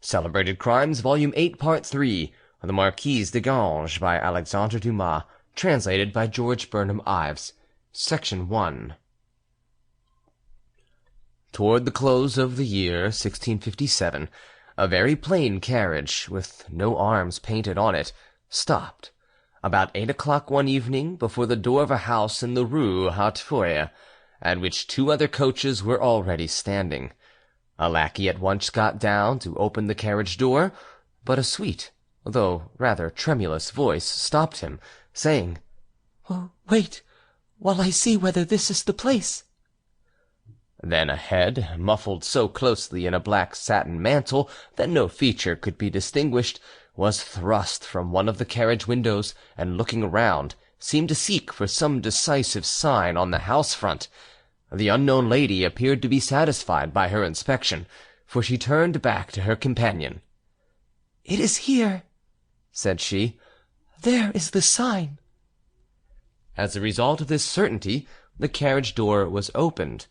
Celebrated Crimes, Volume 8, Part 3, The Marquise de Ganges by Alexandre Dumas, translated by George Burnham Ives, Section 1. Toward the close of the year 1657, a very plain carriage, with no arms painted on it, stopped, about 8 o'clock one evening, before the door of a house in the Rue Hautefeuille, at which two other coaches were already standing. A lackey at once got down to open the carriage door, but a sweet, though rather tremulous voice stopped him, saying, "Oh, wait, while I see whether this is the place." Then a head, muffled so closely in a black satin mantle that no feature could be distinguished, was thrust from one of the carriage windows, and looking around, seemed to seek for some decisive sign on the house front. The unknown lady appeared to be satisfied by her inspection, for she turned back to her companion. "It is here," said she. "There is the sign." As a result of this certainty, the carriage door was opened.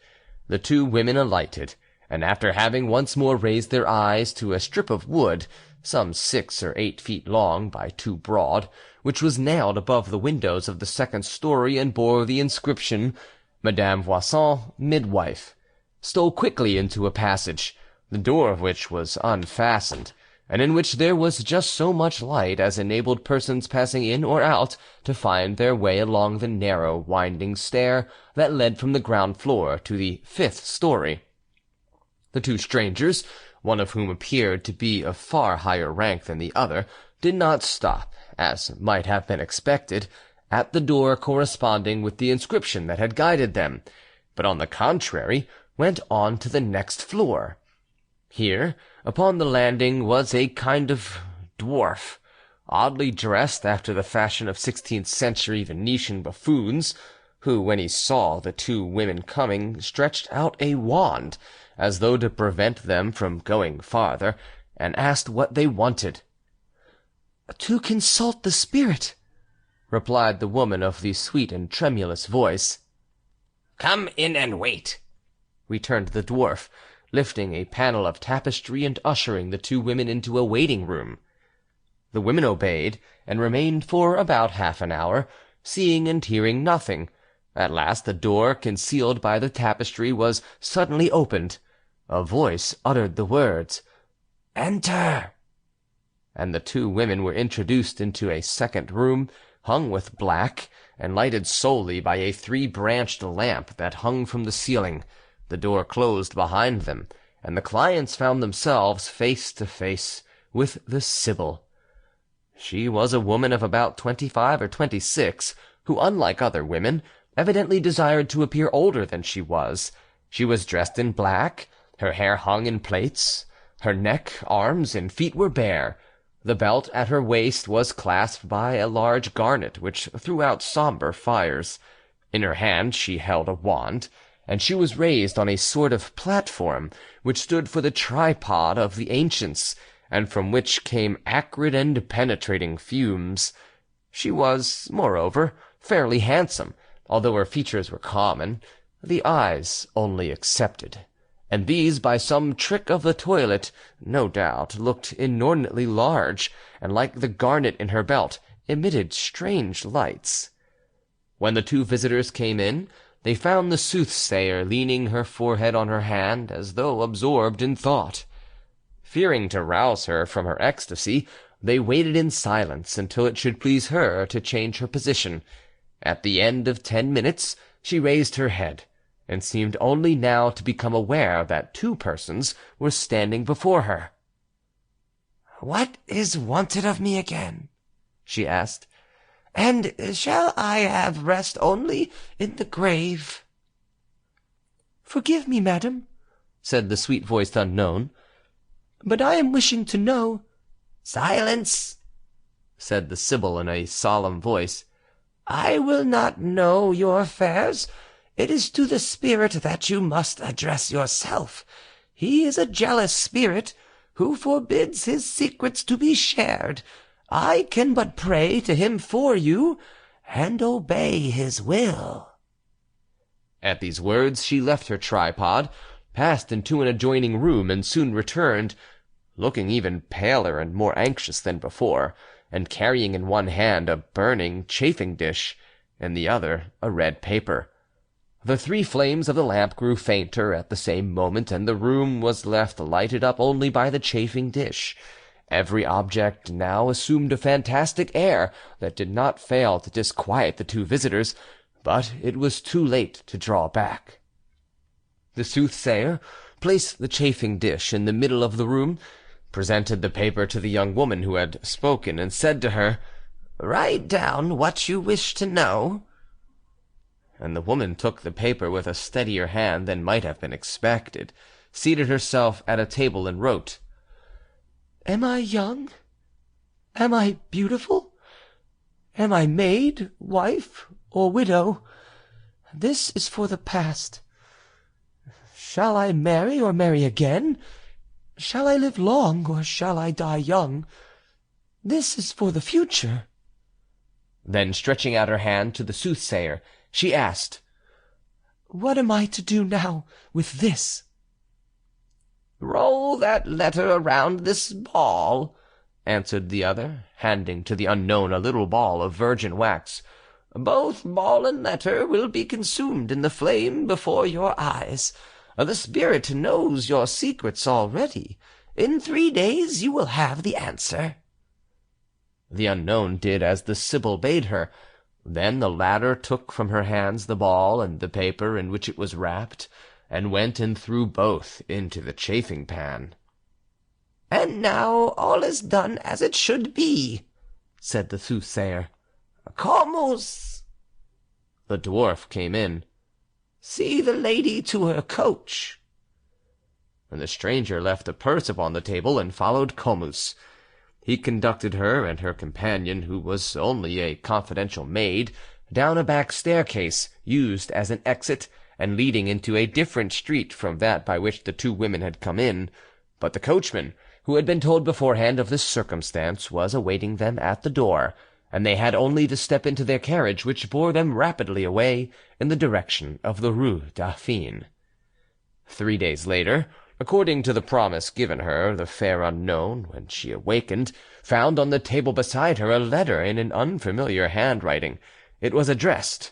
The two women alighted, and after having once more raised their eyes to a strip of wood, some 6 or 8 feet long by 2 broad, which was nailed above the windows of the second story and bore the inscription, "Madame Voisin, midwife," stole quickly into a passage, the door of which was unfastened, and in which there was just so much light as enabled persons passing in or out to find their way along the narrow, winding stair that led from the ground floor to the 5th story. The two strangers, one of whom appeared to be of far higher rank than the other, did not stop, as might have been expected, at the door corresponding with the inscription that had guided them, but on the contrary went on to the next floor. Here, upon the landing, was a kind of dwarf, oddly dressed after the fashion of 16th-century Venetian buffoons, who, when he saw the two women coming, stretched out a wand, as though to prevent them from going farther, and asked what they wanted. "To consult the spirit," replied the woman of the sweet and tremulous voice. "Come in and wait," returned the dwarf, lifting a panel of tapestry and ushering the two women into a waiting-room. The women obeyed, and remained for about half an hour, seeing and hearing nothing. At last the door, concealed by the tapestry, was suddenly opened. A voice uttered the words, "Enter!" and the two women were introduced into a second room, hung with black, and lighted solely by a 3-branched lamp that hung from the ceiling. The door closed behind them, and the clients found themselves face to face with the Sibyl. She was a woman of about 25 or 26, who, unlike other women, evidently desired to appear older than she was. She was dressed in black, her hair hung in plaits, her neck, arms, and feet were bare. The belt at her waist was clasped by a large garnet which threw out sombre fires. In her hand she held a wand, and she was raised on a sort of platform which stood for the tripod of the ancients, and from which came acrid and penetrating fumes. She was, moreover, fairly handsome, although her features were common, the eyes only excepted, and these, by some trick of the toilet, no doubt, looked inordinately large, and, like the garnet in her belt, emitted strange lights. When the two visitors came in, they found the soothsayer leaning her forehead on her hand, as though absorbed in thought. Fearing to rouse her from her ecstasy, they waited in silence until it should please her to change her position. At the end of 10 minutes she raised her head, and seemed only now to become aware that two persons were standing before her. "What is wanted of me again?" she asked. "And shall I have rest only in the grave?" "Forgive me, madam," said the sweet-voiced unknown, "but I am wishing to know—" "Silence!" said the Sibyl in a solemn voice. "I will not know your affairs. It is to the spirit that you must address yourself. He is a jealous spirit, who forbids his secrets to be shared. I can but pray to him for you, and obey his will." At these words she left her tripod, passed into an adjoining room, and soon returned. looking even paler and more anxious than before, and carrying in one hand a burning chafing-dish, in the other a red paper. The 3 flames of the lamp grew fainter at the same moment, and the room was left lighted up only by the chafing-dish. Every object now assumed a fantastic air that did not fail to disquiet the 2 visitors, but it was too late to draw back. The soothsayer placed the chafing-dish in the middle of the room, presented the paper to the young woman who had spoken, and said to her, "Write down what you wish to know." And the woman took the paper with a steadier hand than might have been expected, seated herself at a table, and wrote, "Am I young? Am I beautiful? Am I maid, wife, or widow? This is for the past. Shall I marry or marry again? Shall I live long or shall I die young? This is for the future." Then, stretching out her hand to the soothsayer, she asked, "What am I to do now with this?" "Roll that letter around this ball," answered the other, handing to the unknown a little ball of virgin wax. "Both ball and letter will be consumed in the flame before your eyes. The spirit knows your secrets already. In 3 days you will have the answer." The unknown did as the sibyl bade her. Then the latter took from her hands the ball and the paper in which it was wrapped, and went and threw both into the chafing-pan. "And now all is done as it should be," said the soothsayer. "Comus!" The dwarf came in. "See the lady to her coach." And the stranger left a purse upon the table and followed Comus. He conducted her and her companion, who was only a confidential maid, down a back staircase used as an exit, and leading into a different street from that by which the 2 women had come in. But the coachman, who had been told beforehand of this circumstance, was awaiting them at the door, and they had only to step into their carriage, which bore them rapidly away in the direction of the Rue Dauphine. 3 days later, according to the promise given her, the fair unknown, when she awakened, found on the table beside her a letter in an unfamiliar handwriting. It was addressed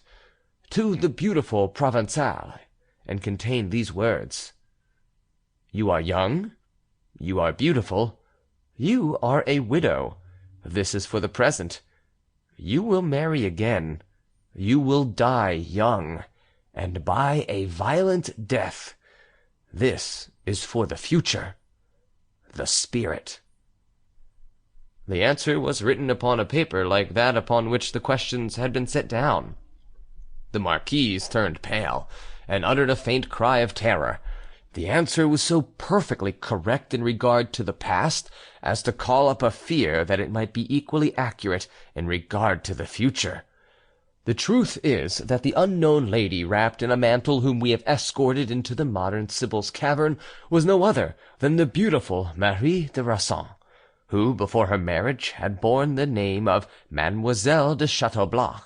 to the beautiful Provençale, and contained these words: "You are young, you are beautiful, you are a widow. This is for the present. You will marry again. You will die young, and by a violent death. This is for the future. The spirit." The answer was written upon a paper like that upon which the questions had been set down. The marquise turned pale, and uttered a faint cry of terror. The answer was so perfectly correct in regard to the past as to call up a fear that it might be equally accurate in regard to the future. The truth is that the unknown lady wrapped in a mantle whom we have escorted into the modern Sibyl's cavern was no other than the beautiful Marie de Rasson, who, before her marriage, had borne the name of Mademoiselle de Chateaublanc,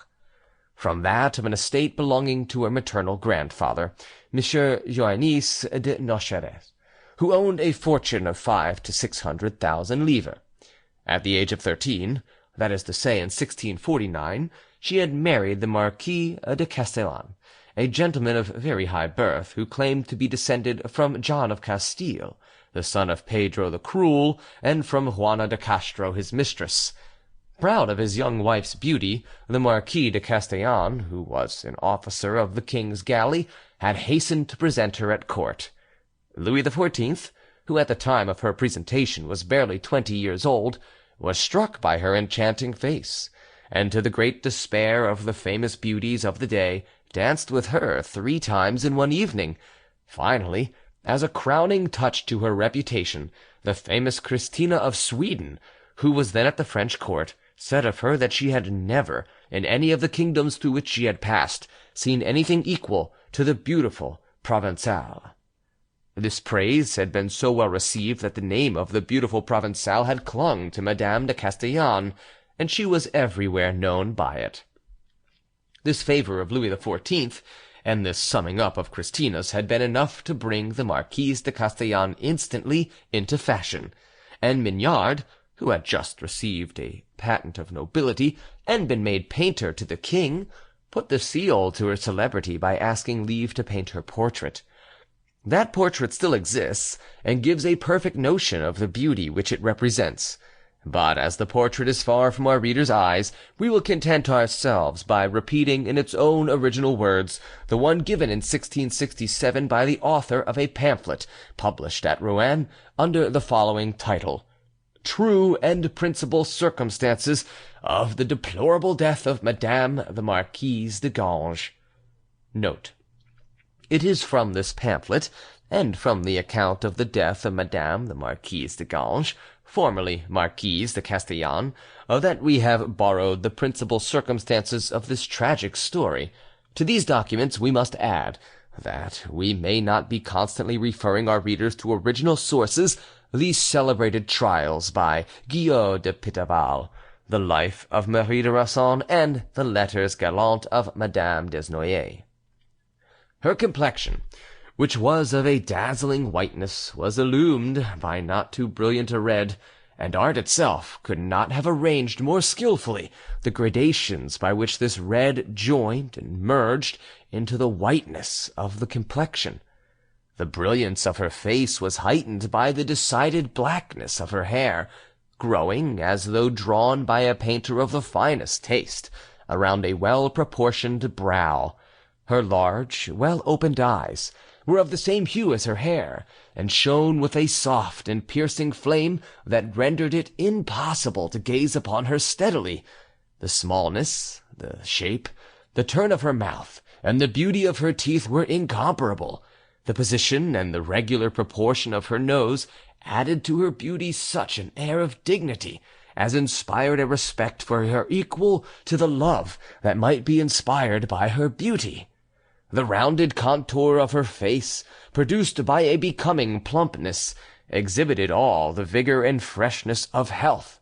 from that of an estate belonging to her maternal grandfather, Monsieur Joannis de Nocheres, who owned a fortune of 500,000 to 600,000 livres. At the age of 13, that is to say in 1649, she had married the Marquis de Castellane, a gentleman of very high birth, who claimed to be descended from John of Castile, the son of Pedro the Cruel, and from Juana de Castro, his mistress. Proud of his young wife's beauty, the Marquis de Castellane, who was an officer of the king's galley, had hastened to present her at court. Louis XIV, who at the time of her presentation was barely 20 years old, was struck by her enchanting face, and to the great despair of the famous beauties of the day, danced with her 3 times in one evening. Finally, as a crowning touch to her reputation, the famous Christina of Sweden, who was then at the French court, said of her that she had never, in any of the kingdoms through which she had passed, seen anything equal to the beautiful Provençale. This praise had been so well received that the name of the beautiful Provençale had clung to Madame de Castellane, and she was everywhere known by it. This favour of Louis XIV, and this summing up of Christina's, had been enough to bring the Marquise de Castellane instantly into fashion, and Mignard, who had just received a patent of nobility and been made painter to the king, put the seal to her celebrity by asking leave to paint her portrait. That portrait still exists, and gives a perfect notion of the beauty which it represents. But as the portrait is far from our readers' eyes, we will content ourselves by repeating in its own original words the one given in 1667 by the author of a pamphlet published at Rouen under the following title: True and Principal Circumstances of the Deplorable Death of Madame the Marquise de Ganges. Note: it is from this pamphlet, and from the account of the death of Madame the Marquise de Ganges, formerly Marquise de Castellane, that we have borrowed the principal circumstances of this tragic story. To these documents we must add, that we may not be constantly referring our readers to original sources, the celebrated trials by Guillaume de Pitaval, the life of Marie de Rasson, and the letters gallant of Madame Desnoyers. Her complexion, which was of a dazzling whiteness, was illumined by not too brilliant a red, and art itself could not have arranged more skilfully the gradations by which this red joined and merged into the whiteness of the complexion. The brilliance of her face was heightened by the decided blackness of her hair, growing, as though drawn by a painter of the finest taste, around a well-proportioned brow. Her large, well-opened eyes were of the same hue as her hair, and shone with a soft and piercing flame that rendered it impossible to gaze upon her steadily. The smallness, the shape, the turn of her mouth, and the beauty of her teeth were incomparable. The position and the regular proportion of her nose added to her beauty such an air of dignity as inspired a respect for her equal to the love that might be inspired by her beauty. The rounded contour of her face, produced by a becoming plumpness, exhibited all the vigour and freshness of health.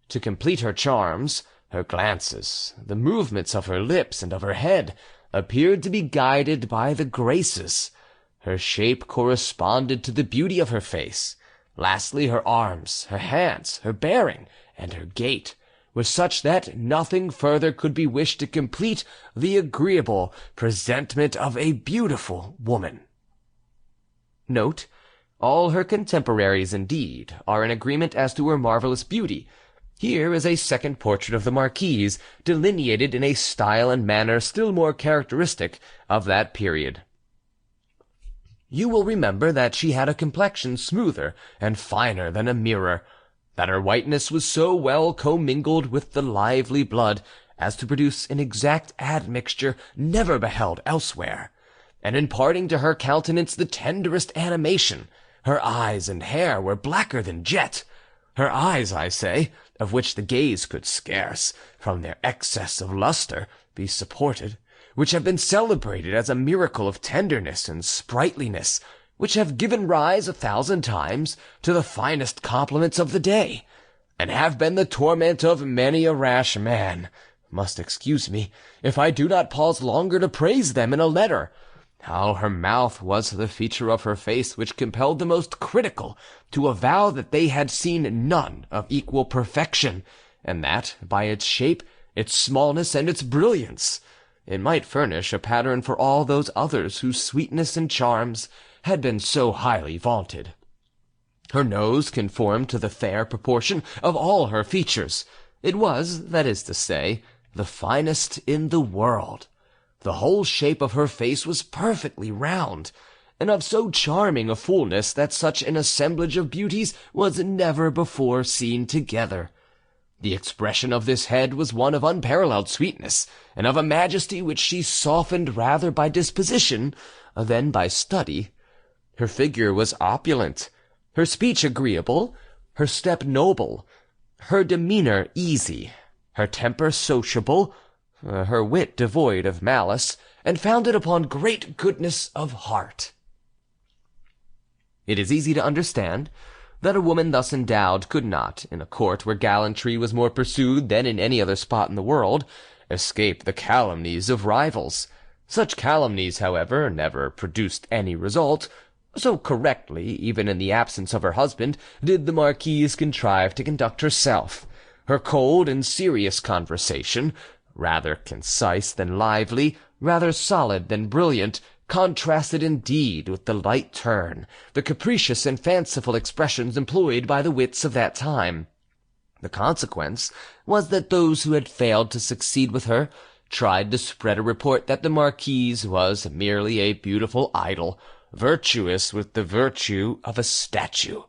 To complete her charms, her glances, the movements of her lips and of her head, appeared to be guided by the Graces. Her shape corresponded to the beauty of her face. Lastly, her arms, her hands, her bearing, and her gait were such that nothing further could be wished to complete the agreeable presentment of a beautiful woman. Note: all her contemporaries, indeed, are in agreement as to her marvellous beauty. Here is a second portrait of the marquise, delineated in a style and manner still more characteristic of that period. You will remember that she had a complexion smoother and finer than a mirror, that her whiteness was so well commingled with the lively blood as to produce an exact admixture never beheld elsewhere, and imparting to her countenance the tenderest animation. Her eyes and hair were blacker than jet. Her eyes, I say, of which the gaze could scarce, from their excess of lustre, be supported, which have been celebrated as a miracle of tenderness and sprightliness, which have given rise 1,000 times to the finest compliments of the day, and have been the torment of many a rash man. Must excuse me if I do not pause longer to praise them in a letter. How her mouth was the feature of her face which compelled the most critical to avow that they had seen none of equal perfection, and that, by its shape, its smallness, and its brilliance, it might furnish a pattern for all those others whose sweetness and charms had been so highly vaunted. Her nose conformed to the fair proportion of all her features. It was, that is to say, the finest in the world. The whole shape of her face was perfectly round, and of so charming a fullness that such an assemblage of beauties was never before seen together. The expression of this head was one of unparalleled sweetness, and of a majesty which she softened rather by disposition than by study. Her figure was opulent, her speech agreeable, her step noble, her demeanour easy, her temper sociable, her wit devoid of malice, and founded upon great goodness of heart. It is easy to understand that a woman thus endowed could not, in a court where gallantry was more pursued than in any other spot in the world, escape the calumnies of rivals. Such calumnies, however, never produced any result. So correctly, even in the absence of her husband, did the Marquise contrive to conduct herself. Her cold and serious conversation, rather concise than lively, rather solid than brilliant, contrasted indeed with the light turn, the capricious and fanciful expressions employed by the wits of that time. The consequence was that those who had failed to succeed with her tried to spread a report that the Marquise was merely a beautiful idol, virtuous with the virtue of a statue.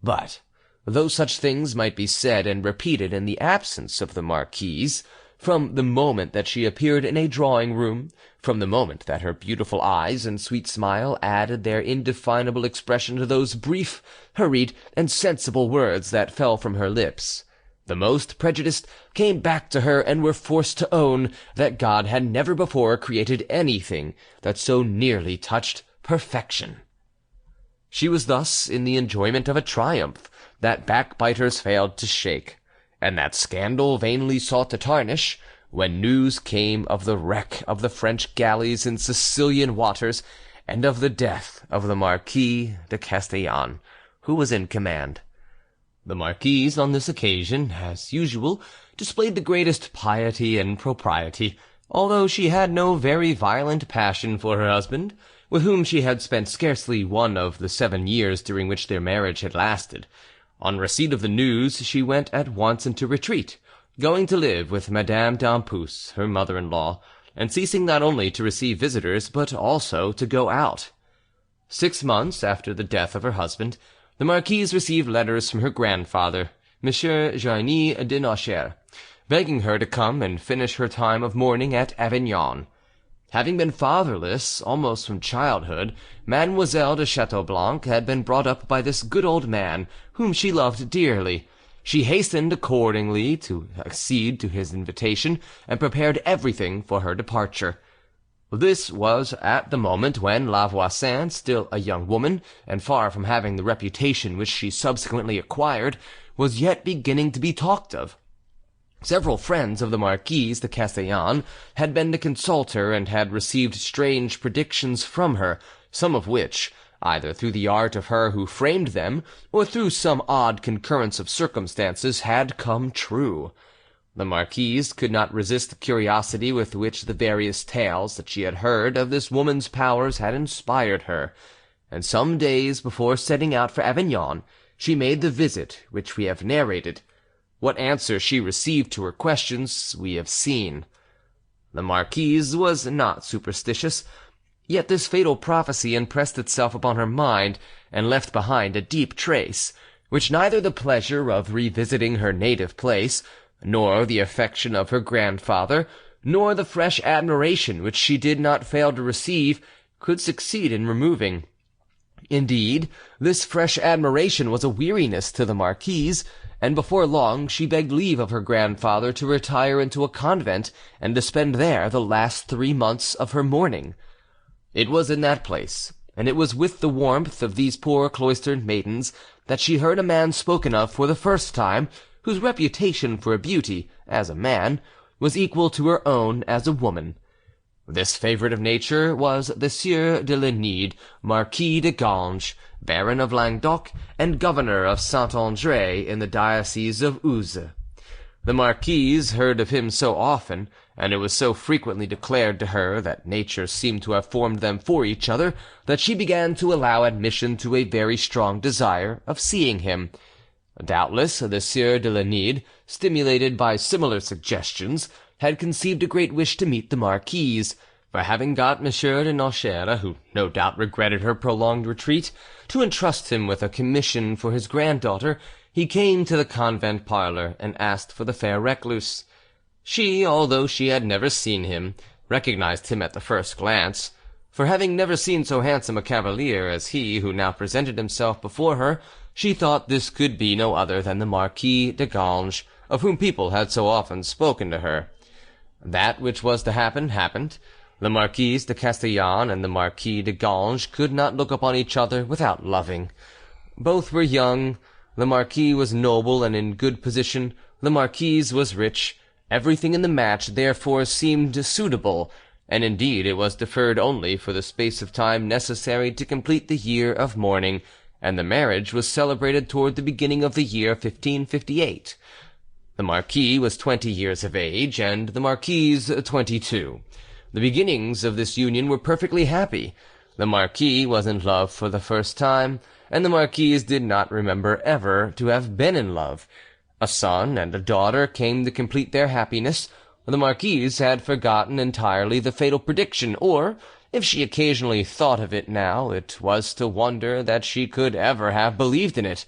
But, though such things might be said and repeated in the absence of the Marquise, from the moment that she appeared in a drawing-room, from the moment that her beautiful eyes and sweet smile added their indefinable expression to those brief, hurried, and sensible words that fell from her lips, the most prejudiced came back to her and were forced to own that God had never before created anything that so nearly touched perfection. She was thus in the enjoyment of a triumph that backbiters failed to shake, and that scandal vainly sought to tarnish, when news came of the wreck of the French galleys in Sicilian waters, and of the death of the Marquis de Castellane, who was in command. The Marquise on this occasion, as usual, displayed the greatest piety and propriety, although she had no very violent passion for her husband, with whom she had spent scarcely one of the 7 years during which their marriage had lasted. On receipt of the news, she went at once into retreat, going to live with Madame d'Ampus, her mother-in-law, and ceasing not only to receive visitors, but also to go out. 6 months after the death of her husband, the Marquise received letters from her grandfather, Monsieur Joannis de Nocher, begging her to come and finish her time of mourning at Avignon. Having been fatherless almost from childhood, Mademoiselle de Chateaublanc had been brought up by this good old man, whom she loved dearly. She hastened accordingly to accede to his invitation, and prepared everything for her departure. This was at the moment when La Voisin, still a young woman, and far from having the reputation which she subsequently acquired, was yet beginning to be talked of. Several friends of the Marquise de Castellane had been to consult her, and had received strange predictions from her, some of which, either through the art of her who framed them, or through some odd concurrence of circumstances, had come true. The Marquise could not resist the curiosity with which the various tales that she had heard of this woman's powers had inspired her, and some days before setting out for Avignon, she made the visit which we have narrated. What answer she received to her questions we have seen. The Marquise was not superstitious, yet this fatal prophecy impressed itself upon her mind, and left behind a deep trace, which neither the pleasure of revisiting her native place, nor the affection of her grandfather, nor the fresh admiration which she did not fail to receive, could succeed in removing. Indeed, this fresh admiration was a weariness to the Marquise, and before long she begged leave of her grandfather to retire into a convent, and to spend there the last 3 months of her mourning. It was in that place, and it was with the warmth of these poor cloistered maidens, that she heard a man spoken of for the first time, whose reputation for beauty, as a man, was equal to her own as a woman. This favourite of nature was the Sieur de Lenide, Marquis de Ganges, Baron of Languedoc, and Governor of Saint-André in the diocese of Uzes. The Marquise heard of him so often, and it was so frequently declared to her that nature seemed to have formed them for each other, that she began to allow admission to a very strong desire of seeing him. Doubtless the Sieur de Lenide, stimulated by similar suggestions, had conceived a great wish to meet the Marquise, for having got Monsieur de Nocher, who no doubt regretted her prolonged retreat, to entrust him with a commission for his granddaughter, he came to the convent parlour and asked for the fair recluse. She, although she had never seen him, recognized him at the first glance, for having never seen so handsome a cavalier as he who now presented himself before her, she thought this could be no other than the Marquis de Ganges, of whom people had so often spoken to her. That which was to happen happened. The Marquise de Castellane and the Marquis de Ganges could not look upon each other without loving. Both were young. The Marquis was noble and in good position. The Marquise was rich. Everything in the match therefore seemed suitable, and indeed it was deferred only for the space of time necessary to complete the year of mourning, and the marriage was celebrated toward the beginning of the year 1558. The Marquis was 20 years of age, and the Marquise 22. The beginnings of this union were perfectly happy. The Marquis was in love for the first time, and the Marquise did not remember ever to have been in love. A son and a daughter came to complete their happiness. The Marquise had forgotten entirely the fatal prediction, or, if she occasionally thought of it now, it was to wonder that she could ever have believed in it.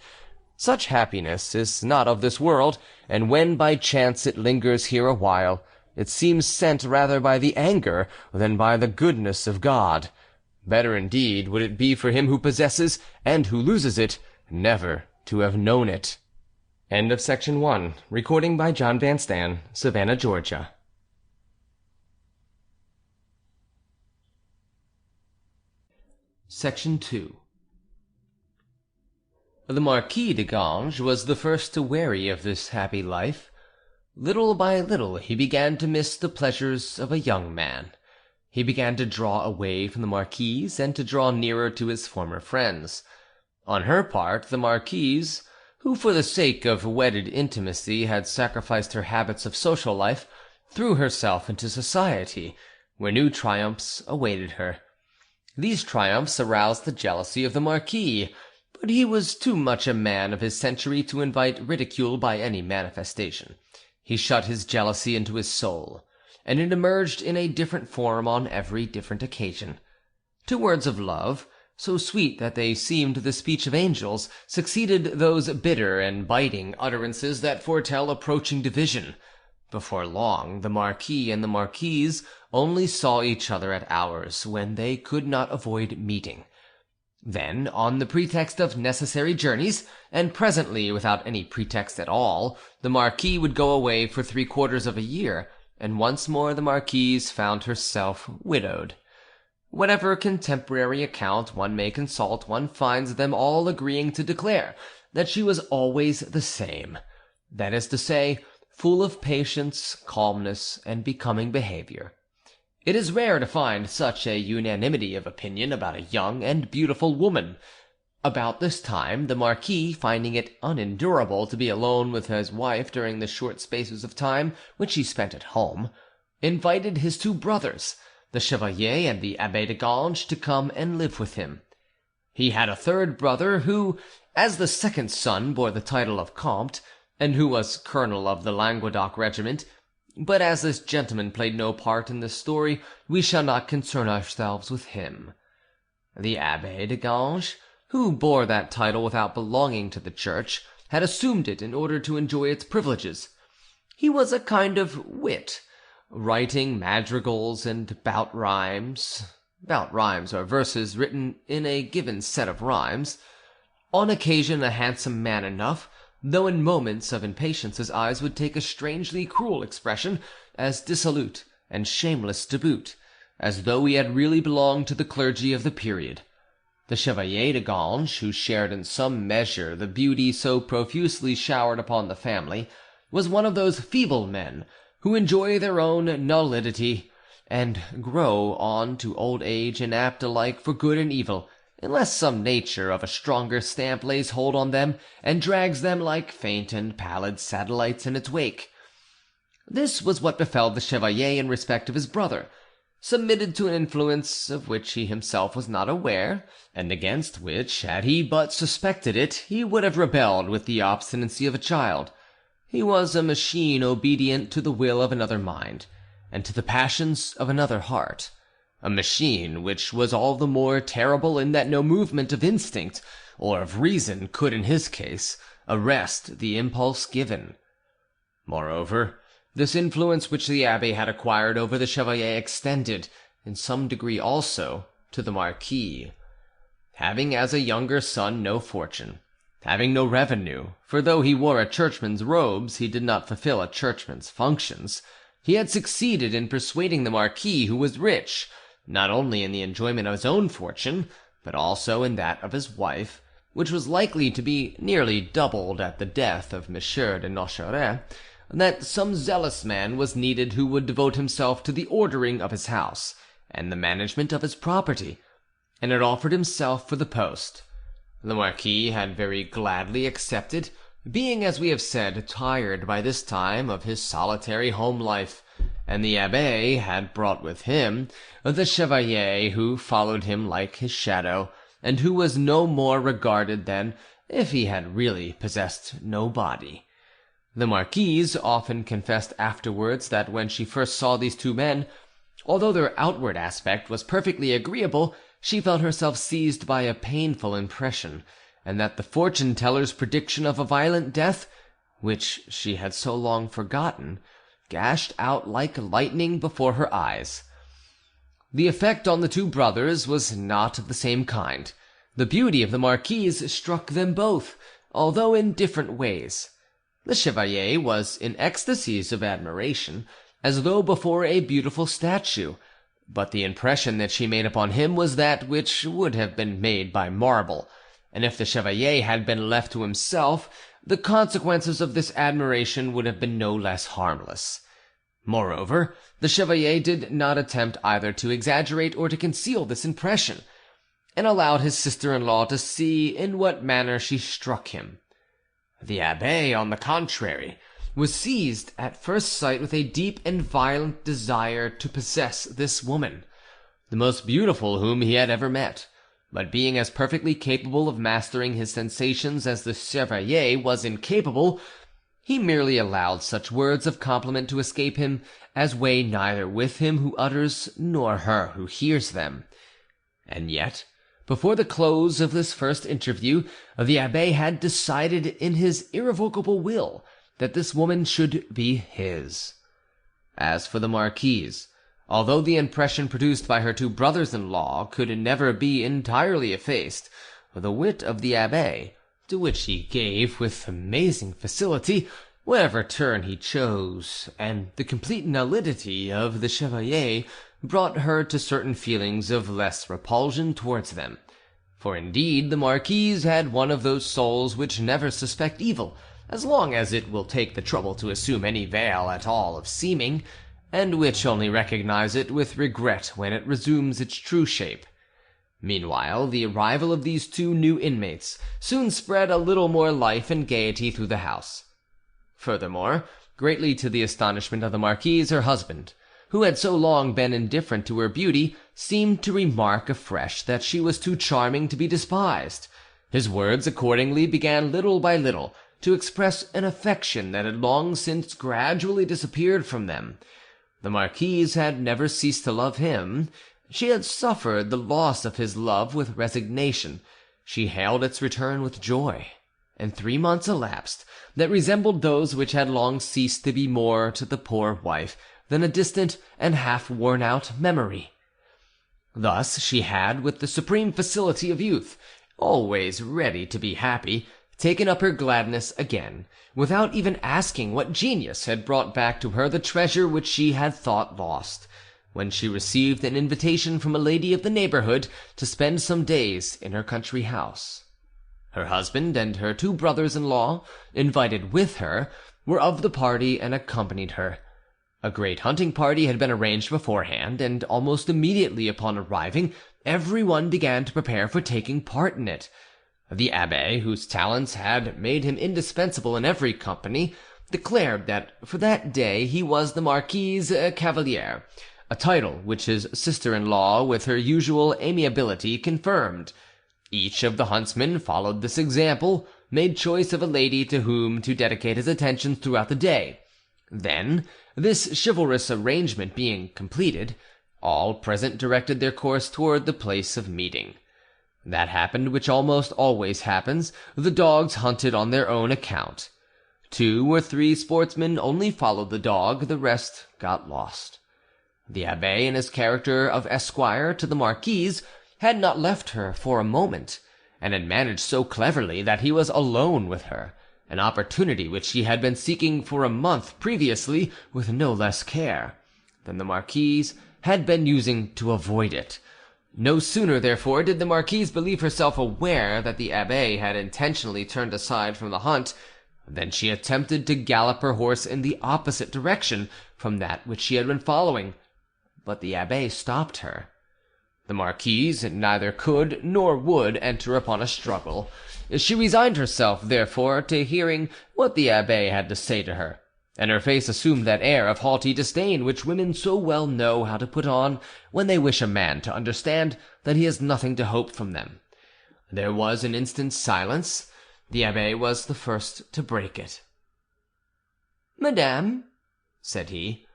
Such happiness is not of this world, and when by chance it lingers here a while, it seems sent rather by the anger than by the goodness of God. Better indeed would it be for him who possesses and who loses it never to have known it. End of Section 1. Recording by jvanstan, Savannah, Georgia. Section 2. The Marquis de Ganges was the first to weary of this happy life. Little by little he began to miss the pleasures of a young man. He began to draw away from the Marquise and to draw nearer to his former friends. On her part, the Marquise, who for the sake of wedded intimacy had sacrificed her habits of social life, threw herself into society, where new triumphs awaited her. These triumphs aroused the jealousy of the Marquis, but he was too much a man of his century to invite ridicule by any manifestation. He shut his jealousy into his soul, and it emerged in a different form on every different occasion. To words of love, so sweet that they seemed the speech of angels, succeeded those bitter and biting utterances that foretell approaching division. Before long, the Marquis and the Marquise only saw each other at hours when they could not avoid meeting. Then, on the pretext of necessary journeys, and presently without any pretext at all, the Marquis would go away for 3/4 of a year, and once more the Marquise found herself widowed. Whatever contemporary account one may consult, one finds them all agreeing to declare that she was always the same, that is to say, full of patience, calmness, and becoming behavior. It is rare to find such a unanimity of opinion about a young and beautiful woman. About this time, the Marquis, finding it unendurable to be alone with his wife during the short spaces of time which he spent at home, invited his 2 brothers, the Chevalier and the Abbé de Ganges, to come and live with him. He had a 3rd brother who, as the 2nd son, bore the title of Comte, and who was colonel of the Languedoc regiment. But as this gentleman played no part in this story, we shall not concern ourselves with him. The Abbé de Ganges, who bore that title without belonging to the church, had assumed it in order to enjoy its privileges. He was a kind of wit, writing madrigals and bout rhymes. Bout rhymes are verses written in a given set of rhymes. On occasion a handsome man enough, though in moments of impatience his eyes would take a strangely cruel expression, as dissolute and shameless to boot, as though he had really belonged to the clergy of the period. The Chevalier de Ganges, who shared in some measure the beauty so profusely showered upon the family, was one of those feeble men who enjoy their own nullity, and grow on to old age inapt alike for good and evil, unless some nature of a stronger stamp lays hold on them and drags them like faint and pallid satellites in its wake. This was what befell the Chevalier in respect of his brother, submitted to an influence of which he himself was not aware, and against which, had he but suspected it, he would have rebelled with the obstinacy of a child. He was a machine obedient to the will of another mind, and to the passions of another heart. A machine which was all the more terrible in that no movement of instinct or of reason could, in his case, arrest the impulse given. Moreover, this influence which the Abbé had acquired over the Chevalier extended, in some degree also, to the Marquis. Having as a younger son no fortune, having no revenue, for though he wore a churchman's robes, he did not fulfill a churchman's functions, he had succeeded in persuading the Marquis, who was rich, not only in the enjoyment of his own fortune, but also in that of his wife, which was likely to be nearly doubled at the death of Monsieur de Nocheres, that some zealous man was needed who would devote himself to the ordering of his house and the management of his property, and had offered himself for the post. The Marquis had very gladly accepted, being, as we have said, tired by this time of his solitary home life, and the Abbé had brought with him the Chevalier, who followed him like his shadow, and who was no more regarded than if he had really possessed no body. The Marquise often confessed afterwards that when she first saw these two men, although their outward aspect was perfectly agreeable, she felt herself seized by a painful impression, and that the fortune-teller's prediction of a violent death, which she had so long forgotten, gashed out like lightning before her eyes. The effect on the two brothers was not of the same kind. The beauty of the Marquise struck them both, although in different ways. The Chevalier was in ecstasies of admiration, as though before a beautiful statue, but the impression that she made upon him was that which would have been made by marble, and if the Chevalier had been left to himself, the consequences of this admiration would have been no less harmless. Moreover, the Chevalier did not attempt either to exaggerate or to conceal this impression, and allowed his sister-in-law to see in what manner she struck him. The Abbé, on the contrary, was seized at first sight with a deep and violent desire to possess this woman, the most beautiful whom he had ever met, but being as perfectly capable of mastering his sensations as the Chevalier was incapable, he merely allowed such words of compliment to escape him as weigh neither with him who utters nor her who hears them. And yet, before the close of this first interview, the Abbé had decided in his irrevocable will that this woman should be his. As for the Marquise, although the impression produced by her two brothers-in-law could never be entirely effaced, the wit of the Abbé, to which he gave with amazing facility whatever turn he chose, and the complete nullity of the Chevalier brought her to certain feelings of less repulsion towards them. For indeed the Marquise had one of those souls which never suspect evil, as long as it will take the trouble to assume any veil at all of seeming, and which only recognize it with regret when it resumes its true shape. Meanwhile, the arrival of these two new inmates soon spread a little more life and gaiety through the house. Furthermore, greatly to the astonishment of the Marquise, her husband, who had so long been indifferent to her beauty, seemed to remark afresh that she was too charming to be despised. His words accordingly began little by little to express an affection that had long since gradually disappeared from them. The Marquise had never ceased to love him. She had suffered the loss of his love with resignation. She hailed its return with joy, and 3 months elapsed that resembled those which had long ceased to be more to the poor wife than a distant and half-worn-out memory. Thus she had, with the supreme facility of youth, always ready to be happy, taken up her gladness again, without even asking what genius had brought back to her the treasure which she had thought lost, when she received an invitation from a lady of the neighbourhood to spend some days in her country house. Her husband and her two brothers-in-law, invited with her, were of the party and accompanied her. A great hunting party had been arranged beforehand, and almost immediately upon arriving, every one began to prepare for taking part in it. The Abbé, whose talents had made him indispensable in every company, declared that for that day he was the Marquise Cavalier, a title which his sister-in-law, with her usual amiability, confirmed. Each of the huntsmen followed this example, made choice of a lady to whom to dedicate his attentions throughout the day. Then, this chivalrous arrangement being completed, all present directed their course toward the place of meeting. That happened which almost always happens: the dogs hunted on their own account. 2 or 3 sportsmen only followed the dog, the rest got lost. The Abbé, in his character of esquire to the Marquise, had not left her for a moment, and had managed so cleverly that he was alone with her, an opportunity which he had been seeking for a month previously with no less care than the Marquise had been using to avoid it. No sooner, therefore, did the Marquise believe herself aware that the Abbé had intentionally turned aside from the hunt, Then she attempted to gallop her horse in the opposite direction from that which she had been following, but the abbe stopped her. The marquise neither could nor would enter upon a struggle. She resigned herself, therefore, to hearing what the abbe had to say to her, and her face assumed that air of haughty disdain which women so well know how to put on when they wish a man to understand that he has nothing to hope from them. There was an instant's silence. The abbe was the first to break it. "Madame," said he,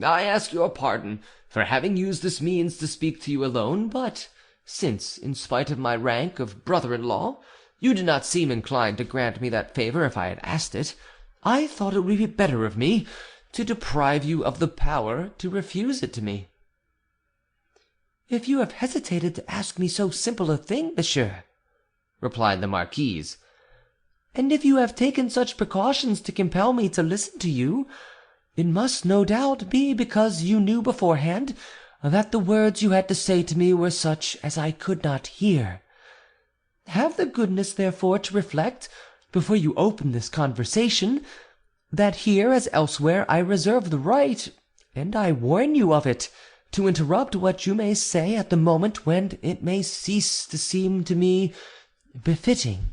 "I ask your pardon for having used this means to speak to you alone, but since, in spite of my rank of brother-in-law, you did not seem inclined to grant me that favour if I had asked it, I thought it would be better of me to deprive you of the power to refuse it to me." "If you have hesitated to ask me so simple a thing, monsieur," replied the marquise, "and if you have taken such precautions to compel me to listen to you, it must no doubt be because you knew beforehand that the words you had to say to me were such as I could not hear. Have the goodness, therefore, to reflect, before you open this conversation, that here as elsewhere I reserve the right, and I warn you of it, to interrupt what you may say at the moment when it may cease to seem to me befitting."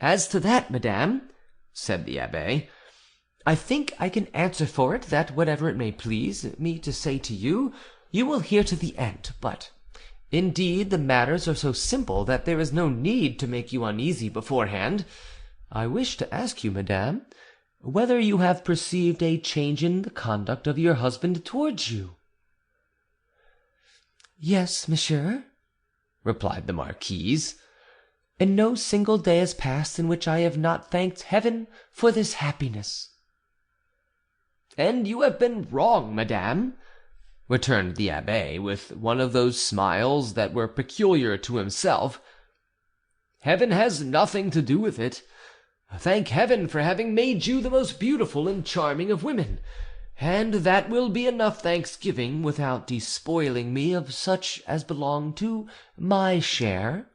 "As to that, madame," said the abbe, "I think I can answer for it that whatever it may please me to say to you, you will hear to the end, but indeed the matters are so simple that there is no need to make you uneasy beforehand. I wish to ask you, madame, whether you have perceived a change in the conduct of your husband towards you." "Yes, monsieur," replied the marquise, "and no single day has passed in which I have not thanked heaven for this happiness." "And you have been wrong, madame," returned the abbe, with one of those smiles that were peculiar to himself. "Heaven has nothing to do with it. Thank heaven for having made you the most beautiful and charming of women, and that will be enough thanksgiving without despoiling me of such as belong to my share."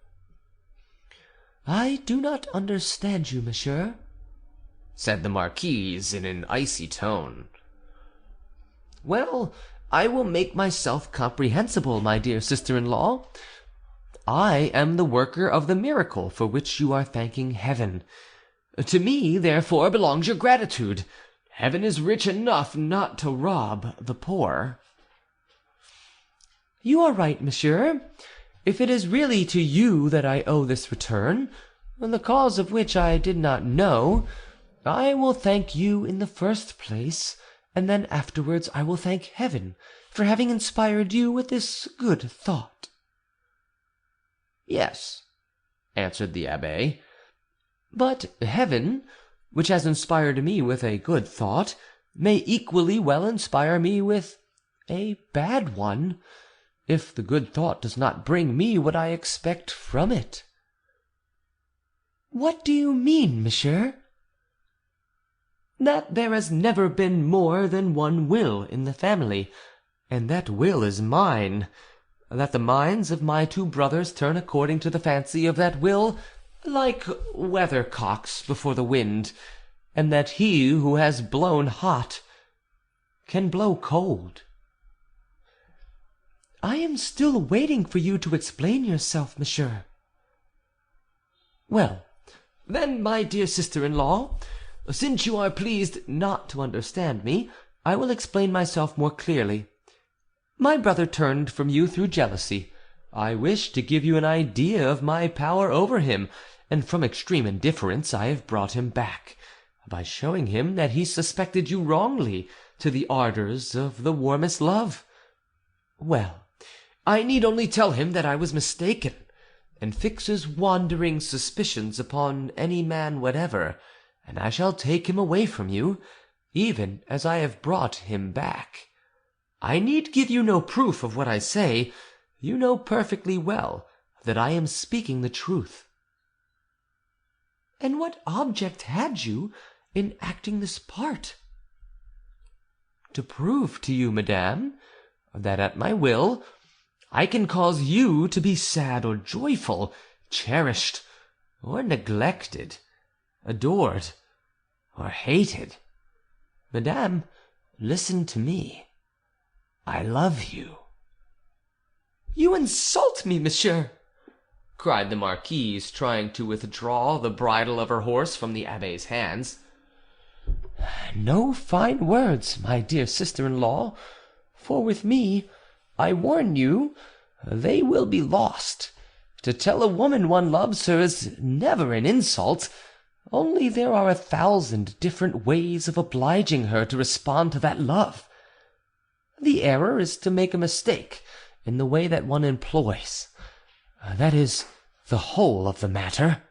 "I do not understand you, monsieur," said the marquise in an icy tone. "Well, I will make myself comprehensible, my dear sister-in-law. I am the worker of the miracle for which you are thanking heaven. To me, therefore, belongs your gratitude. Heaven is rich enough not to rob the poor." "You are right, monsieur. If it is really to you that I owe this return, the cause of which I did not know, I will thank you in the first place, and then afterwards I will thank heaven for having inspired you with this good thought." "Yes," answered the abbe, "but heaven, which has inspired me with a good thought, may equally well inspire me with a bad one, if the good thought does not bring me what I expect from it." "What do you mean, monsieur?" "That there has never been more than one will in the family, and that will is mine. That the minds of my two brothers turn according to the fancy of that will, like weathercocks before the wind, and that he who has blown hot can blow cold." "I am still waiting for you to explain yourself, monsieur." "Well, then, my dear sister-in-law, since you are pleased not to understand me, I will explain myself more clearly. My brother turned from you through jealousy. I wish to give you an idea of my power over him, and from extreme indifference I have brought him back, by showing him that he suspected you wrongly, to the ardours of the warmest love. Well, I need only tell him that I was mistaken, and fix his wandering suspicions upon any man whatever, and I shall take him away from you, even as I have brought him back. I need give you no proof of what I say. You know perfectly well that I am speaking the truth." "And what object had you in acting this part?" "To prove to you, madame, that at my will I can cause you to be sad or joyful, cherished or neglected, adored, or hated. Madame, listen to me. I love you." "You insult me, monsieur!" cried the marquise, trying to withdraw the bridle of her horse from the abbe's hands. "No fine words, my dear sister-in-law, for with me, I warn you, they will be lost. To tell a woman one loves her is never an insult, only there are 1,000 different ways of obliging her to respond to that love. The error is to make a mistake in the way that one employs. That is the whole of the matter."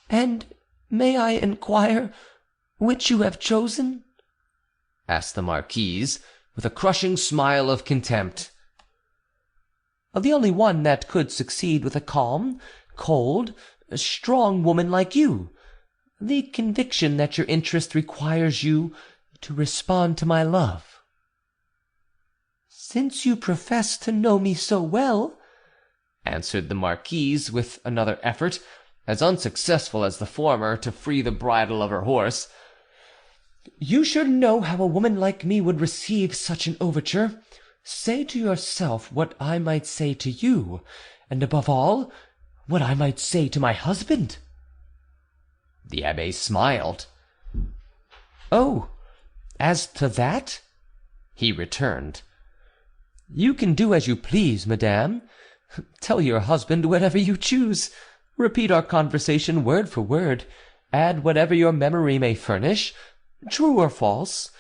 "And may I inquire which you have chosen?" asked the marquise, with a crushing smile of contempt. "The only one that could succeed with a calm, cold, strong woman like you. The conviction that your interest requires you to respond to my love." "Since you profess to know me so well," answered the marquise with another effort, as unsuccessful as the former, to free the bridle of her horse, "you should know how a woman like me would receive such an overture. Say to yourself what I might say to you, and above all, what I might say to my husband." The abbe smiled. "Oh, as to that," he returned, "you can do as you please, madame. Tell your husband whatever you choose. Repeat our conversation word for word. Add whatever your memory may furnish, true or false,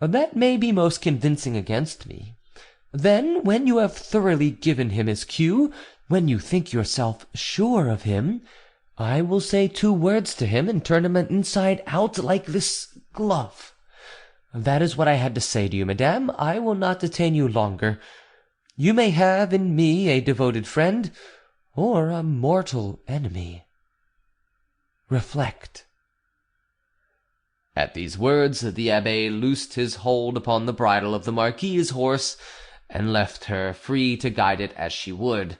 that may be most convincing against me. Then, when you have thoroughly given him his cue, when you think yourself sure of him, I will say 2 words to him and turn him inside out like this glove. That is what I had to say to you, madame. I will not detain you longer. You may have in me a devoted friend or a mortal enemy. Reflect." At these words the abbe loosed his hold upon the bridle of the marquis's horse, and left her free to guide it as she would.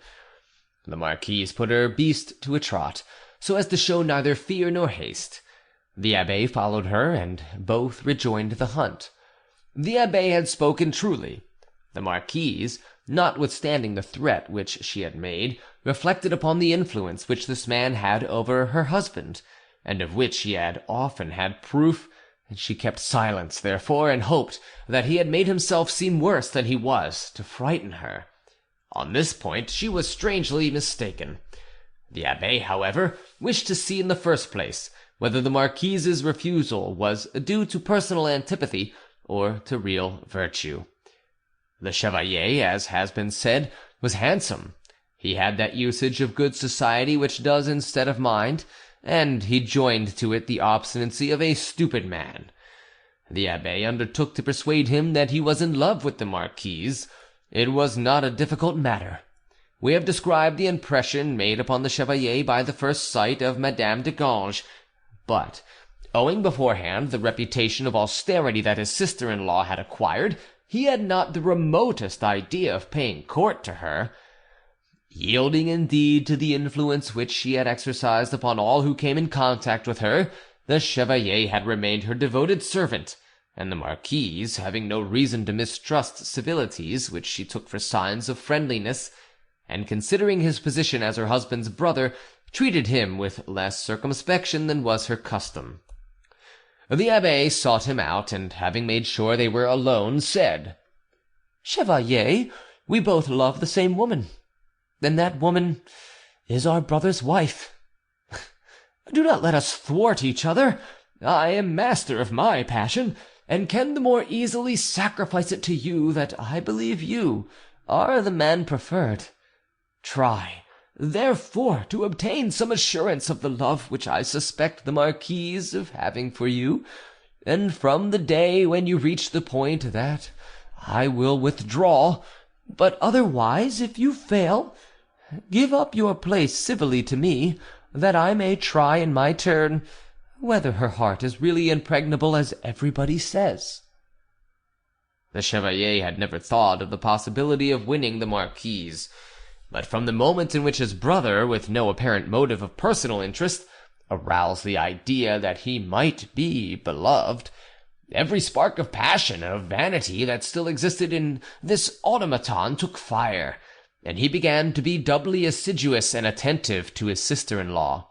The marquise put her beast to a trot, so as to show neither fear nor haste. The abbe followed her, and both rejoined the hunt. The abbe had spoken truly. The marquise, notwithstanding the threat which she had made, reflected upon the influence which this man had over her husband, and of which he had often had proof, and she kept silence, therefore, and hoped that he had made himself seem worse than he was, to frighten her. On this point she was strangely mistaken. The abbe, however, wished to see in the first place whether the marquise's refusal was due to personal antipathy or to real virtue. The chevalier, as has been said, was handsome. He had that usage of good society which does instead of mind, and he joined to it the obstinacy of a stupid man. The abbe undertook to persuade him that he was in love with the marquise. It was not a difficult matter. We have described the impression made upon the chevalier by the first sight of Madame de Ganges, but, owing beforehand the reputation of austerity that his sister-in-law had acquired, he had not the remotest idea of paying court to her. Yielding indeed to the influence which she had exercised upon all who came in contact with her, the chevalier had remained her devoted servant, and the marquise, having no reason to mistrust civilities which she took for signs of friendliness, and considering his position as her husband's brother, treated him with less circumspection than was her custom. The abbe sought him out, and having made sure they were alone, said, "Chevalier, we both love the same woman, and that woman is our brother's wife. Do not let us thwart each other. I am master of my passion, and can the more easily sacrifice it to you that I believe you are the man preferred. Try, therefore, to obtain some assurance of the love which I suspect the marquise of having for you, and from the day when you reach the point that I will withdraw, but otherwise, if you fail, give up your place civilly to me, that I may try in my turn whether her heart is really impregnable as everybody says." The chevalier had never thought of the possibility of winning the marquise, but from the moment in which his brother, with no apparent motive of personal interest, arouse the idea that he might be beloved. Every spark of passion and of vanity that still existed in this automaton took fire, and he began to be doubly assiduous and attentive to his sister-in-law.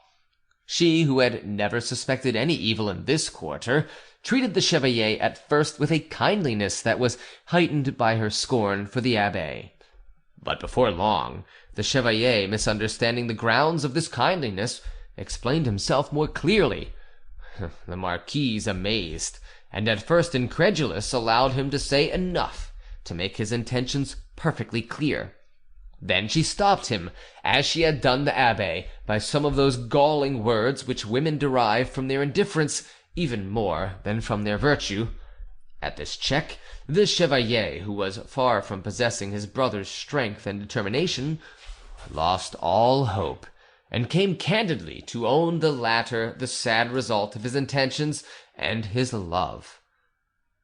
She, who had never suspected any evil in this quarter, treated the chevalier at first with a kindliness that was heightened by her scorn for the abbe. But before long, the chevalier, misunderstanding the grounds of this kindliness, explained himself more clearly. The marquise, amazed, and at first incredulous, allowed him to say enough to make his intentions perfectly clear. Then she stopped him, as she had done the abbe, by some of those galling words which women derive from their indifference even more than from their virtue. At this check, the chevalier, who was far from possessing his brother's strength and determination, lost all hope, and came candidly to own the latter the sad result of his intentions and his love.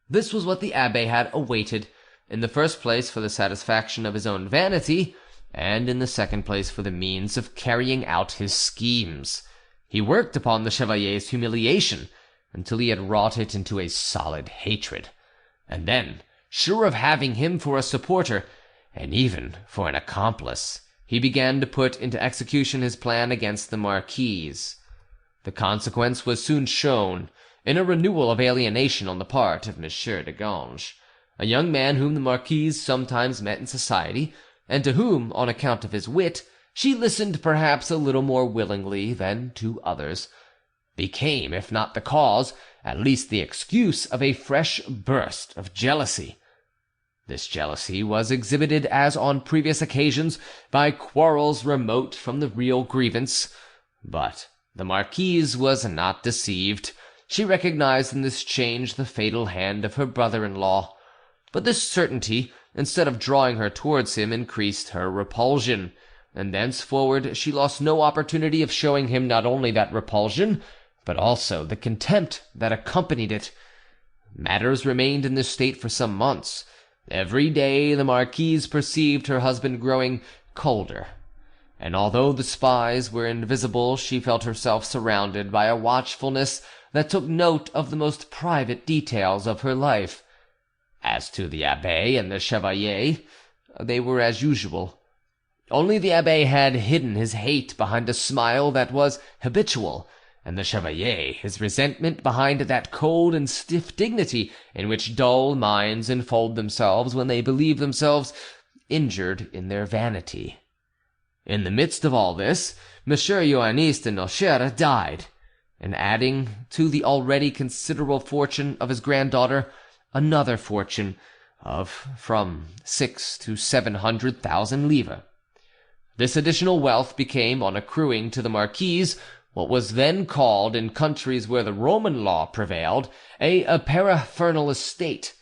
This was what the abbe had awaited, in the first place for the satisfaction of his own vanity, and in the second place for the means of carrying out his schemes. He worked upon the chevalier's humiliation until he had wrought it into a solid hatred, and then, sure of having him for a supporter, and even for an accomplice, he began to put into execution his plan against the marquise. The consequence was soon shown in a renewal of alienation on the part of Monsieur de Ganges, a young man whom the marquise sometimes met in society, and to whom, on account of his wit, she listened perhaps a little more willingly than to others, became, if not the cause, at least the excuse of a fresh burst of jealousy. This jealousy was exhibited, as on previous occasions, by quarrels remote from the real grievance, but the marquise was not deceived. She recognized in this change the fatal hand of her brother-in-law, but this certainty, instead of drawing her towards him, increased her repulsion, and thenceforward she lost no opportunity of showing him not only that repulsion, but also the contempt that accompanied it. Matters remained in this state for some months. Every day the marquise perceived her husband growing colder, and although the spies were invisible, she felt herself surrounded by a watchfulness that took note of the most private details of her life. As to the abbe and the chevalier, they were as usual. Only the abbe had hidden his hate behind a smile that was habitual, and the chevalier his resentment behind that cold and stiff dignity in which dull minds enfold themselves when they believe themselves injured in their vanity. In the midst of all this, Monsieur Joannis de Nocheres died, and adding to the already considerable fortune of his granddaughter, another fortune of from 600,000 to 700,000 livres. This additional wealth became, on accruing to the marquise, what was then called, in countries where the Roman law prevailed, a paraphernal estate.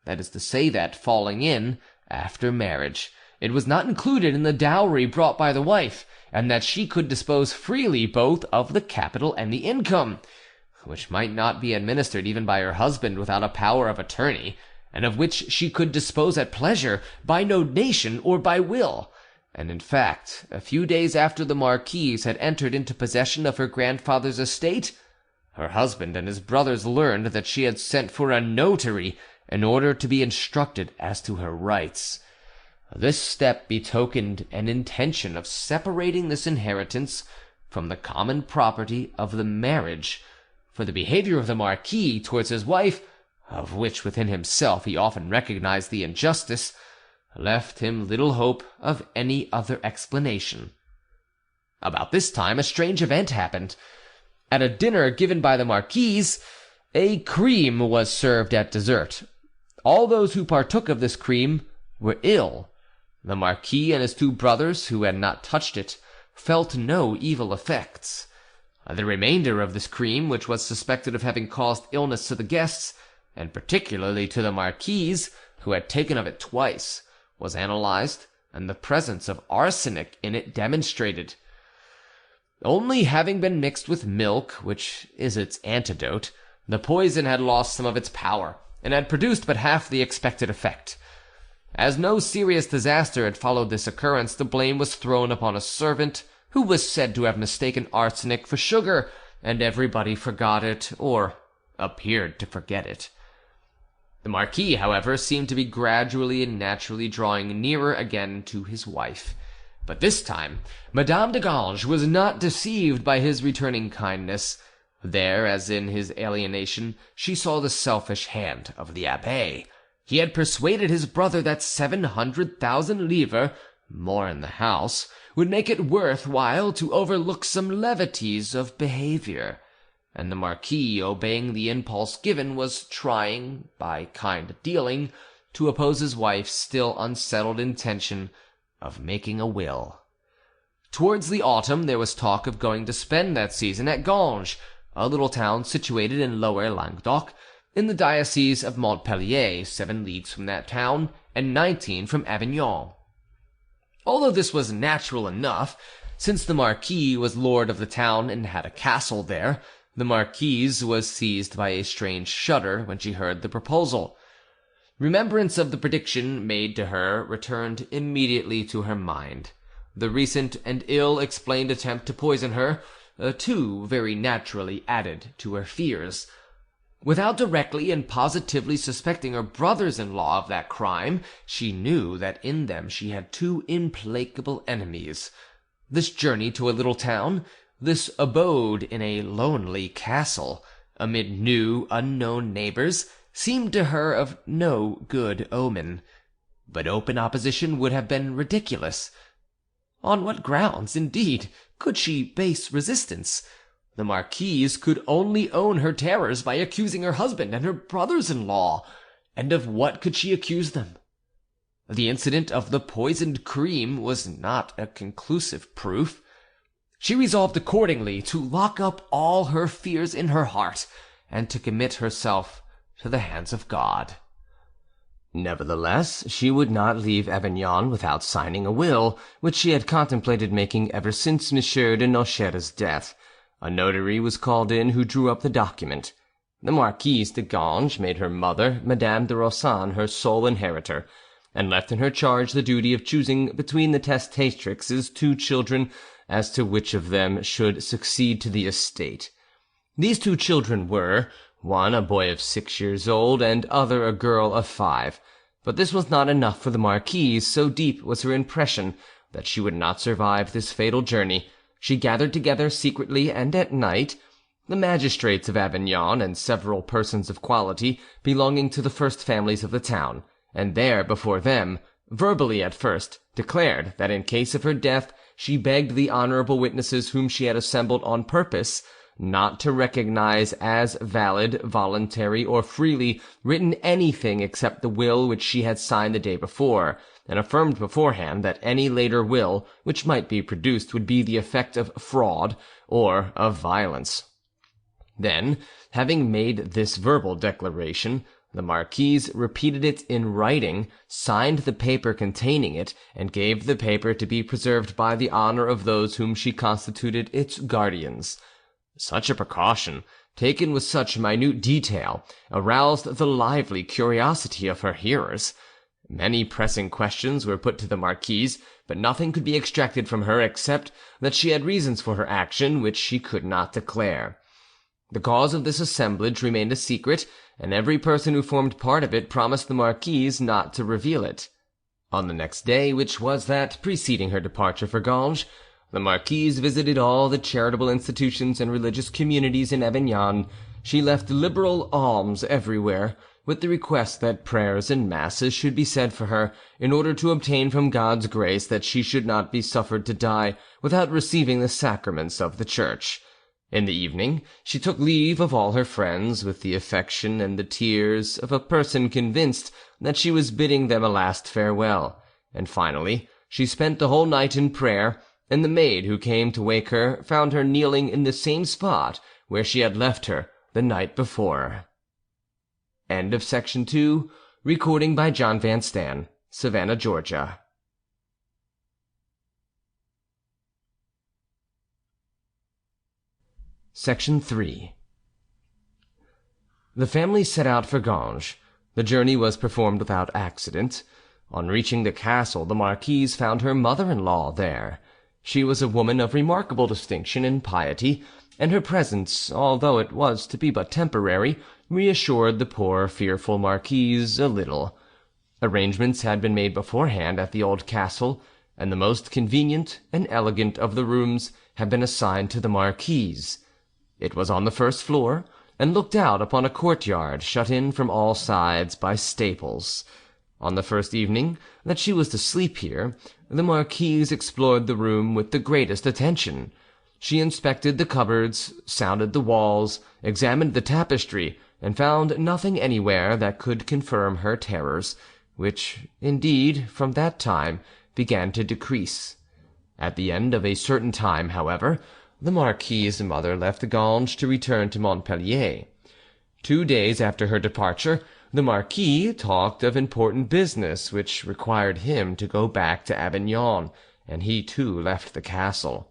That is to say that, falling in after marriage, it was not included in the dowry brought by the wife, and that she could dispose freely both of the capital and the income, which might not be administered even by her husband without a power of attorney, and of which she could dispose at pleasure, by donation or by will. And in fact, a few days after the marquise had entered into possession of her grandfather's estate, her husband and his brothers learned that she had sent for a notary in order to be instructed as to her rights. This step betokened an intention of separating this inheritance from the common property of the marriage, for the behavior of the marquis towards his wife, of which within himself he often recognized the injustice, left him little hope of any other explanation. About this time a strange event happened. At a dinner given by the marquise, a cream was served at dessert. All those who partook of this cream were ill. The marquis and his two brothers, who had not touched it, felt no evil effects. The remainder of this cream, which was suspected of having caused illness to the guests, and particularly to the marquise, who had taken of it twice, was analyzed, and the presence of arsenic in it demonstrated. Only having been mixed with milk, which is its antidote, the poison had lost some of its power, and had produced but half the expected effect. As no serious disaster had followed this occurrence, the blame was thrown upon a servant, who was said to have mistaken arsenic for sugar, and everybody forgot it, or appeared to forget it. The Marquis, however, seemed to be gradually and naturally drawing nearer again to his wife. But this time Madame de Ganges was not deceived by his returning kindness. There, as in his alienation, she saw the selfish hand of the Abbé. He had persuaded his brother that 700,000 livres, more in the house, would make it worth while to overlook some levities of behaviour, and the Marquis, obeying the impulse given, was trying, by kind dealing, to oppose his wife's still unsettled intention of making a will. Towards the autumn there was talk of going to spend that season at Ganges, a little town situated in Lower Languedoc, in the diocese of Montpellier, 7 leagues from that town, and 19 from Avignon. Although this was natural enough, since the Marquis was lord of the town and had a castle there, the Marquise was seized by a strange shudder when she heard the proposal. Remembrance of the prediction made to her returned immediately to her mind. The recent and ill-explained attempt to poison her, too, very naturally added to her fears. Without directly and positively suspecting her brothers-in-law of that crime, she knew that in them she had 2 implacable enemies. This journey to a little town, this abode in a lonely castle, amid new, unknown neighbours, seemed to her of no good omen. But open opposition would have been ridiculous. On what grounds, indeed, could she base resistance? The Marquise could only own her terrors by accusing her husband and her brothers-in-law, and of what could she accuse them? The incident of the poisoned cream was not a conclusive proof. She resolved accordingly to lock up all her fears in her heart, and to commit herself to the hands of God. Nevertheless, she would not leave Avignon without signing a will, which she had contemplated making ever since Monsieur de Nochere's death. A notary was called in, who drew up the document. The Marquise de Ganges made her mother, Madame de Rossan, her sole inheritor, and left in her charge the duty of choosing between the testatrix's 2 children as to which of them should succeed to the estate. These 2 children were, one a boy of 6 years old, and other a girl of 5. But this was not enough for the Marquise, so deep was her impression that she would not survive this fatal journey. She gathered together secretly and at night the magistrates of Avignon and several persons of quality belonging to the first families of the town, and there before them, verbally at first, declared that in case of her death she begged the honourable witnesses whom she had assembled on purpose not to recognize as valid, voluntary, or freely written anything except the will which she had signed the day before, and affirmed beforehand that any later will which might be produced would be the effect of fraud or of violence. Then, having made this verbal declaration, the Marquise repeated it in writing, signed the paper containing it, and gave the paper to be preserved by the honour of those whom she constituted its guardians. Such a precaution, taken with such minute detail, aroused the lively curiosity of her hearers. Many pressing questions were put to the Marquise, but nothing could be extracted from her except that she had reasons for her action which she could not declare. The cause of this assemblage remained a secret, and every person who formed part of it promised the Marquise not to reveal it. On the next day, which was that preceding her departure for Ganges, the Marquise visited all the charitable institutions and religious communities in Avignon. She left liberal alms everywhere, with the request that prayers and masses should be said for her, in order to obtain from God's grace that she should not be suffered to die without receiving the sacraments of the Church. In the evening she took leave of all her friends with the affection and the tears of a person convinced that she was bidding them a last farewell, and finally she spent the whole night in prayer, and the maid who came to wake her found her kneeling in the same spot where she had left her the night before. End of section 2. Recording by jvanstan, Savannah, Georgia. Section 3. The family set out for Ganges. The journey was performed without accident. On reaching the castle, the Marquise found her mother-in-law there. She was a woman of remarkable distinction and piety, and her presence, although it was to be but temporary, reassured the poor fearful marquise a little. Arrangements had been made beforehand at the old castle, and the most convenient and elegant of the rooms had been assigned to the marquise. It was on the first floor, and looked out upon a courtyard shut in from all sides by staples. On the first evening that she was to sleep here, the marquise explored the room with the greatest attention. She inspected the cupboards, sounded the walls, examined the tapestry, and found nothing anywhere that could confirm her terrors, which, indeed, from that time began to decrease. At the end of a certain time, however, the marquise' mother left Ganges to return to Montpellier. 2 days after her departure, the marquis talked of important business which required him to go back to Avignon, and he too left the castle.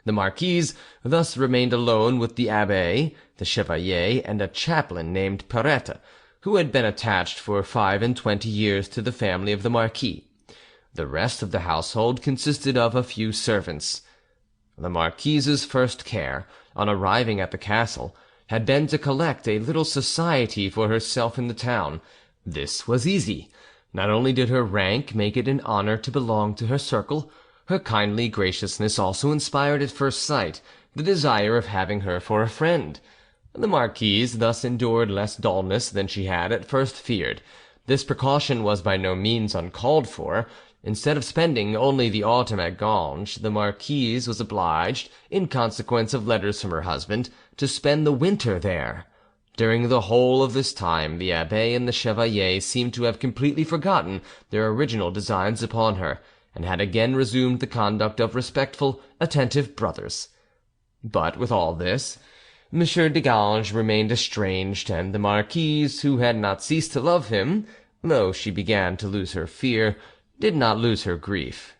The marquise thus remained alone with the abbe, the chevalier, and a chaplain named Perrette, who had been attached for 25 years to the family of the marquis. The rest of the household consisted of a few servants. The marquise's first care, on arriving at the castle, had been to collect a little society for herself in the town. This was easy. Not only did her rank make it an honour to belong to her circle, her kindly graciousness also inspired at first sight the desire of having her for a friend. The marquise thus endured less dullness than she had at first feared. This precaution was by no means uncalled for. Instead of spending only the autumn at Ganges, the marquise was obliged, in consequence of letters from her husband, to spend the winter there. During the whole of this time the abbe and the chevalier seemed to have completely forgotten their original designs upon her, and had again resumed the conduct of respectful, attentive brothers. But with all this, M. de Ganges remained estranged, and the marquise, who had not ceased to love him, though she began to lose her fear, did not lose her grief.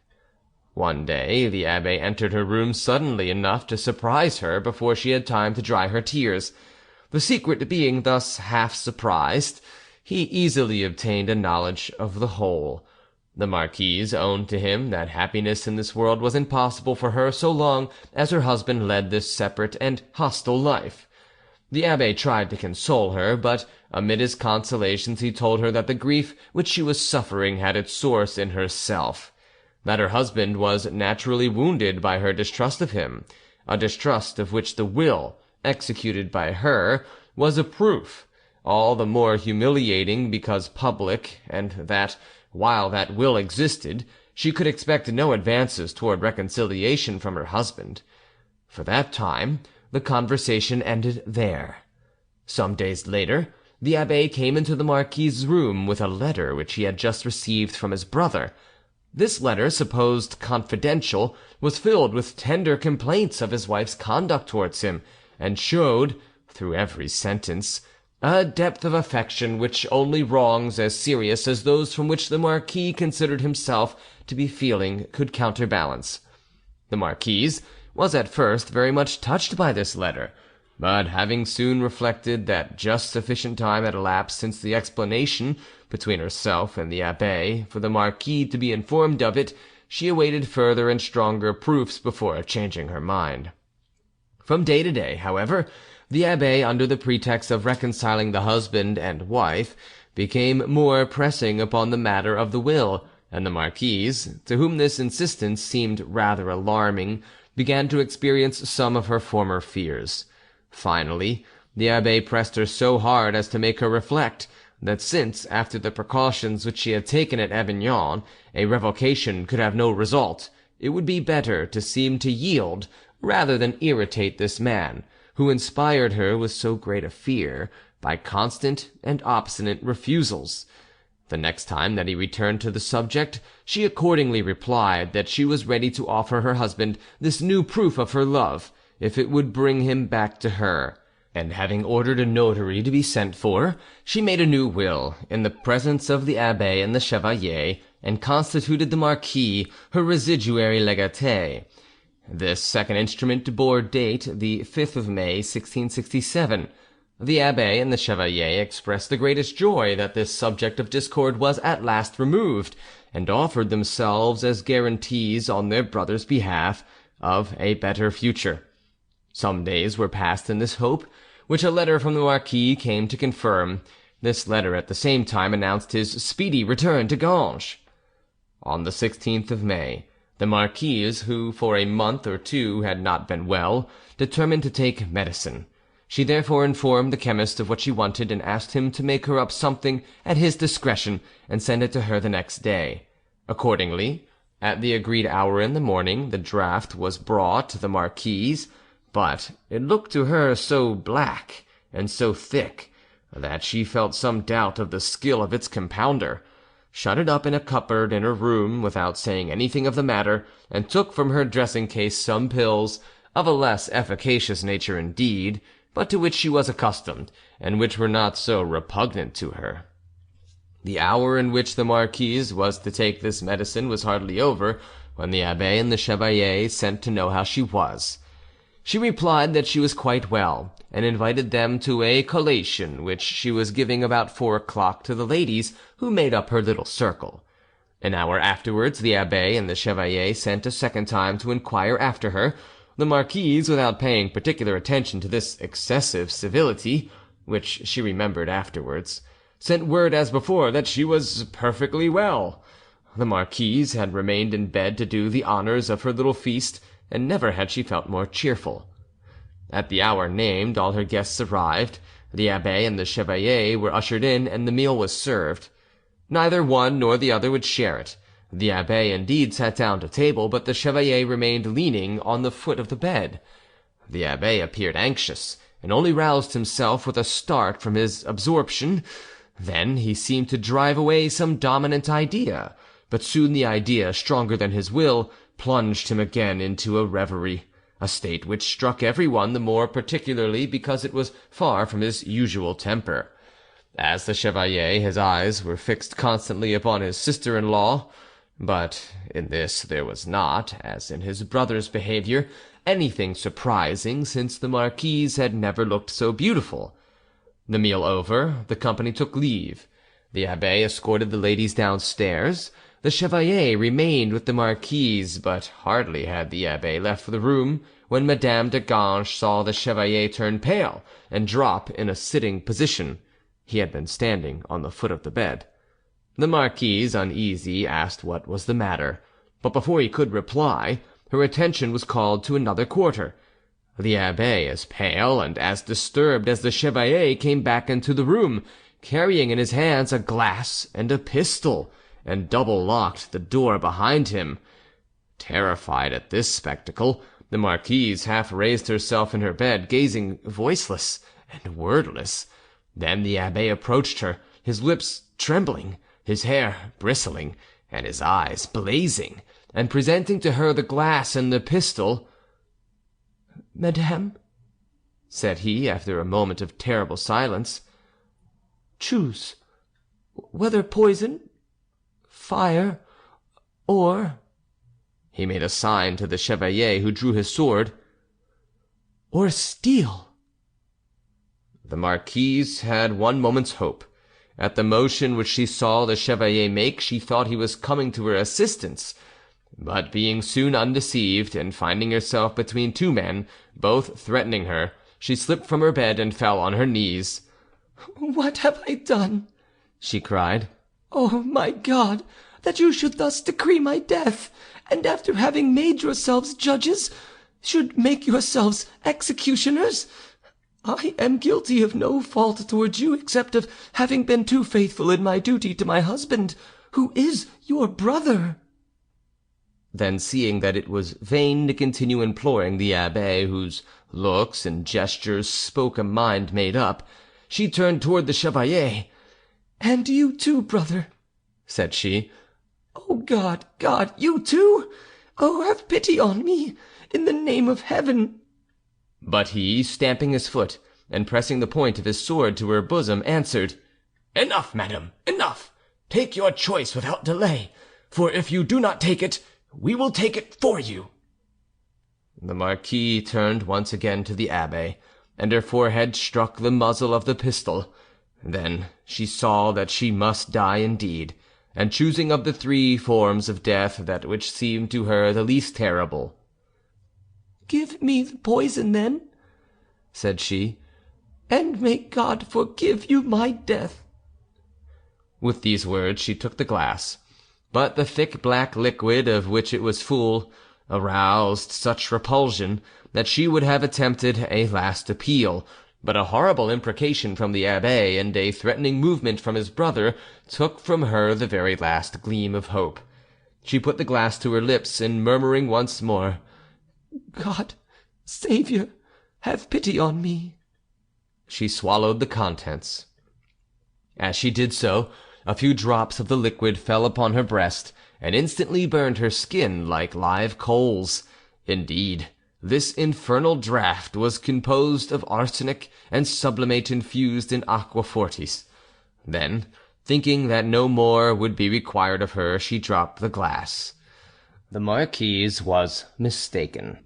One day the abbe entered her room suddenly enough to surprise her before she had time to dry her tears. The secret being thus half surprised, he easily obtained a knowledge of the whole. The marquise owned to him that happiness in this world was impossible for her so long as her husband led this separate and hostile life. The abbe tried to console her, but amid his consolations he told her that the grief which she was suffering had its source in herself, that her husband was naturally wounded by her distrust of him, a distrust of which the will, executed by her, was a proof, all the more humiliating because public, and that, while that will existed, she could expect no advances toward reconciliation from her husband. For that time the conversation ended there. Some days later, the abbe came into the marquis's room with a letter which he had just received from his brother. This letter, supposed confidential, was filled with tender complaints of his wife's conduct towards him, and showed, through every sentence, a depth of affection which only wrongs as serious as those from which the marquis considered himself to be feeling could counterbalance. The marquise was at first very much touched by this letter, but having soon reflected that just sufficient time had elapsed since the explanation between herself and the abbe for the marquis to be informed of it, she awaited further and stronger proofs before changing her mind. From day to day, however, the abbe, under the pretext of reconciling the husband and wife, became more pressing upon the matter of the will, and the marquise, to whom this insistence seemed rather alarming, began to experience some of her former fears. Finally, the abbe pressed her so hard as to make her reflect that since, after the precautions which she had taken at Avignon, a revocation could have no result, it would be better to seem to yield rather than irritate this man, who inspired her with so great a fear by constant and obstinate refusals. The next time that he returned to the subject, she accordingly replied that she was ready to offer her husband this new proof of her love, if it would bring him back to her, and having ordered a notary to be sent for, she made a new will, in the presence of the abbe and the chevalier, and constituted the marquis her residuary legatee. This second instrument bore date the 5th of May, 1667. The abbe and the chevalier expressed the greatest joy that this subject of discord was at last removed, and offered themselves as guarantees on their brother's behalf of a better future. Some days were passed in this hope, which a letter from the Marquis came to confirm. This letter at the same time announced his speedy return to Ganges. On the 16th of May, the Marquise, who for a month or two had not been well, determined to take medicine. She therefore informed the chemist of what she wanted, and asked him to make her up something at his discretion and send it to her the next day. Accordingly, at the agreed hour in the morning, the draught was brought to the Marquise, but it looked to her so black and so thick that she felt some doubt of the skill of its compounder, shut it up in a cupboard in her room without saying anything of the matter, and took from her dressing-case some pills, of a less efficacious nature indeed, but to which she was accustomed, and which were not so repugnant to her. The hour in which the Marquise was to take this medicine was hardly over, when the Abbé and the Chevalier sent to know how she was. She replied that she was quite well, and invited them to a collation which she was giving about 4 o'clock to the ladies who made up her little circle. An hour afterwards the Abbé and the Chevalier sent a second time to inquire after her. The Marquise, without paying particular attention to this excessive civility, which she remembered afterwards, sent word as before that she was perfectly well. The Marquise had remained in bed to do the honours of her little feast, and never had she felt more cheerful. At the hour named, all her guests arrived. The Abbé and the Chevalier were ushered in, and the meal was served. Neither one nor the other would share it. The Abbé indeed sat down to table, but the Chevalier remained leaning on the foot of the bed. The Abbé appeared anxious, and only roused himself with a start from his absorption. Then he seemed to drive away some dominant idea, but soon the idea, stronger than his will, plunged him again into a reverie, a state which struck everyone the more particularly because it was far from his usual temper. As the Chevalier, his eyes were fixed constantly upon his sister-in-law, but in this there was not, as in his brother's behaviour, anything surprising, since the Marquise had never looked so beautiful. The meal over, the company took leave. The Abbé escorted the ladies downstairs. The Chevalier remained with the Marquise, but hardly had the Abbé left the room when Madame de Ganges saw the Chevalier turn pale and drop in a sitting position. He had been standing on the foot of the bed. The Marquise, uneasy, asked what was the matter, but before he could reply, her attention was called to another quarter. The Abbé, as pale and as disturbed as the Chevalier, came back into the room, carrying in his hands a glass and a pistol, and double-locked the door behind him. Terrified at this spectacle, the Marquise half raised herself in her bed, gazing voiceless and wordless. Then the Abbé approached her, his lips trembling, his hair bristling, and his eyes blazing, and presenting to her the glass and the pistol, "Madame," said he, after a moment of terrible silence, "choose whether poison, fire, or—" he made a sign to the Chevalier, who drew his sword, "or steel." The Marquise had one moment's hope. At the motion which she saw the Chevalier make, she thought he was coming to her assistance, but being soon undeceived, and finding herself between two men, both threatening her, she slipped from her bed and fell on her knees. "What have I done?" she cried. "Oh, my God, that you should thus decree my death, and after having made yourselves judges, should make yourselves executioners. I am guilty of no fault towards you except of having been too faithful in my duty to my husband, who is your brother." Then, seeing that it was vain to continue imploring the Abbé, whose looks and gestures spoke a mind made up, she turned toward the Chevalier. "And you too, brother," said she. "Oh, God, God, you too! Oh, have pity on me, in the name of heaven!" But he, stamping his foot, and pressing the point of his sword to her bosom, answered, "Enough, madam, enough! Take your choice without delay, for if you do not take it, we will take it for you." The Marquise turned once again to the Abbé, and her forehead struck the muzzle of the pistol. Then she saw that she must die indeed, and choosing of the three forms of death that which seemed to her the least terrible, "Give me the poison, then," said she, "and may God forgive you my death." With these words she took the glass, but the thick black liquid of which it was full aroused such repulsion that she would have attempted a last appeal, but a horrible imprecation from the abbe and a threatening movement from his brother took from her the very last gleam of hope. She put the glass to her lips, and murmuring once more, "God, Saviour, have pity on me," she swallowed the contents. As she did so, a few drops of the liquid fell upon her breast, and instantly burned her skin like live coals. Indeed, this infernal draught was composed of arsenic and sublimate infused in aqua fortis. Then, thinking that no more would be required of her, she dropped the glass. The Marquise was mistaken.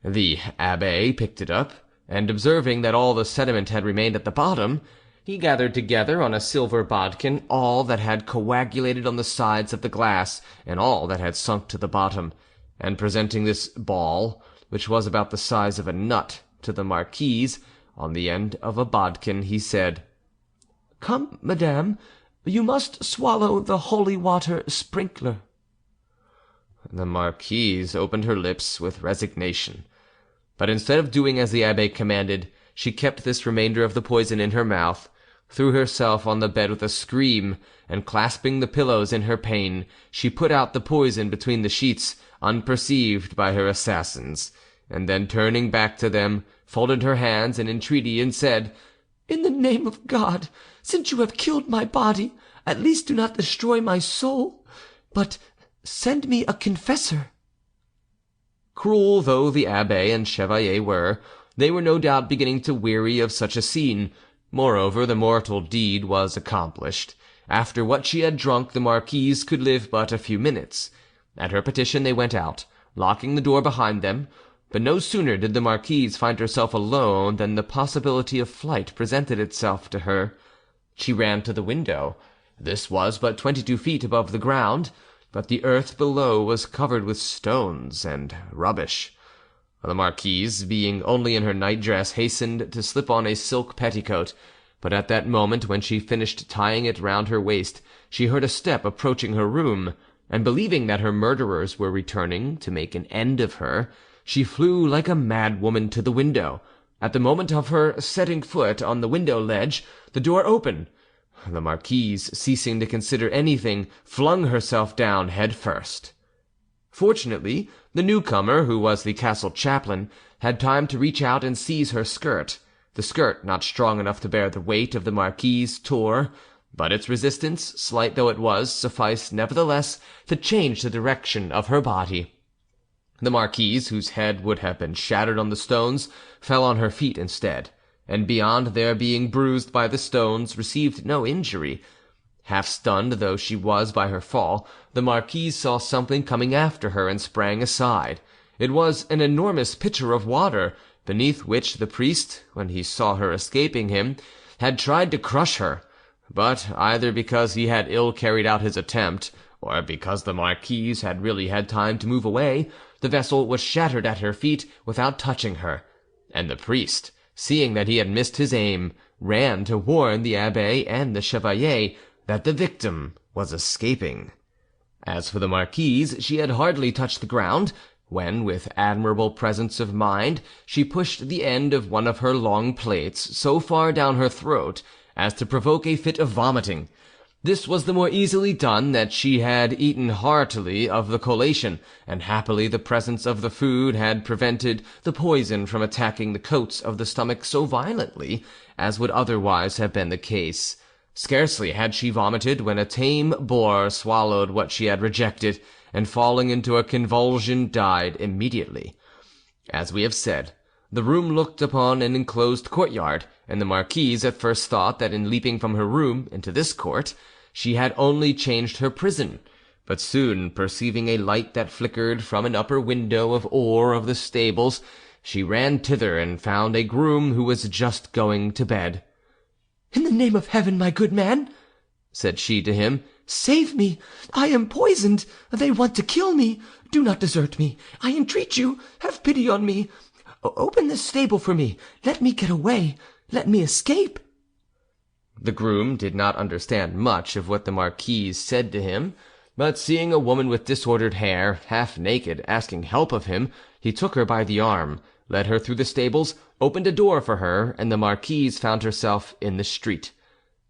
The abbe picked it up, and observing that all the sediment had remained at the bottom, he gathered together on a silver bodkin all that had coagulated on the sides of the glass, and all that had sunk to the bottom, and presenting this ball, which was about the size of a nut, to the Marquise, on the end of a bodkin, he said, "Come, madame, you must swallow the holy water sprinkler." The Marquise opened her lips with resignation, but instead of doing as the abbe commanded, she kept this remainder of the poison in her mouth, threw herself on the bed with a scream, and clasping the pillows in her pain, she put out the poison between the sheets, unperceived by her assassins, and then turning back to them, folded her hands in entreaty, and said, "In the name of God, since you have killed my body, at least do not destroy my soul, but send me a confessor." Cruel though the abbe and chevalier were, they were no doubt beginning to weary of such a scene. Moreover, the mortal deed was accomplished. After what she had drunk, the Marquise could live but a few minutes. At her petition they went out, locking the door behind them, but no sooner did the Marquise find herself alone than the possibility of flight presented itself to her. She ran to the window. This was but 22 feet above the ground, but the earth below was covered with stones and rubbish. The Marquise, being only in her nightdress, hastened to slip on a silk petticoat, but at that moment, when she finished tying it round her waist, she heard a step approaching her room, and believing that her murderers were returning to make an end of her, she flew like a mad woman to the window. At the moment of her setting foot on the window ledge, the door opened. The Marquise, ceasing to consider anything, flung herself down head first. Fortunately, the newcomer, who was the castle chaplain, had time to reach out and seize her skirt. The skirt, not strong enough to bear the weight of the Marquise, tore, but its resistance, slight though it was, sufficed nevertheless to change the direction of her body. The Marquise, whose head would have been shattered on the stones, fell on her feet instead, and beyond their being bruised by the stones, received no injury. Half stunned though she was by her fall, the Marquise saw something coming after her and sprang aside. It was an enormous pitcher of water, beneath which the priest, when he saw her escaping him, had tried to crush her, but either because he had ill carried out his attempt, or because the Marquise had really had time to move away, the vessel was shattered at her feet without touching her, and the priest, seeing that he had missed his aim, ran to warn the abbe and the chevalier that the victim was escaping. As for the Marquise, she had hardly touched the ground, when, with admirable presence of mind, she pushed the end of one of her long plaits so far down her throat as to provoke a fit of vomiting. This was the more easily done that she had eaten heartily of the collation, and happily the presence of the food had prevented the poison from attacking the coats of the stomach so violently as would otherwise have been the case. Scarcely had she vomited when a tame boar swallowed what she had rejected, and falling into a convulsion died immediately. As we have said, the room looked upon an enclosed courtyard, and the Marquise at first thought that in leaping from her room into this court, she had only changed her prison, but soon perceiving a light that flickered from an upper window of the stables, she ran thither and found a groom who was just going to bed. "In the name of heaven, my good man," said she to him, Save me! I am poisoned! They want to kill me! Do not desert me! I entreat you! Have pity on me! Open this stable for me! Let me get away! Let me escape!" The groom did not understand much of what the marquise said to him, but seeing a woman with disordered hair, half naked, asking help of him, he took her by the arm, led her through the stables, opened a door for her, and the marquise found herself in the street.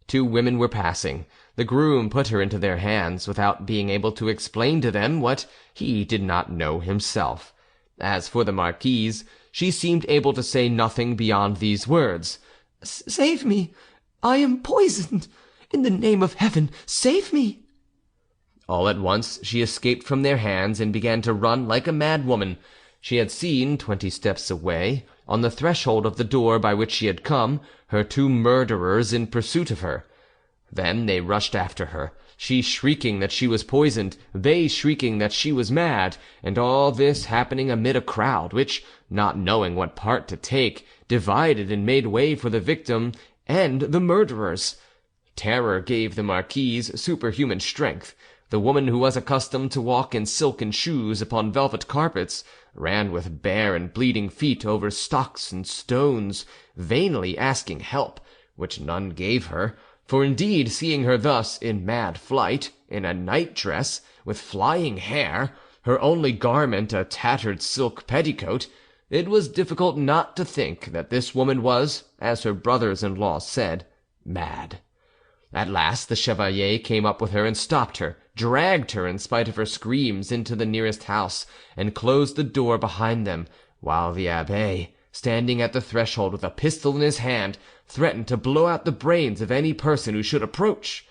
2 women were passing. The groom put her into their hands without being able to explain to them what he did not know himself. As for the marquise, she seemed able to say nothing beyond these words: "Save me! I am poisoned! In the name of heaven, save me!" All at once she escaped from their hands and began to run like a mad woman. She had seen, 20 steps away, on the threshold of the door by which she had come, her 2 murderers in pursuit of her. Then they rushed after her, she shrieking that she was poisoned, they shrieking that she was mad, and all this happening amid a crowd which, not knowing what part to take, divided and made way for the victim and the murderers. Terror gave the marquise superhuman strength. The woman, who was accustomed to walk in silken shoes upon velvet carpets, ran with bare and bleeding feet over stocks and stones, vainly asking help, which none gave her. For indeed, seeing her thus in mad flight, in a night-dress, with flying hair, her only garment a tattered silk petticoat, it was difficult not to think that this woman was, as her brothers-in-law said, mad. At last the chevalier came up with her and stopped her, dragged her in spite of her screams into the nearest house, and closed the door behind them, while the abbe, standing at the threshold with a pistol in his hand, threatened to blow out the brains of any person who should approach.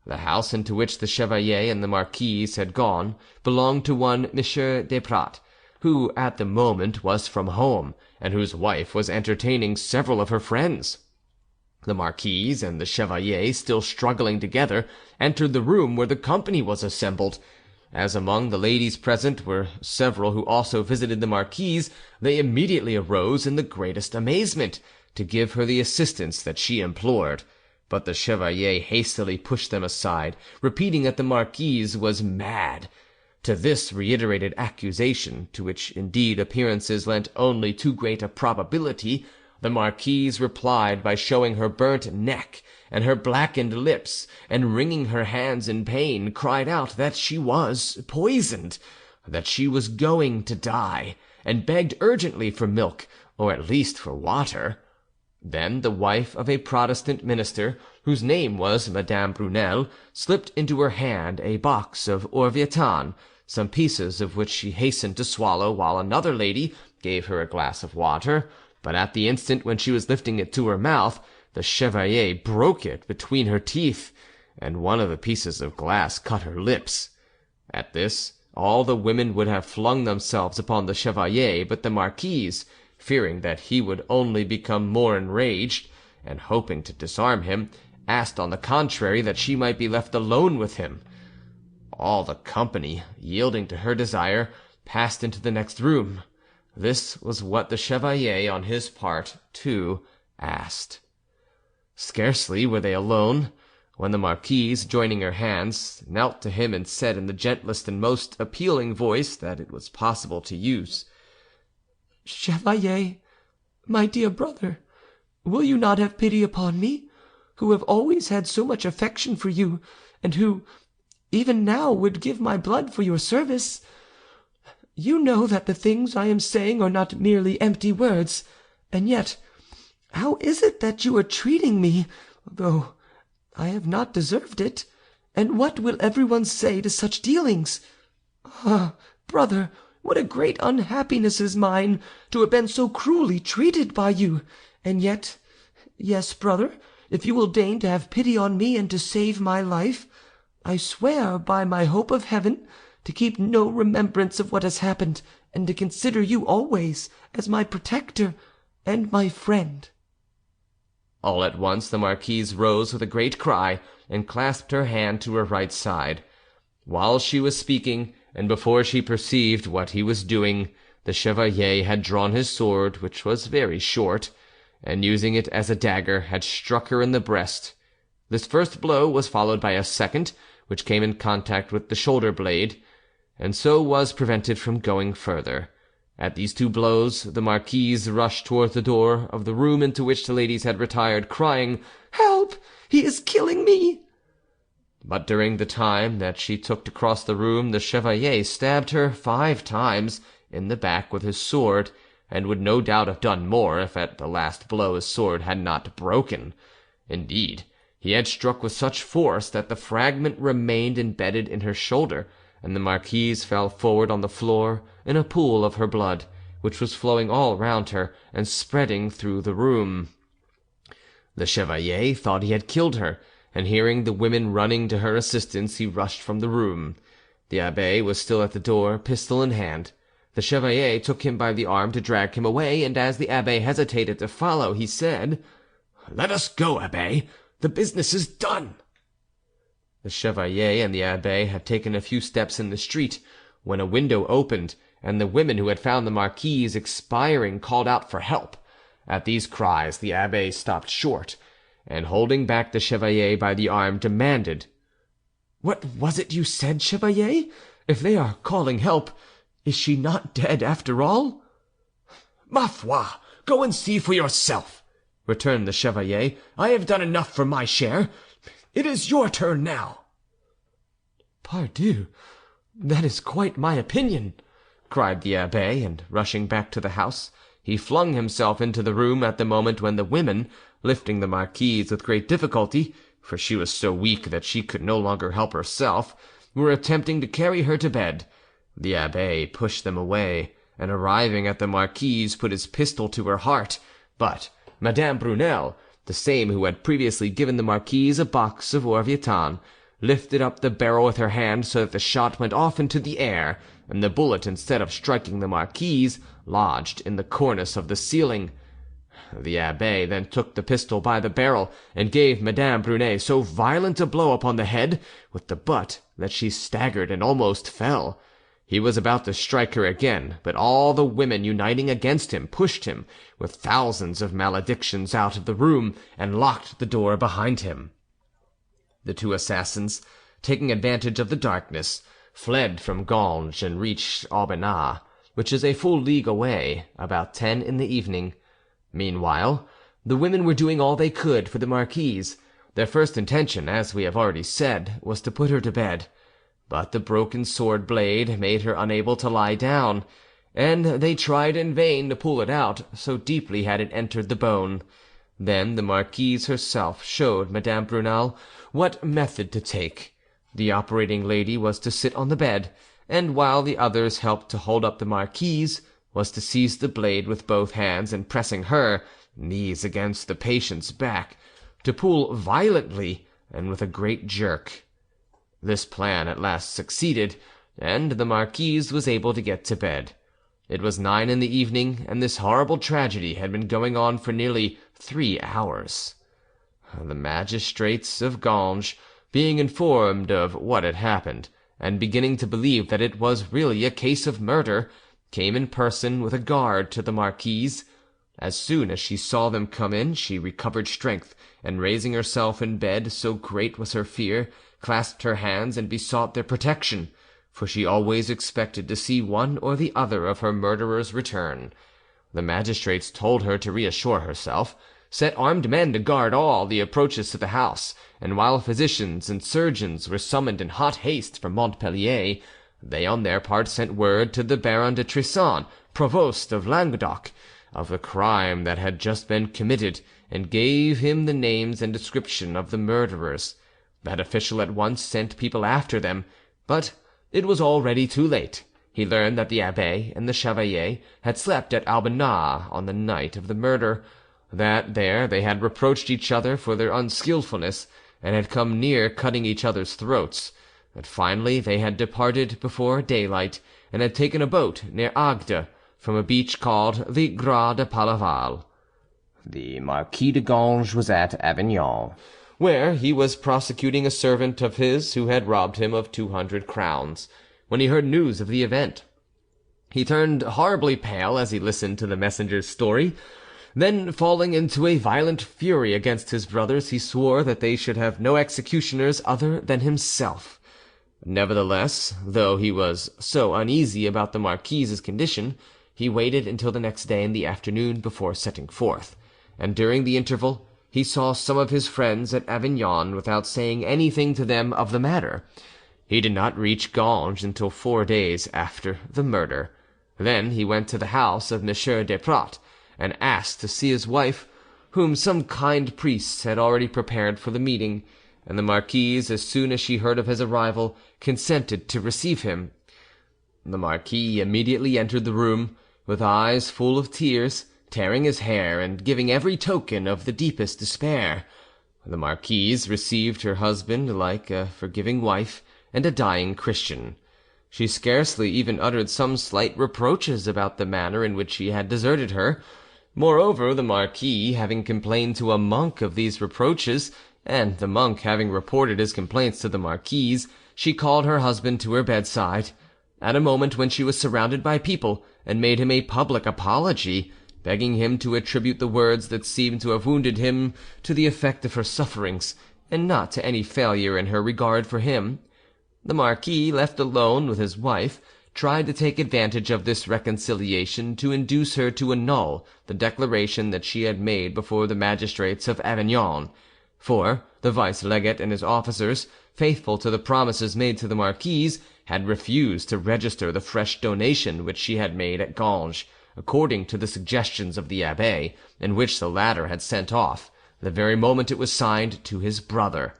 The house into which the chevalier and the marquise had gone belonged to one Monsieur Desprats, who at the moment was from home, and whose wife was entertaining several of her friends. The marquise and the chevalier, still struggling together, entered the room where the company was assembled. As among the ladies present were several who also visited the marquise, they immediately arose in the greatest amazement, to give her the assistance that she implored. But the chevalier hastily pushed them aside, repeating that the marquise was mad. To this reiterated accusation, to which indeed appearances lent only too great a probability, the marquise replied by showing her burnt neck and her blackened lips, and wringing her hands in pain, cried out that she was poisoned, that she was going to die, and begged urgently for milk, or at least for water. Then the wife of a Protestant minister, whose name was Madame Brunel, slipped into her hand a box of orvietan, some pieces of which she hastened to swallow, while another lady gave her a glass of water. But at the instant when she was lifting it to her mouth, the chevalier broke it between her teeth, and one of the pieces of glass cut her lips. At this, all the women would have flung themselves upon the chevalier, but the marquise, fearing that he would only become more enraged, and hoping to disarm him, asked on the contrary that she might be left alone with him. All the company, yielding to her desire, passed into the next room. This was what the chevalier, on his part, too, asked. Scarcely were they alone, when the marquise, joining her hands, knelt to him and said in the gentlest and most appealing voice that it was possible to use, "Chevalier, my dear brother, will you not have pity upon me, who have always had so much affection for you, and who, even now, would give my blood for your service? You know that the things I am saying are not merely empty words, and yet how is it that you are treating me, though I have not deserved it? And what will everyone say to such dealings? Ah, brother, what a great unhappiness is mine to have been so cruelly treated by you! And yet, yes, brother, if you will deign to have pity on me and to save my life, I swear by my hope of heaven to keep no remembrance of what has happened, and to consider you always as my protector and my friend." All at once the marquise rose with a great cry, and clasped her hand to her right side. While she was speaking, and before she perceived what he was doing, the chevalier had drawn his sword, which was very short, and using it as a dagger, had struck her in the breast. This first blow was followed by a second, which came in contact with the shoulder blade, and so was prevented from going further. At these 2 blows, the marquise rushed towards the door of the room into which the ladies had retired, crying, "Help! He is killing me!" But during the time that she took to cross the room, the chevalier stabbed her 5 times in the back with his sword, and would no doubt have done more if at the last blow his sword had not broken. Indeed, he had struck with such force that the fragment remained embedded in her shoulder, and the marquise fell forward on the floor in a pool of her blood, which was flowing all round her and spreading through the room. The chevalier thought he had killed her, and hearing the women running to her assistance, he rushed from the room. The abbe was still at the door, pistol in hand. The chevalier took him by the arm to drag him away, and as the abbe hesitated to follow, he said, "Let us go, abbe. The business is done." The chevalier and the abbe had taken a few steps in the street, when a window opened, and the women who had found the marquise expiring called out for help. At these cries the abbe stopped short, and holding back the chevalier by the arm, demanded, "What was it you said, chevalier? If they are calling help, is she not dead after all?" "Ma foi, go and see for yourself," returned the chevalier. "I have done enough for my share. It is your turn now." "Pardieu, that is quite my opinion," cried the abbe, and rushing back to the house, he flung himself into the room at the moment when the women, lifting the marquise with great difficulty, for she was so weak that she could no longer help herself, were attempting to carry her to bed. The abbe pushed them away, and arriving at the marquise, put his pistol to her heart, but Madame Brunel, the same who had previously given the marquise a box of orvietan, lifted up the barrel with her hand so that the shot went off into the air, and the bullet, instead of striking the marquise, lodged in the cornice of the ceiling. The abbe then took the pistol by the barrel, and gave Madame Brunet so violent a blow upon the head with the butt that she staggered and almost fell. He was about to strike her again, but all the women uniting against him pushed him, with thousands of maledictions, out of the room, and locked the door behind him. The 2 assassins, taking advantage of the darkness, fled from Ganges and reached Aubenas, which is a full league away, about 10 in the evening. Meanwhile, the women were doing all they could for the marquise. Their first intention, as we have already said, was to put her to bed, but the broken sword blade made her unable to lie down, and they tried in vain to pull it out, so deeply had it entered the bone. Then the marquise herself showed Madame Brunel what method to take. The operating lady was to sit on the bed, and while the others helped to hold up the marquise, was to seize the blade with both hands, and pressing her, knees against the patient's back, to pull violently and with a great jerk. This plan at last succeeded, and the marquise was able to get to bed. It was 9 in the evening, and this horrible tragedy had been going on for nearly 3 hours. The magistrates of Ganges, being informed of what had happened, and beginning to believe that it was really a case of murder, came in person with a guard to the marquise. As soon as she saw them come in, she recovered strength, and raising herself in bed, so great was her fear, clasped her hands and besought their protection, for she always expected to see one or the other of her murderers return. The magistrates told her to reassure herself, set armed men to guard all the approaches to the house, and while physicians and surgeons were summoned in hot haste from Montpellier, they on their part sent word to the Baron de Trissan, provost of Languedoc, of the crime that had just been committed, and gave him the names and description of the murderers. That official at once sent people after them, but it was already too late. He learned that the abbe and the chevalier had slept at Aubenas on the night of the murder, that there they had reproached each other for their unskilfulness, and had come near cutting each other's throats, that finally they had departed before daylight, and had taken a boat near Agde, from a beach called the Gras de Palaval. The Marquis de Ganges was at Avignon, where he was prosecuting a servant of his who had robbed him of 200 crowns, when he heard news of the event. He turned horribly pale as he listened to the messenger's story, Then, falling into a violent fury against his brothers, he swore that they should have no executioners other than himself. Nevertheless, though he was so uneasy about the marquise's condition, he waited until the next day in the afternoon before setting forth, and during the interval he saw some of his friends at Avignon without saying anything to them of the matter. He did not reach Ganges until 4 days after the murder. Then he went to the house of Monsieur Desprats, and asked to see his wife, whom some kind priests had already prepared for the meeting, and the marquise, as soon as she heard of his arrival, consented to receive him. The marquis immediately entered the room, with eyes full of tears, tearing his hair, and giving every token of the deepest despair. The marquise received her husband like a forgiving wife and a dying Christian. She scarcely even uttered some slight reproaches about the manner in which he had deserted her. Moreover, the marquis having complained to a monk of these reproaches, and the monk having reported his complaints to the marquise, she called her husband to her bedside, at a moment when she was surrounded by people, and made him a public apology, begging him to attribute the words that seemed to have wounded him to the effect of her sufferings, and not to any failure in her regard for him. The marquis, left alone with his wife, tried to take advantage of this reconciliation to induce her to annul the declaration that she had made before the magistrates of Avignon, for the vice-legate and his officers, faithful to the promises made to the marquise, had refused to register the fresh donation which she had made at Ganges, according to the suggestions of the abbé, and which the latter had sent off, the very moment it was signed, to his brother.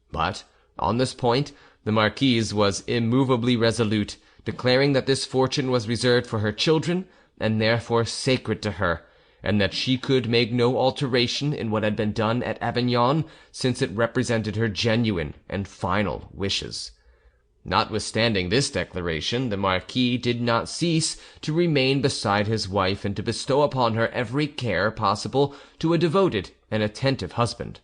But on this point the marquise was immovably resolute, declaring that this fortune was reserved for her children, and therefore sacred to her, and that she could make no alteration in what had been done at Avignon, since it represented her genuine and final wishes. Notwithstanding this declaration, the marquis did not cease to remain beside his wife and to bestow upon her every care possible to a devoted and attentive husband.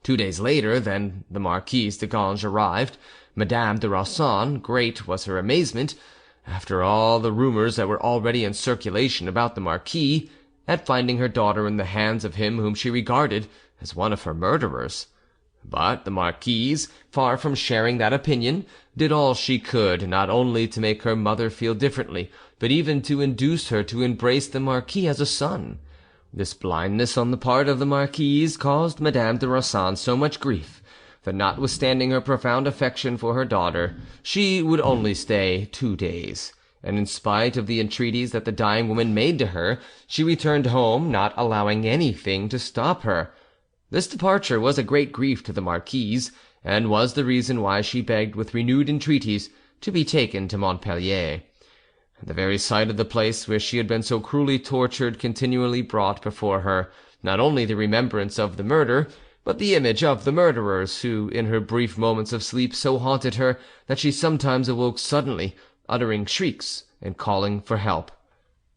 2 days later than the Marquise de Ganges arrived, Madame de Rossan, great was her amazement, after all the rumours that were already in circulation about the marquis, at finding her daughter in the hands of him whom she regarded as one of her murderers. But the marquise, far from sharing that opinion, did all she could not only to make her mother feel differently, but even to induce her to embrace the marquis as a son. This blindness on the part of the marquise caused Madame de Rossan so much grief that, notwithstanding her profound affection for her daughter, she would only stay 2 days, and in spite of the entreaties that the dying woman made to her, she returned home, not allowing anything to stop her. This departure was a great grief to the marquise, and was the reason why she begged with renewed entreaties to be taken to Montpellier. The very sight of the place where she had been so cruelly tortured continually brought before her not only the remembrance of the murder, but the image of the murderers, who in her brief moments of sleep so haunted her that she sometimes awoke suddenly, uttering shrieks and calling for help.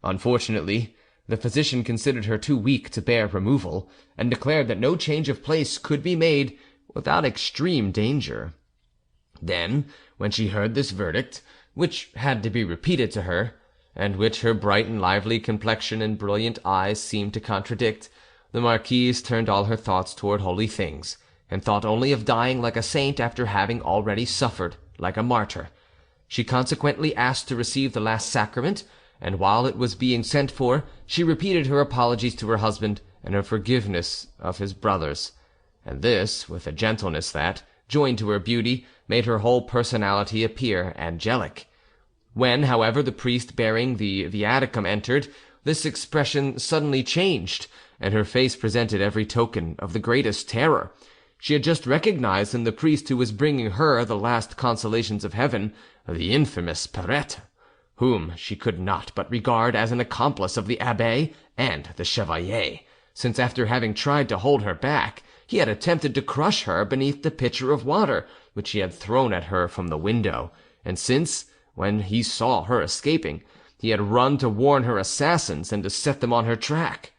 Unfortunately, the physician considered her too weak to bear removal, and declared that no change of place could be made without extreme danger. Then, when she heard this verdict, which had to be repeated to her, and which her bright and lively complexion and brilliant eyes seemed to contradict, the marquise turned all her thoughts toward holy things, and thought only of dying like a saint after having already suffered like a martyr. She consequently asked to receive the last sacrament, and while it was being sent for, she repeated her apologies to her husband and her forgiveness of his brothers, and this with a gentleness that, joined to her beauty, made her whole personality appear angelic. When, however, the priest bearing the viaticum entered, this expression suddenly changed, and her face presented every token of the greatest terror. She had just recognized in the priest who was bringing her the last consolations of heaven the infamous Perrette, whom she could not but regard as an accomplice of the abbé and the chevalier, since after having tried to hold her back, he had attempted to crush her beneath the pitcher of water which he had thrown at her from the window, and since, when he saw her escaping, he had run to warn her assassins and to set them on her track.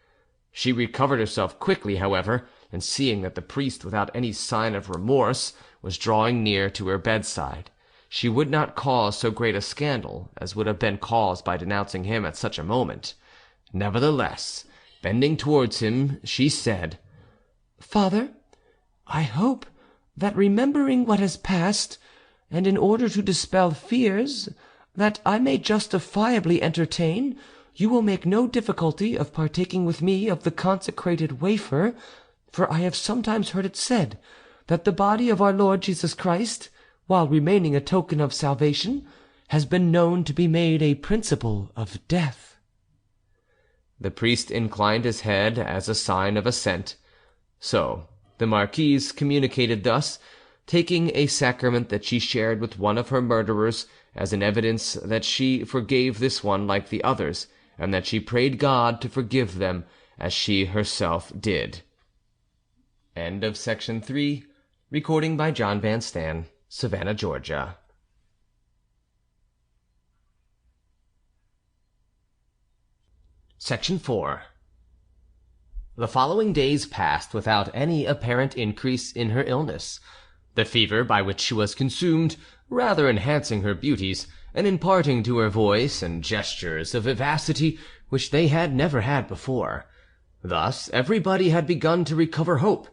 She recovered herself quickly, however, and seeing that the priest, without any sign of remorse, was drawing near to her bedside, she would not cause so great a scandal as would have been caused by denouncing him at such a moment. Nevertheless, Bending towards him, she said, "Father, I hope that remembering what has passed, and in order to dispel fears that I may justifiably entertain, you will make no difficulty of partaking with me of the consecrated wafer, for I have sometimes heard it said that the body of our Lord Jesus Christ, while remaining a token of salvation, has been known to be made a principle of death." The priest inclined his head as a sign of assent. So the marquise communicated thus, taking a sacrament that she shared with one of her murderers as an evidence that she forgave this one like the others, and that she prayed God to forgive them as she herself did. End of section 3. Recording by jvanstan, Savannah, Georgia. Section 4. The following days passed without any apparent increase in her illness, the fever by which she was consumed rather enhancing her beauties, and imparting to her voice and gestures a vivacity which they had never had before. Thus everybody had begun to recover hope,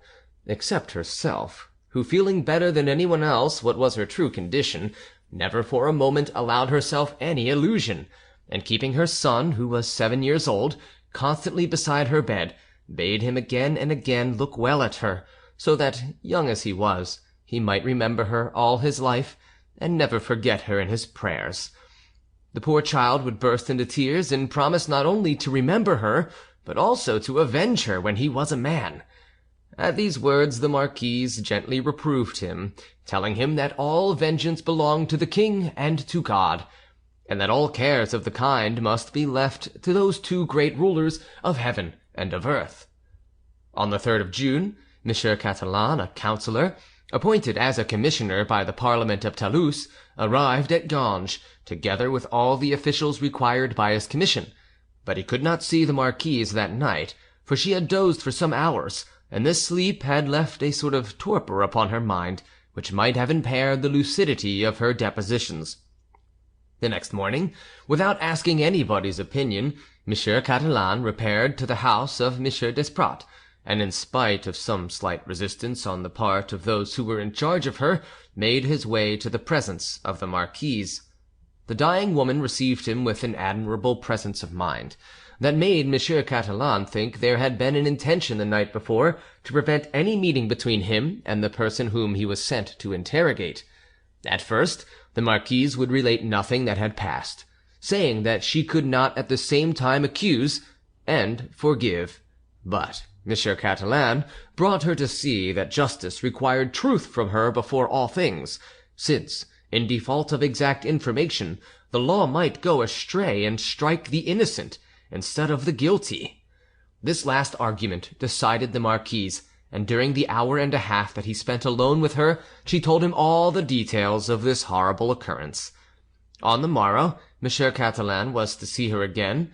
except herself, who, feeling better than anyone else what was her true condition, never for a moment allowed herself any illusion, and keeping her son, who was 7 years old, constantly beside her bed, bade him again and again look well at her, so that, young as he was, he might remember her all his life, and never forget her in his prayers. The poor child would burst into tears, and promise not only to remember her, but also to avenge her when he was a man. At these words the marquise gently reproved him, telling him that all vengeance belonged to the king and to God, and that all cares of the kind must be left to those two great rulers of heaven and of earth. On the 3rd of June, M. Catalan, a councillor, appointed as a commissioner by the Parliament of Toulouse, arrived at Ganges, together with all the officials required by his commission, but he could not see the marquise that night, for she had dozed for some hours, and this sleep had left a sort of torpor upon her mind, which might have impaired the lucidity of her depositions. The next morning, without asking anybody's opinion, M. Catalan repaired to the house of M. Desprats, and in spite of some slight resistance on the part of those who were in charge of her, made his way to the presence of the marquise. The dying woman received him with an admirable presence of mind, that made M. Catalan think there had been an intention the night before to prevent any meeting between him and the person whom he was sent to interrogate. At first, the marquise would relate nothing that had passed, saying that she could not at the same time accuse and forgive. But M. Catalan brought her to see that justice required truth from her before all things, since, in default of exact information, the law might go astray and strike the innocent instead of the guilty. This last argument decided the marquise, and during the hour and a half that he spent alone with her, she told him all the details of this horrible occurrence. On the morrow, M. Catalan was to see her again,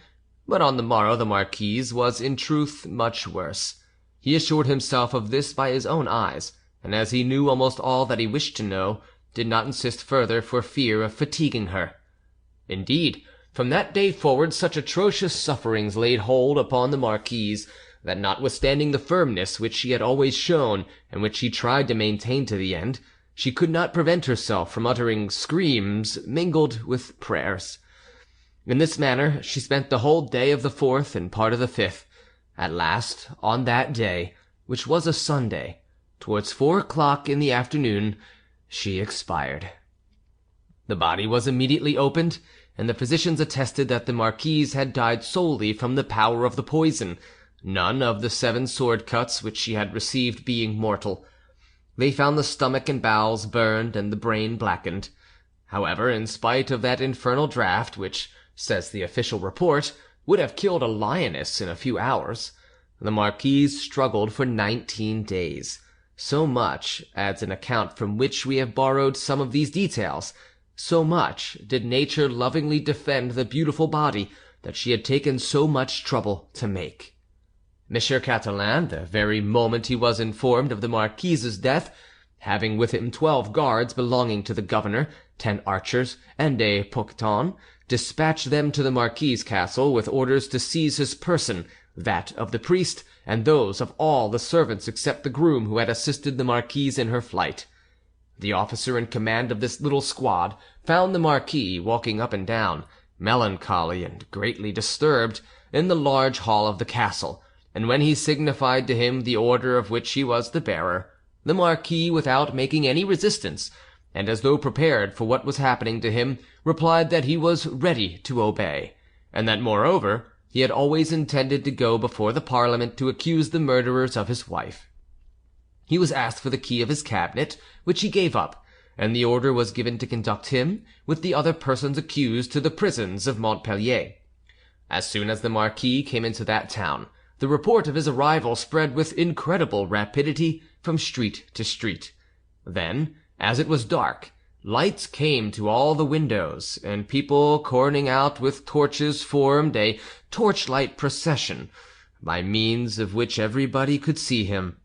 but on the morrow the marquise was in truth much worse. He assured himself of this by his own eyes, and as he knew almost all that he wished to know, did not insist further for fear of fatiguing her. Indeed, from that day forward such atrocious sufferings laid hold upon the marquise that, notwithstanding the firmness which she had always shown and which she tried to maintain to the end, she could not prevent herself from uttering screams mingled with prayers. In this manner she spent the whole day of the 4th and part of the 5th. At last, on that day, which was a Sunday, towards 4 o'clock in the afternoon, she expired. The body was immediately opened, and the physicians attested that the marquise had died solely from the power of the poison, none of the 7 sword cuts which she had received being mortal. They found the stomach and bowels burned and the brain blackened. However, in spite of that infernal draught, which, says the official report, would have killed a lioness in a few hours, the marquise struggled for 19 days. So much, adds an account from which we have borrowed some of these details, so much did nature lovingly defend the beautiful body that she had taken so much trouble to make. M. Catalan, the very moment he was informed of the marquise's death, having with him 12 guards belonging to the governor, 10 archers, and a pocketon, dispatched them to the marquise' castle with orders to seize his person, that of the priest, and those of all the servants except the groom who had assisted the marquise in her flight. The officer in command of this little squad found the marquis walking up and down, melancholy and greatly disturbed, in the large hall of the castle, and when he signified to him the order of which he was the bearer, the marquis, without making any resistance, and as though prepared for what was happening to him, replied that he was ready to obey, and that moreover he had always intended to go before the Parliament to accuse the murderers of his wife. He was asked for the key of his cabinet, which he gave up, and the order was given to conduct him, with the other persons accused, to the prisons of Montpellier. As soon as the marquis came into that town, the report of his arrival spread with incredible rapidity from street to street. Then, as it was dark, lights came to all the windows, and people coroning out with torches formed a torchlight procession, by means of which everybody could see him.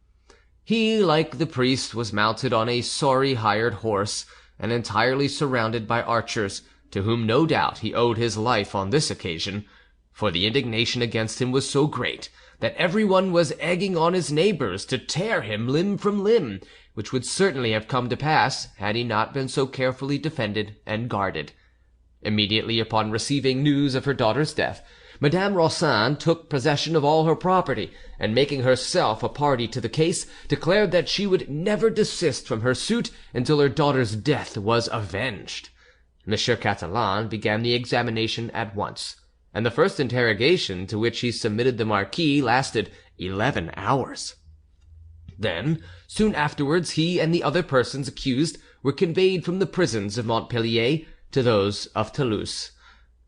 He, like the priest, was mounted on a sorry hired horse, and entirely surrounded by archers, to whom no doubt he owed his life on this occasion, for the indignation against him was so great that everyone was egging on his neighbours to tear him limb from limb, which would certainly have come to pass had he not been so carefully defended and guarded. Immediately upon receiving news of her daughter's death, Madame Roçan took possession of all her property, and making herself a party to the case, declared that she would never desist from her suit until her daughter's death was avenged. Monsieur Catalan began the examination at once, and the first interrogation to which he submitted the marquis lasted 11 hours. Then, soon afterwards, he and the other persons accused were conveyed from the prisons of Montpellier to those of Toulouse.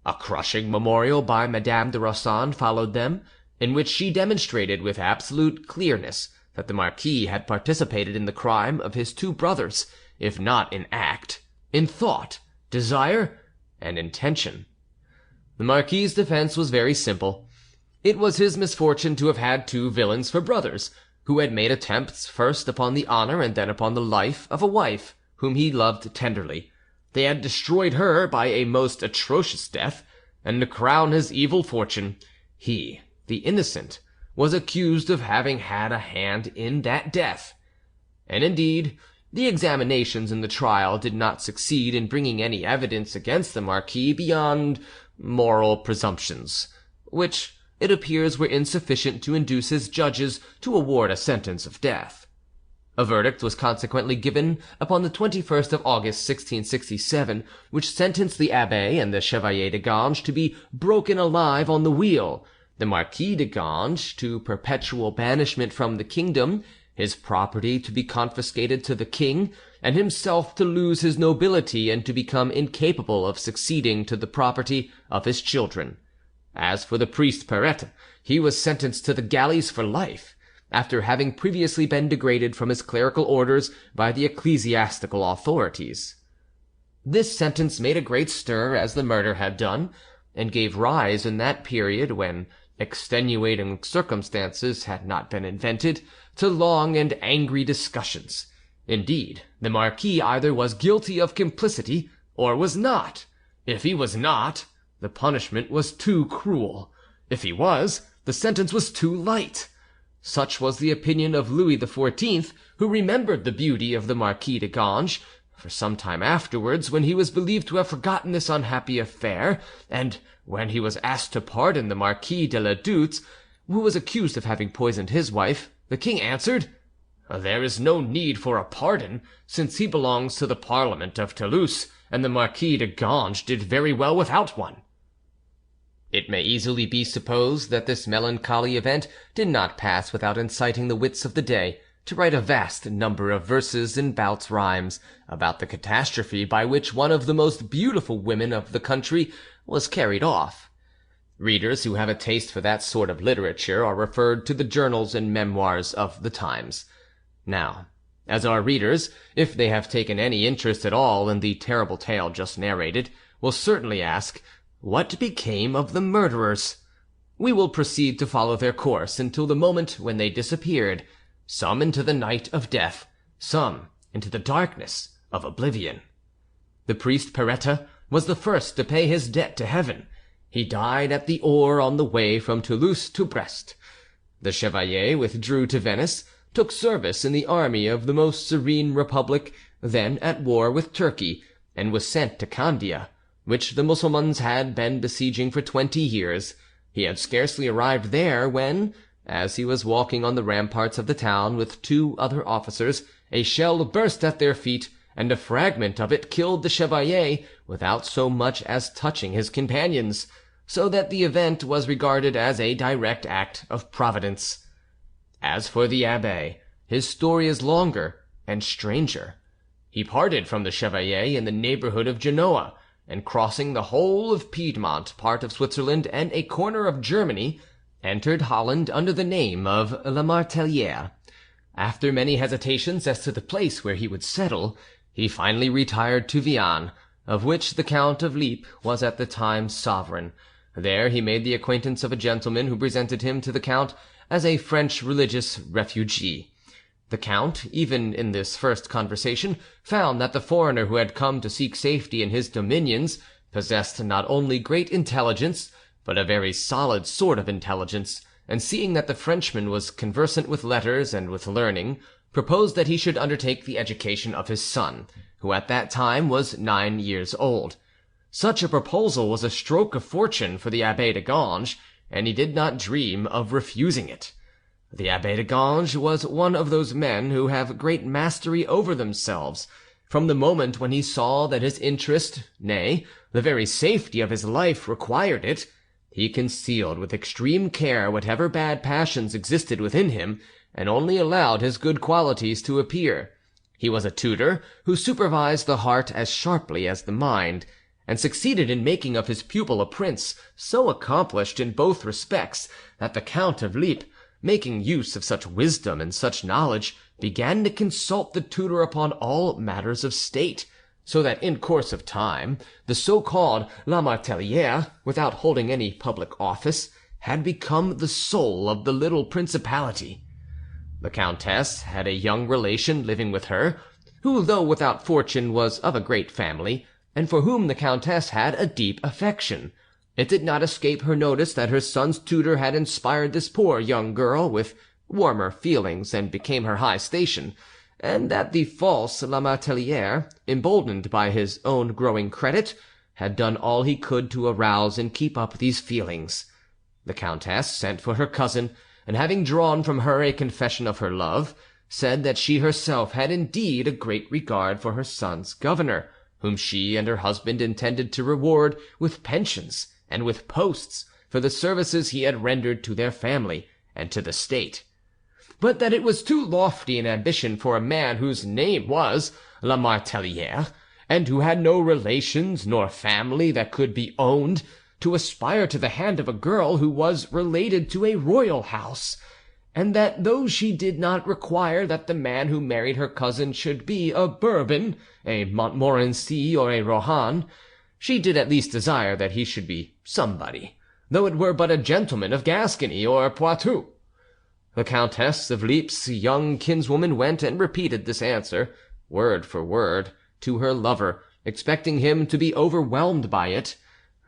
A crushing memorial by Madame de Roçan followed them, in which she demonstrated with absolute clearness that the marquis had participated in the crime of his two brothers, if not in act, in thought, desire, and intention. The marquis's defence was very simple. It was his misfortune to have had two villains for brothers, who had made attempts first upon the honour and then upon the life of a wife whom he loved tenderly. They had destroyed her by a most atrocious death, and to crown his evil fortune, he, the innocent, was accused of having had a hand in that death. And indeed, the examinations in the trial did not succeed in bringing any evidence against the marquis beyond moral presumptions, which it appears were insufficient to induce his judges to award a sentence of death. A verdict was consequently given upon the 21st of August 1667, which sentenced the Abbé and the Chevalier de Ganges to be broken alive on the wheel, the Marquis de Ganges to perpetual banishment from the kingdom, his property to be confiscated to the king, and himself to lose his nobility and to become incapable of succeeding to the property of his children. As for the priest Perette, he was sentenced to the galleys for life, after having previously been degraded from his clerical orders by the ecclesiastical authorities. This sentence made a great stir, as the murder had done, and gave rise, in that period when extenuating circumstances had not been invented, to long and angry discussions. Indeed, the marquis either was guilty of complicity or was not. If he was not, the punishment was too cruel. If he was, the sentence was too light. Such was the opinion of Louis XIV, who remembered the beauty of the Marquis de Ganges for some time afterwards, when he was believed to have forgotten this unhappy affair, and when he was asked to pardon the Marquis de la Dutz, who was accused of having poisoned his wife, the king answered, "There is no need for a pardon, since he belongs to the Parliament of Toulouse, and the Marquis de Ganges did very well without one." It may easily be supposed that this melancholy event did not pass without inciting the wits of the day to write a vast number of verses and bouts rhymes about the catastrophe by which one of the most beautiful women of the country was carried off. Readers who have a taste for that sort of literature are referred to the journals and memoirs of the times. Now, as our readers, if they have taken any interest at all in the terrible tale just narrated, will certainly ask, what became of the murderers? We will proceed to follow their course until the moment when they disappeared, some into the night of death, some into the darkness of oblivion. The priest Perette was the first to pay his debt to heaven. He died at the oar on the way from Toulouse to Brest. The Chevalier withdrew to Venice, took service in the army of the most serene Republic, then at war with Turkey, and was sent to Candia, which the Mussulmans had been besieging for 20 years. He had scarcely arrived there when, as he was walking on the ramparts of the town with 2 other officers, a shell burst at their feet, and a fragment of it killed the Chevalier without so much as touching his companions, so that the event was regarded as a direct act of Providence. As for the Abbé, his story is longer and stranger. He parted from the Chevalier in the neighbourhood of Genoa, and crossing the whole of Piedmont, part of Switzerland, and a corner of Germany, entered Holland under the name of La Martelliere. After many hesitations as to the place where he would settle, he finally retired to Viane, of which the Count of Lippe was at the time sovereign. There he made the acquaintance of a gentleman who presented him to the Count as a French religious refugee. The Count, even in this first conversation, found that the foreigner who had come to seek safety in his dominions possessed not only great intelligence, but a very solid sort of intelligence, and seeing that the Frenchman was conversant with letters and with learning, proposed that he should undertake the education of his son, who at that time was 9 years old. Such a proposal was a stroke of fortune for the Abbé de Ganges, and he did not dream of refusing it. The Abbé de Ganges was one of those men who have great mastery over themselves. From the moment when he saw that his interest, nay, the very safety of his life required it, he concealed with extreme care whatever bad passions existed within him, and only allowed his good qualities to appear. He was a tutor who supervised the heart as sharply as the mind, and succeeded in making of his pupil a prince so accomplished in both respects that the Count of Lippe, making use of such wisdom and such knowledge, began to consult the tutor upon all matters of state, so that in course of time the so-called La Martelliere, without holding any public office, had become the soul of the little principality. The Countess had a young relation living with her, who, though without fortune, was of a great family, and for whom the Countess had a deep affection. It did not escape her notice that her son's tutor had inspired this poor young girl with warmer feelings than became her high station, and that the false La Martelliere, emboldened by his own growing credit, had done all he could to arouse and keep up these feelings. The Countess sent for her cousin, and having drawn from her a confession of her love, said that she herself had indeed a great regard for her son's governor, whom she and her husband intended to reward with pensions and with posts for the services he had rendered to their family and to the state, but that it was too lofty an ambition for a man whose name was La Martelliere, and who had no relations nor family that could be owned, to aspire to the hand of a girl who was related to a royal house, and that though she did not require that the man who married her cousin should be a Bourbon, a Montmorency, or a Rohan, she did at least desire that he should be somebody, though it were but a gentleman of Gascony or Poitou. The Countess of Lippe's young kinswoman went and repeated this answer, word for word, to her lover, expecting him to be overwhelmed by it.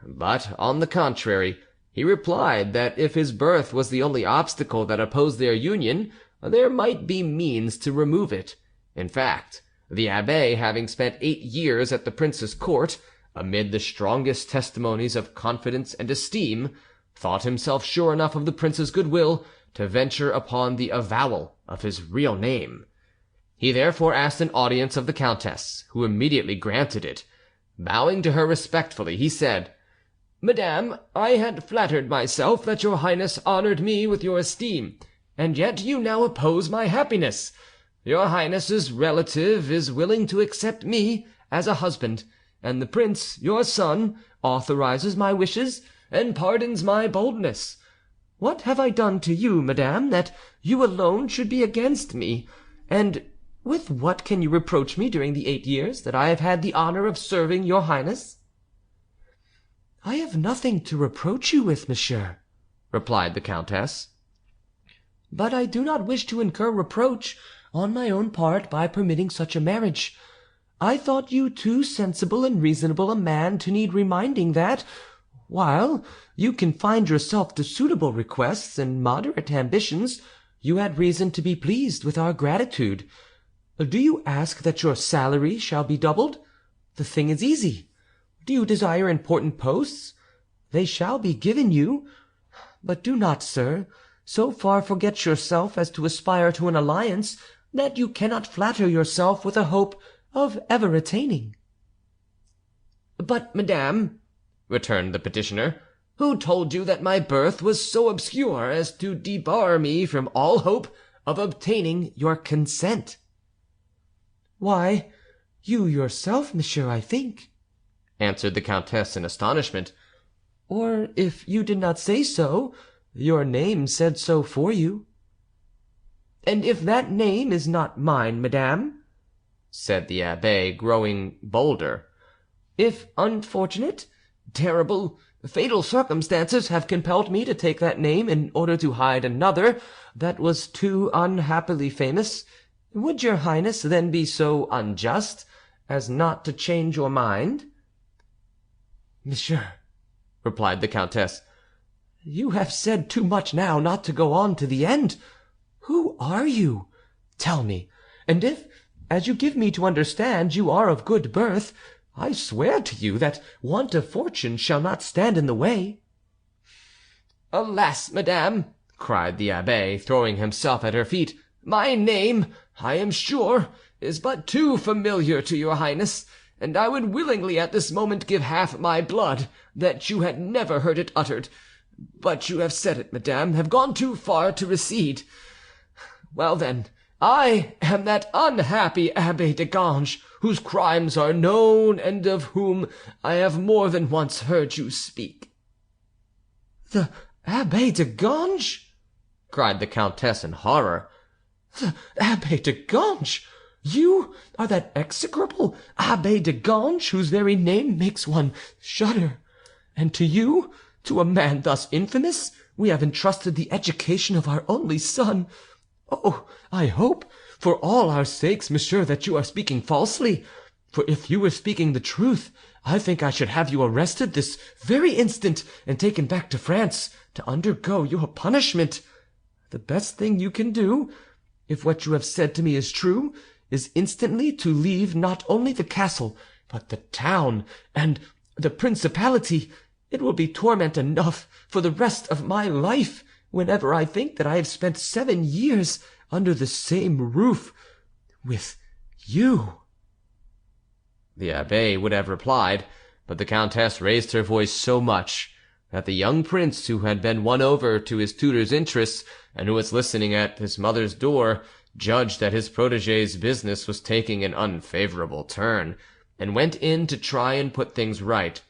But, on the contrary, he replied that if his birth was the only obstacle that opposed their union, there might be means to remove it. In fact, the Abbé, having spent 8 years at the prince's court, amid the strongest testimonies of confidence and esteem, thought himself sure enough of the prince's goodwill to venture upon the avowal of his real name. He therefore asked an audience of the Countess, who immediately granted it. Bowing to her respectfully, he said, "Madame, I had flattered myself that your Highness honoured me with your esteem, and yet you now oppose my happiness. Your Highness's relative is willing to accept me as a husband, and the prince, your son, authorizes my wishes and pardons my boldness. What have I done to you, madame, that you alone should be against me? And with what can you reproach me during the 8 years that I have had the honour of serving your Highness?" "I have nothing to reproach you with, monsieur," replied the Countess, "but I do not wish to incur reproach on my own part by permitting such a marriage. I thought you too sensible and reasonable a man to need reminding that, While you confined yourself to suitable requests and moderate ambitions, you had reason to be pleased with our gratitude. Do you ask that your salary shall be doubled? The thing is easy. Do you desire important posts? They shall be given you. But do not, sir, so far forget yourself as to aspire to an alliance that you cannot flatter yourself with a hope of ever attaining." "But, madame," returned the petitioner, "who told you that my birth was so obscure as to debar me from all hope of obtaining your consent?" "Why, you yourself, monsieur, I think," answered the Countess in astonishment. "Or, if you did not say so, your name said so for you." "And if that name is not mine, madame," said the abbé, growing bolder, "if unfortunate, terrible, fatal circumstances have compelled me to take that name in order to hide another that was too unhappily famous, would your highness then be so unjust as not to change your mind?" "Monsieur," replied the Countess, "you have said too much now not to go on to the end. Who are you? Tell me, and if, as you give me to understand, you are of good birth, I swear to you that want of fortune shall not stand in the way." "Alas, madame," cried the abbé, throwing himself at her feet, "my name, I am sure, is but too familiar to your highness, and I would willingly at this moment give half my blood that you had never heard it uttered. But you have said it, madame, have gone too far to recede. Well, then, I am that unhappy Abbé de Ganges, whose crimes are known and of whom I have more than once heard you speak." "The Abbé de Ganges!" cried the Countess in horror. "The Abbé de Ganges! You are that execrable Abbé de Ganges whose very name makes one shudder. And to you, to a man thus infamous, we have entrusted the education of our only son. Oh, I hope, for all our sakes, monsieur, that you are speaking falsely. For if you were speaking the truth, I think I should have you arrested this very instant and taken back to France to undergo your punishment. The best thing you can do, if what you have said to me is true, is instantly to leave not only the castle, but the town and the principality. It will be torment enough for the rest of my life whenever I think that I have spent 7 years under the same roof with you." The abbé would have replied, but the Countess raised her voice so much that the young prince, who had been won over to his tutor's interests and who was listening at his mother's door, judged that his protégé's business was taking an unfavorable turn, and went in to try and put things right.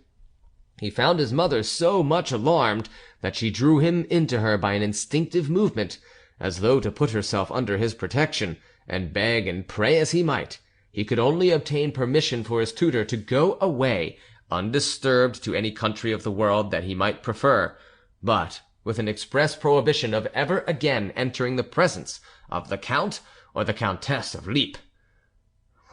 He found his mother so much alarmed that she drew him into her by an instinctive movement, as though to put herself under his protection, and beg and pray as he might, he could only obtain permission for his tutor to go away undisturbed to any country of the world that he might prefer, but with an express prohibition of ever again entering the presence of the Count or the Countess of Lippe.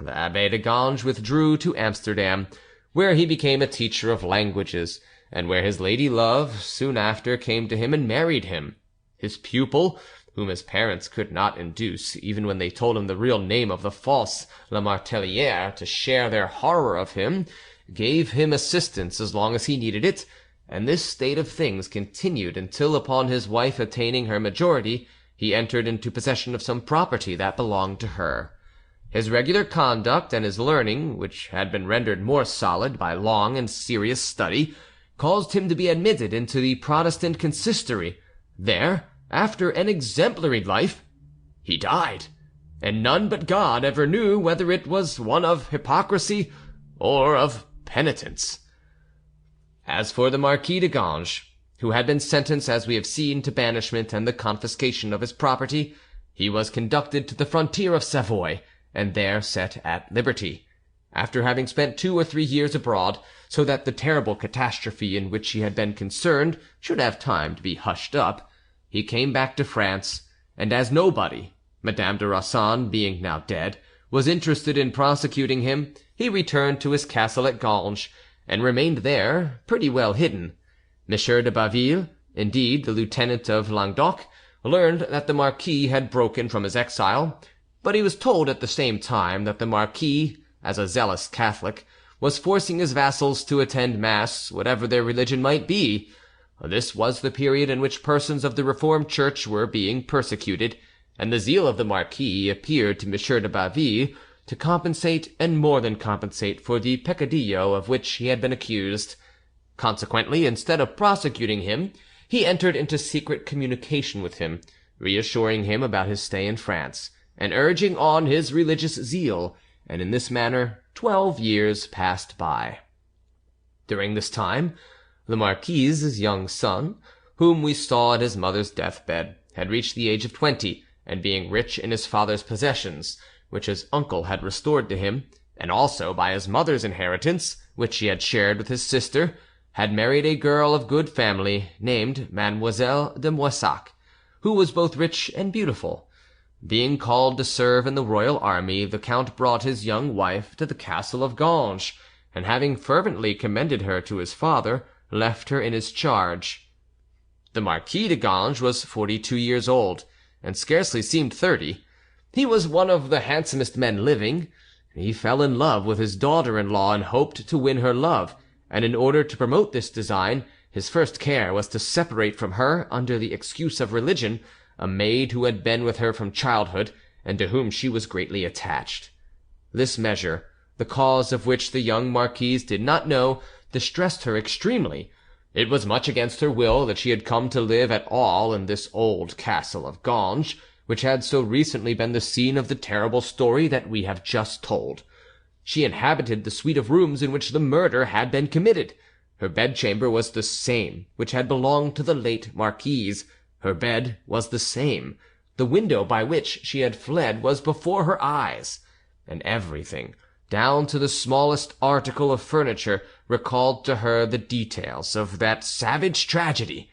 The Abbé de Ganges withdrew to Amsterdam, where he became a teacher of languages, and where his lady love soon after came to him and married him. His pupil, whom his parents could not induce, even when they told him the real name of the false Lamartelliere, to share their horror of him, gave him assistance as long as he needed it, and this state of things continued until, upon his wife attaining her majority, he entered into possession of some property that belonged to her. His regular conduct and his learning, which had been rendered more solid by long and serious study, caused him to be admitted into the Protestant consistory. There, after an exemplary life, he died, and none but God ever knew whether it was one of hypocrisy or of penitence. As for the Marquis de Ganges, who had been sentenced, as we have seen, to banishment and the confiscation of his property, he was conducted to the frontier of Savoy, and there set at liberty, after having spent 2 or 3 years abroad, so that the terrible catastrophe in which he had been concerned should have time to be hushed up. He came back to France, and as nobody, Madame de Rossan being now dead, was interested in prosecuting him, he returned to his castle at Ganges, and remained there pretty well hidden. Monsieur de Baville, indeed the lieutenant of Languedoc, learned that the Marquis had broken from his exile, but he was told at the same time that the Marquis, as a zealous Catholic, was forcing his vassals to attend Mass, whatever their religion might be. This was the period in which persons of the Reformed Church were being persecuted, and the zeal of the Marquis appeared to Monsieur de Baville to compensate and more than compensate for the peccadillo of which he had been accused. Consequently, instead of prosecuting him, he entered into secret communication with him, reassuring him about his stay in France, and urging on his religious zeal, and in this manner 12 years passed by. During this time, the Marquis's young son, whom we saw at his mother's deathbed, had reached the age of 20, and being rich in his father's possessions, which his uncle had restored to him, and also by his mother's inheritance, which he had shared with his sister, had married a girl of good family named Mademoiselle de Moissac, who was both rich and beautiful. Being called to serve in the royal army, the Count brought his young wife to the castle of Ganges, and having fervently commended her to his father, left her in his charge. The Marquis de Ganges was 42 years old, and scarcely seemed 30. He was one of the handsomest men living. He fell in love with his daughter-in-law and hoped to win her love, and in order to promote this design, his first care was to separate from her, under the excuse of religion, a maid who had been with her from childhood, and to whom she was greatly attached. This measure, the cause of which the young Marquise did not know, distressed her extremely. It was much against her will that she had come to live at all in this old castle of Ganges, which had so recently been the scene of the terrible story that we have just told. She inhabited the suite of rooms in which the murder had been committed. Her bedchamber was the same which had belonged to the late Marquise. Her bed was the same. The window by which she had fled was before her eyes, and everything, down to the smallest article of furniture, recalled to her the details of that savage tragedy.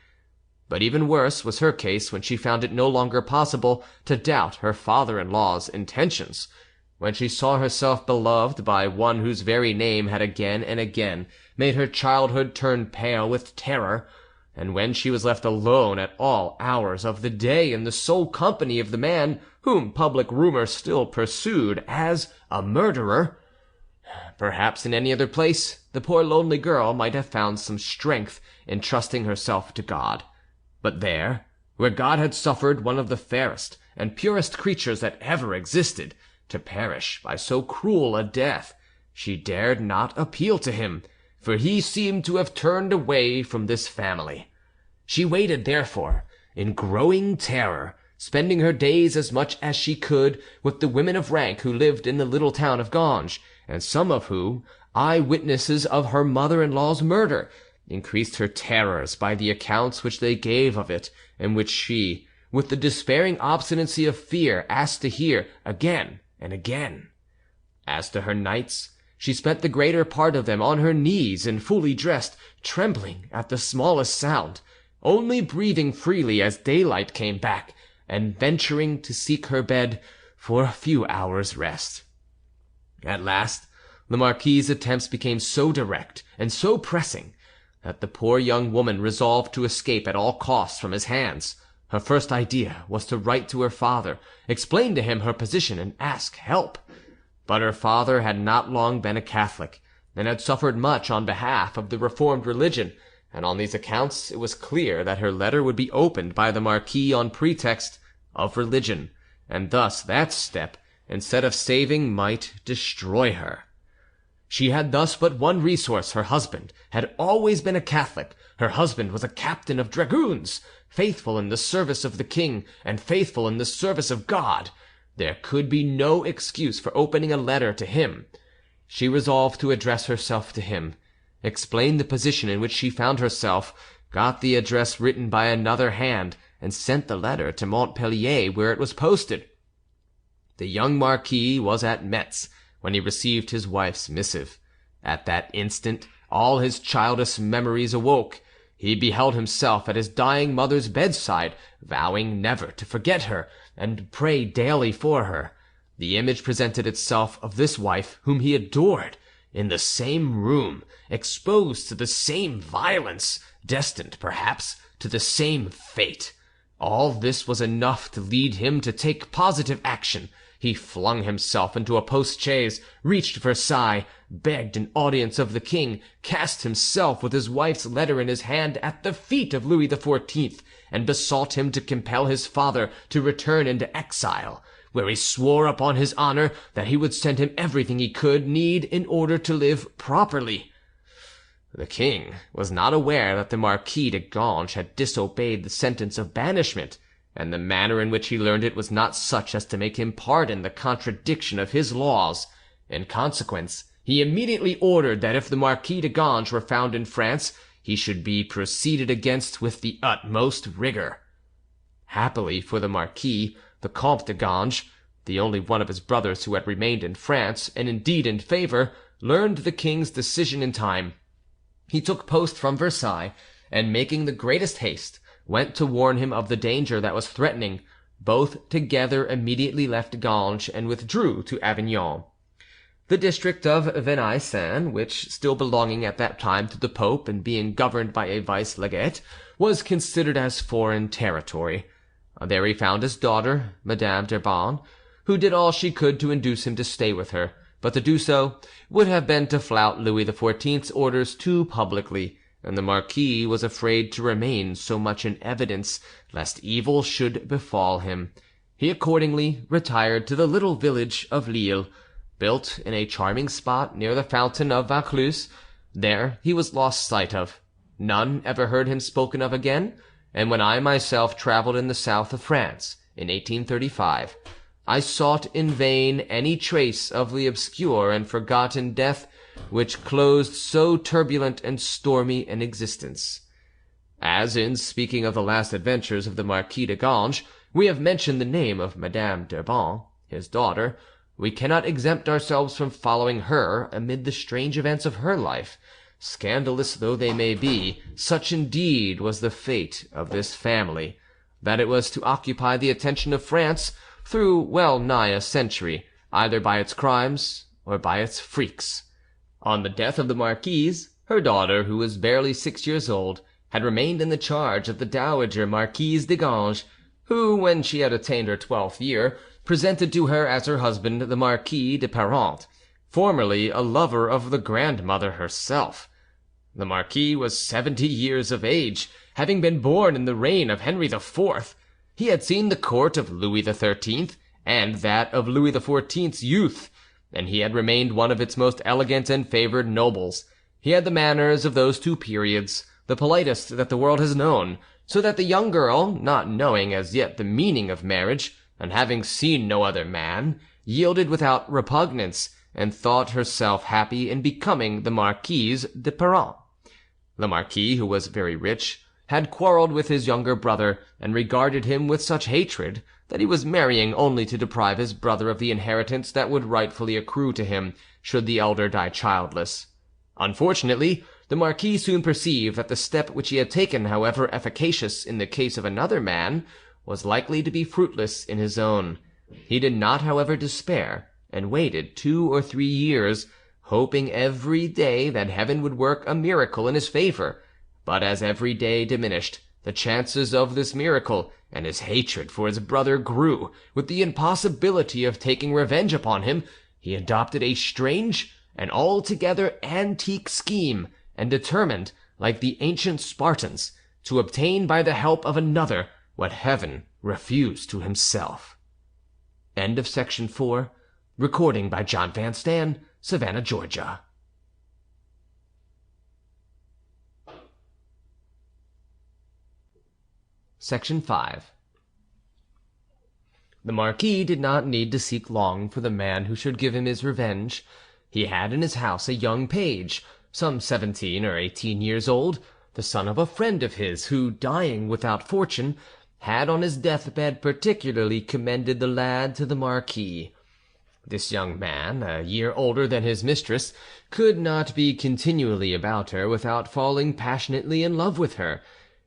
But even worse was her case when she found it no longer possible to doubt her father-in-law's intentions, when she saw herself beloved by one whose very name had again and again made her childhood turn pale with terror, and when she was left alone at all hours of the day in the sole company of the man whom public rumor still pursued as a murderer. Perhaps in any other place the poor lonely girl might have found some strength in trusting herself to God. But there, where God had suffered one of the fairest and purest creatures that ever existed to perish by so cruel a death, she dared not appeal to him, for he seemed to have turned away from this family. She waited, therefore, in growing terror, spending her days as much as she could with the women of rank who lived in the little town of Ganges, and some of whom, eye-witnesses of her mother-in-law's murder, increased her terrors by the accounts which they gave of it, and which she, with the despairing obstinacy of fear, asked to hear again and again. As to her nights, she spent the greater part of them on her knees and fully dressed, trembling at the smallest sound, only breathing freely as daylight came back, and venturing to seek her bed for a few hours' rest. At last, the Marquis's attempts became so direct and so pressing that the poor young woman resolved to escape at all costs from his hands. Her first idea was to write to her father, explain to him her position, and ask help. But her father had not long been a Catholic, and had suffered much on behalf of the Reformed religion, and on these accounts it was clear that her letter would be opened by the Marquis on pretext of religion, and thus that step, instead of saving, might destroy her. She had thus but one resource. Her husband had always been a Catholic. Her husband was a captain of dragoons, faithful in the service of the king, and faithful in the service of God. There could be no excuse for opening a letter to him. She resolved to address herself to him, explained the position in which she found herself, got the address written by another hand, and sent the letter to Montpellier, where it was posted. The young Marquis was at Metz when he received his wife's missive. At that instant all his childish memories awoke. He beheld himself at his dying mother's bedside, vowing never to forget her, and pray daily for her. The image presented itself of this wife whom he adored, in the same room, exposed to the same violence, destined, perhaps, to the same fate. All this was enough to lead him to take positive action. He flung himself into a post-chaise, reached Versailles, begged an audience of the king, cast himself with his wife's letter in his hand at the feet of Louis XIV, and besought him to compel his father to return into exile, where he swore upon his honor that he would send him everything he could need in order to live properly. The king was not aware that the Marquis de Ganges had disobeyed the sentence of banishment, and the manner in which he learned it was not such as to make him pardon the contradiction of his laws. In consequence, he immediately ordered that if the Marquis de Ganges were found in France, he should be proceeded against with the utmost rigor. Happily for the Marquis, the Comte de Ganges, the only one of his brothers who had remained in France, and indeed in favour, learned the king's decision in time. He took post from Versailles, and making the greatest haste, went to warn him of the danger that was threatening. Both together immediately left Ganges and withdrew to Avignon. The district of jvanstan, which, still belonging at that time to the Pope and being governed by a vice-legate, was considered as foreign territory. There he found his daughter, Madame d'Urban, who did all she could to induce him to stay with her, but to do so would have been to flout Louis XIV's orders too publicly, and the Marquis was afraid to remain so much in evidence lest evil should befall him. He accordingly retired to the little village of Lille, built in a charming spot near the fountain of Vaucluse. There he was lost sight of. None ever heard him spoken of again, and when I myself travelled in the south of France in 1835, I sought in vain any trace of the obscure and forgotten death which closed so turbulent and stormy an existence. As in speaking of the last adventures of the Marquis de Ganges, we have mentioned the name of Madame d'Urban, his daughter, we cannot exempt ourselves from following her amid the strange events of her life. Scandalous though they may be, such indeed was the fate of this family, that it was to occupy the attention of France through well nigh a century, either by its crimes or by its freaks. On the death of the Marquise, her daughter, who was barely 6 years old, had remained in the charge of the dowager Marquise de Ganges, who, when she had attained her 12th year, presented to her as her husband the Marquis de Parent, formerly a lover of the grandmother herself. The Marquis was 70 years of age, having been born in the reign of Henry IV. He had seen the court of Louis XIII and that of Louis XIV's youth, and he had remained one of its most elegant and favoured nobles. He had the manners of those two periods, the politest that the world has known, so that the young girl, not knowing as yet the meaning of marriage, and having seen no other man, yielded without repugnance, and thought herself happy in becoming the Marquise de Parent. The Marquis, who was very rich, had quarrelled with his younger brother, and regarded him with such hatred that he was marrying only to deprive his brother of the inheritance that would rightfully accrue to him should the elder die childless. Unfortunately, the Marquis soon perceived that the step which he had taken, however efficacious in the case of another man, was likely to be fruitless in his own. He did not, however, despair, and waited 2 or 3 years, hoping every day that heaven would work a miracle in his favour. But as every day diminished, the chances of this miracle, and his hatred for his brother grew. With the impossibility of taking revenge upon him, he adopted a strange and altogether antique scheme, and determined, like the ancient Spartans, to obtain by the help of another what heaven refused to himself. End of section 4. Recording by jvanstan, Savannah, Georgia. Section 5. The Marquis did not need to seek long for the man who should give him his revenge. He had in his house a young page, some 17 or 18 years old, the son of a friend of his, who, dying without fortune, had on his deathbed particularly commended the lad to the Marquis. This young man, a year older than his mistress, could not be continually about her without falling passionately in love with her,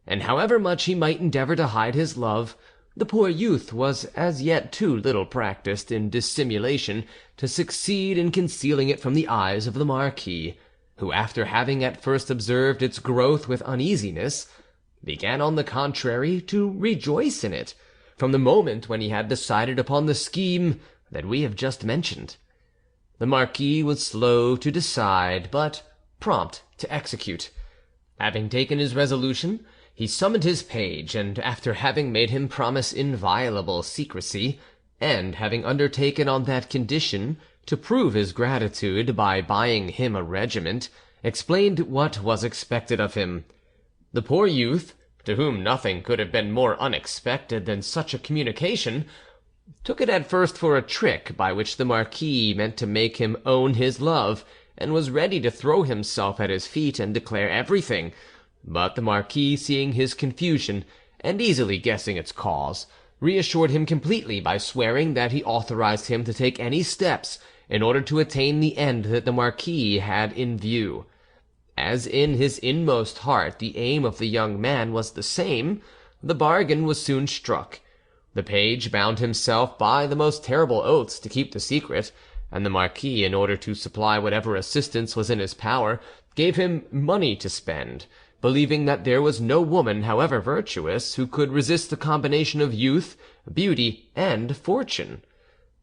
and however much he might endeavour to hide his love, The poor youth was as yet too little practised in dissimulation to succeed in concealing it from the eyes of the Marquis, who, after having at first observed its growth with uneasiness, began on the contrary to rejoice in it, from the moment when he had decided upon the scheme that we have just mentioned. The Marquis was slow to decide, but prompt to execute. Having taken his resolution, he summoned his page, and after having made him promise inviolable secrecy, and having undertaken on that condition to prove his gratitude by buying him a regiment, explained what was expected of him. The poor youth, to whom nothing could have been more unexpected than such a communication, took it at first for a trick by which the Marquis meant to make him own his love, and was ready to throw himself at his feet and declare everything. But the Marquis, seeing his confusion, and easily guessing its cause, reassured him completely by swearing that he authorized him to take any steps in order to attain the end that the Marquis had in view. As in his inmost heart the aim of the young man was the same, the bargain was soon struck. The page bound himself by the most terrible oaths to keep the secret, and the Marquis, in order to supply whatever assistance was in his power, gave him money to spend, believing that there was no woman, however virtuous, who could resist the combination of youth, beauty, and fortune.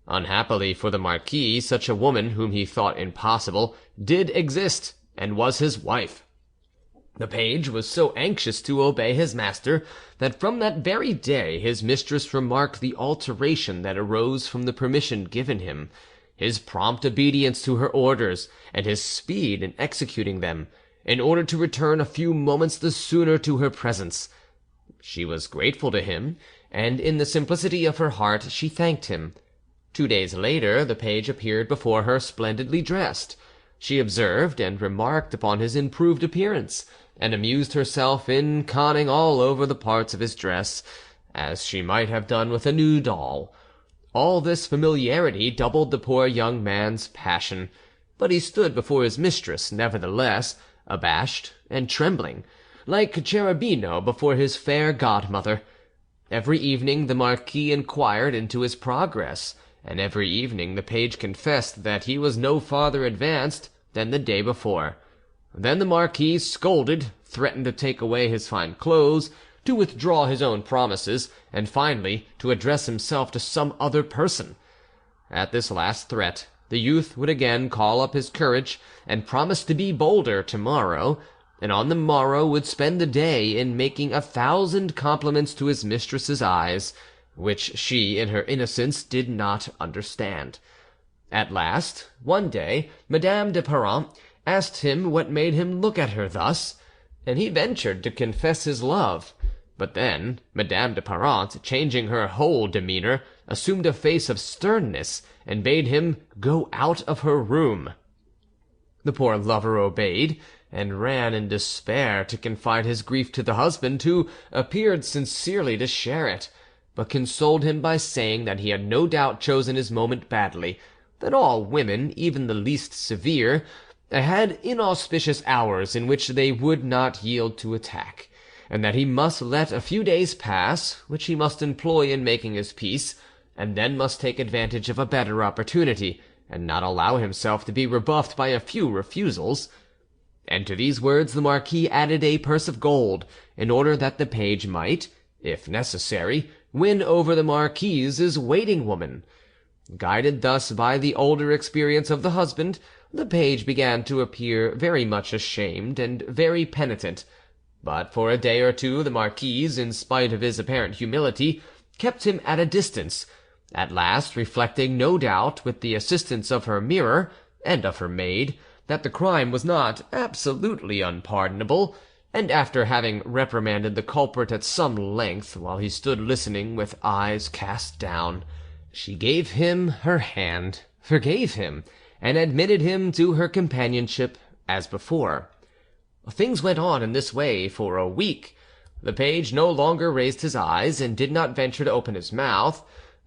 Unhappily for the Marquis, such a woman, whom he thought impossible, did exist, and was his wife. The page was so anxious to obey his master that from that very day his mistress remarked the alteration that arose from the permission given him, his prompt obedience to her orders, and his speed in executing them, in order to return a few moments the sooner to her presence. She was grateful to him, and in the simplicity of her heart she thanked him. 2 days later the page appeared before her splendidly dressed. She observed and remarked upon his improved appearance, and amused herself in conning all over the parts of his dress, as she might have done with a new doll. All this familiarity doubled the poor young man's passion, but he stood before his mistress, nevertheless, abashed and trembling, like Cherubino before his fair godmother. Every evening the Marquis inquired into his progress, and every evening the page confessed that he was no farther advanced than the day before. Then the Marquis scolded, threatened to take away his fine clothes, to withdraw his own promises, and finally to address himself to some other person. At this last threat the youth would again call up his courage, and promise to be bolder tomorrow, and on the morrow would spend the day in making 1,000 compliments to his mistress's eyes, which she in her innocence did not understand. At last, one day, Madame de Perrant asked him what made him look at her thus, and he ventured to confess his love. But then Madame de Perrant, changing her whole demeanour, assumed a face of sternness, and bade him go out of her room. The poor lover obeyed, and ran in despair to confide his grief to the husband, who appeared sincerely to share it, but consoled him by saying that he had no doubt chosen his moment badly, that all women, even the least severe, had inauspicious hours in which they would not yield to attack, and that he must let a few days pass, which he must employ in making his peace, and then must take advantage of a better opportunity, and not allow himself to be rebuffed by a few refusals. And to these words the Marquis added a purse of gold, in order that the page might, if necessary, win over the Marquise's waiting-woman. Guided thus by the older experience of the husband, the page began to appear very much ashamed and very penitent, but for a day or two the Marquise, in spite of his apparent humility, kept him at a distance, at last reflecting, no doubt, with the assistance of her mirror and of her maid, that the crime was not absolutely unpardonable, and after having reprimanded the culprit at some length while he stood listening with eyes cast down, she gave him her hand, forgave him, and admitted him to her companionship as before. Things went on in this way for a week. The page no longer raised his eyes, and did not venture to open his mouth,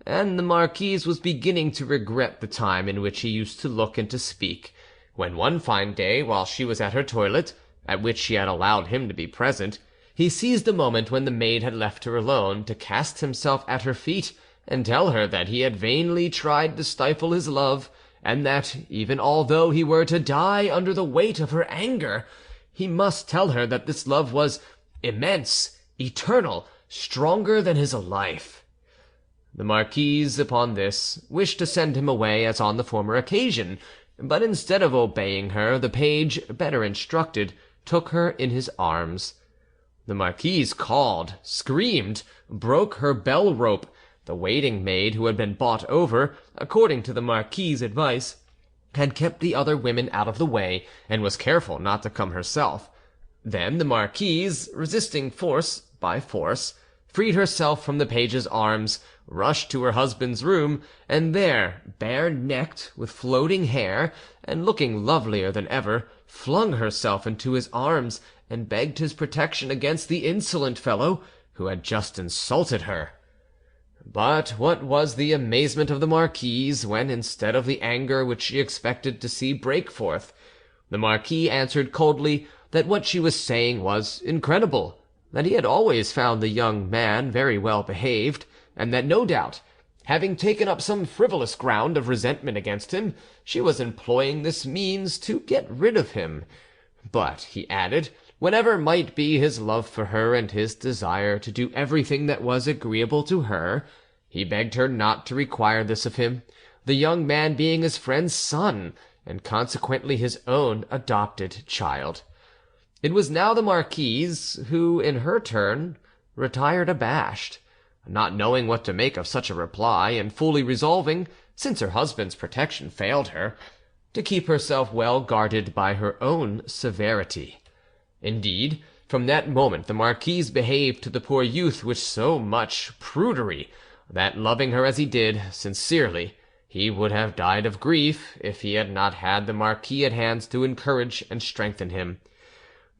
and the Marquise was beginning to regret the time in which he used to look and to speak, when one fine day, while she was at her toilet, at which she had allowed him to be present, he seized the moment when the maid had left her alone to cast himself at her feet and tell her that he had vainly tried to stifle his love, and that, even although he were to die under the weight of her anger, he must tell her that this love was immense, eternal, stronger than his life. The Marquise, upon this, wished to send him away as on the former occasion, but instead of obeying her, the page, better instructed, took her in his arms. The Marquise called, screamed, broke her bell rope. The waiting maid, who had been bought over, according to the Marquis's advice, had kept the other women out of the way, and was careful not to come herself. Then the Marquise, resisting force by force, freed herself from the page's arms, rushed to her husband's room, and there, bare-necked, with floating hair, and looking lovelier than ever, flung herself into his arms, and begged his protection against the insolent fellow who had just insulted her. But what was the amazement of the Marquise when, instead of the anger which she expected to see break forth, the Marquis answered coldly that what she was saying was incredible, that he had always found the young man very well behaved, and that no doubt, having taken up some frivolous ground of resentment against him, she was employing this means to get rid of him. But, he added, whatever might be his love for her and his desire to do everything that was agreeable to her, he begged her not to require this of him, the young man being his friend's son, and consequently his own adopted child. It was now the Marquise who, in her turn, retired abashed, not knowing what to make of such a reply, and fully resolving, since her husband's protection failed her, to keep herself well guarded by her own severity. Indeed, from that moment the Marquise behaved to the poor youth with so much prudery, that, loving her as he did, sincerely, he would have died of grief if he had not had the Marquis at hand to encourage and strengthen him.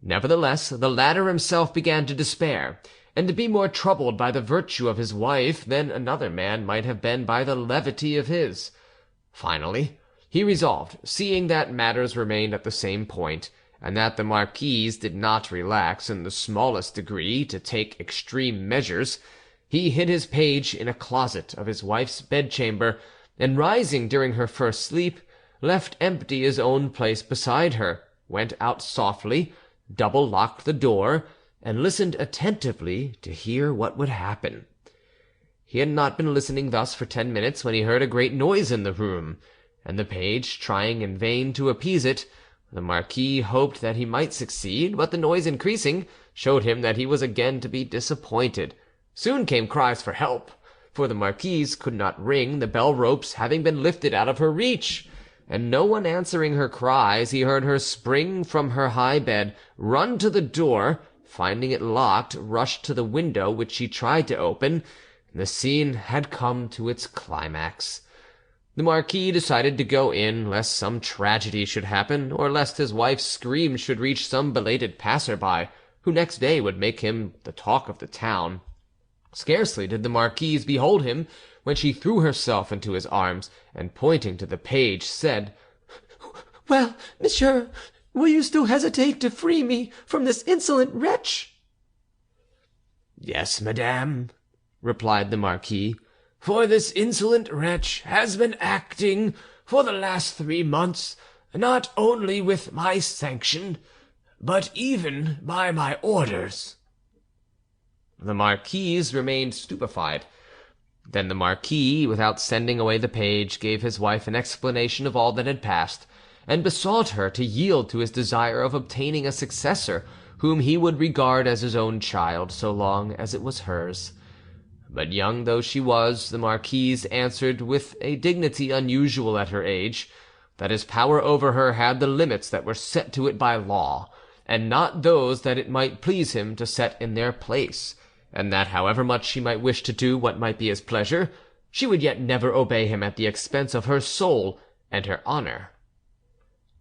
Nevertheless, the latter himself began to despair, and to be more troubled by the virtue of his wife than another man might have been by the levity of his. Finally, he resolved, seeing that matters remained at the same point, and that the Marquise did not relax in the smallest degree to take extreme measures, he hid his page in a closet of his wife's bedchamber, and rising during her first sleep, left empty his own place beside her, went out softly, double-locked the door, and listened attentively to hear what would happen. He had not been listening thus for 10 minutes when he heard a great noise in the room, and the page, trying in vain to appease it, the Marquis hoped that he might succeed, but the noise increasing showed him that he was again to be disappointed. Soon came cries for help, for the Marquise could not ring, the bell-ropes having been lifted out of her reach, and no one answering her cries, he heard her spring from her high bed, run to the door, finding it locked, rushed to the window, which she tried to open. The scene had come to its climax. The Marquis decided to go in, lest some tragedy should happen, or lest his wife's screams should reach some belated passer-by, who next day would make him the talk of the town. Scarcely did the Marquise behold him, when she threw herself into his arms, and pointing to the page, said, "Well, monsieur, will you still hesitate to free me from this insolent wretch?" "Yes, madame," replied the Marquis, "for this insolent wretch has been acting for the last 3 months, not only with my sanction, but even by my orders." The Marquise remained stupefied. Then the Marquis, without sending away the page, gave his wife an explanation of all that had passed, and besought her to yield to his desire of obtaining a successor, whom he would regard as his own child so long as it was hers. But young though she was, the Marquise answered with a dignity unusual at her age, that his power over her had the limits that were set to it by law, and not those that it might please him to set in their place, and that however much she might wish to do what might be his pleasure, she would yet never obey him at the expense of her soul and her honour.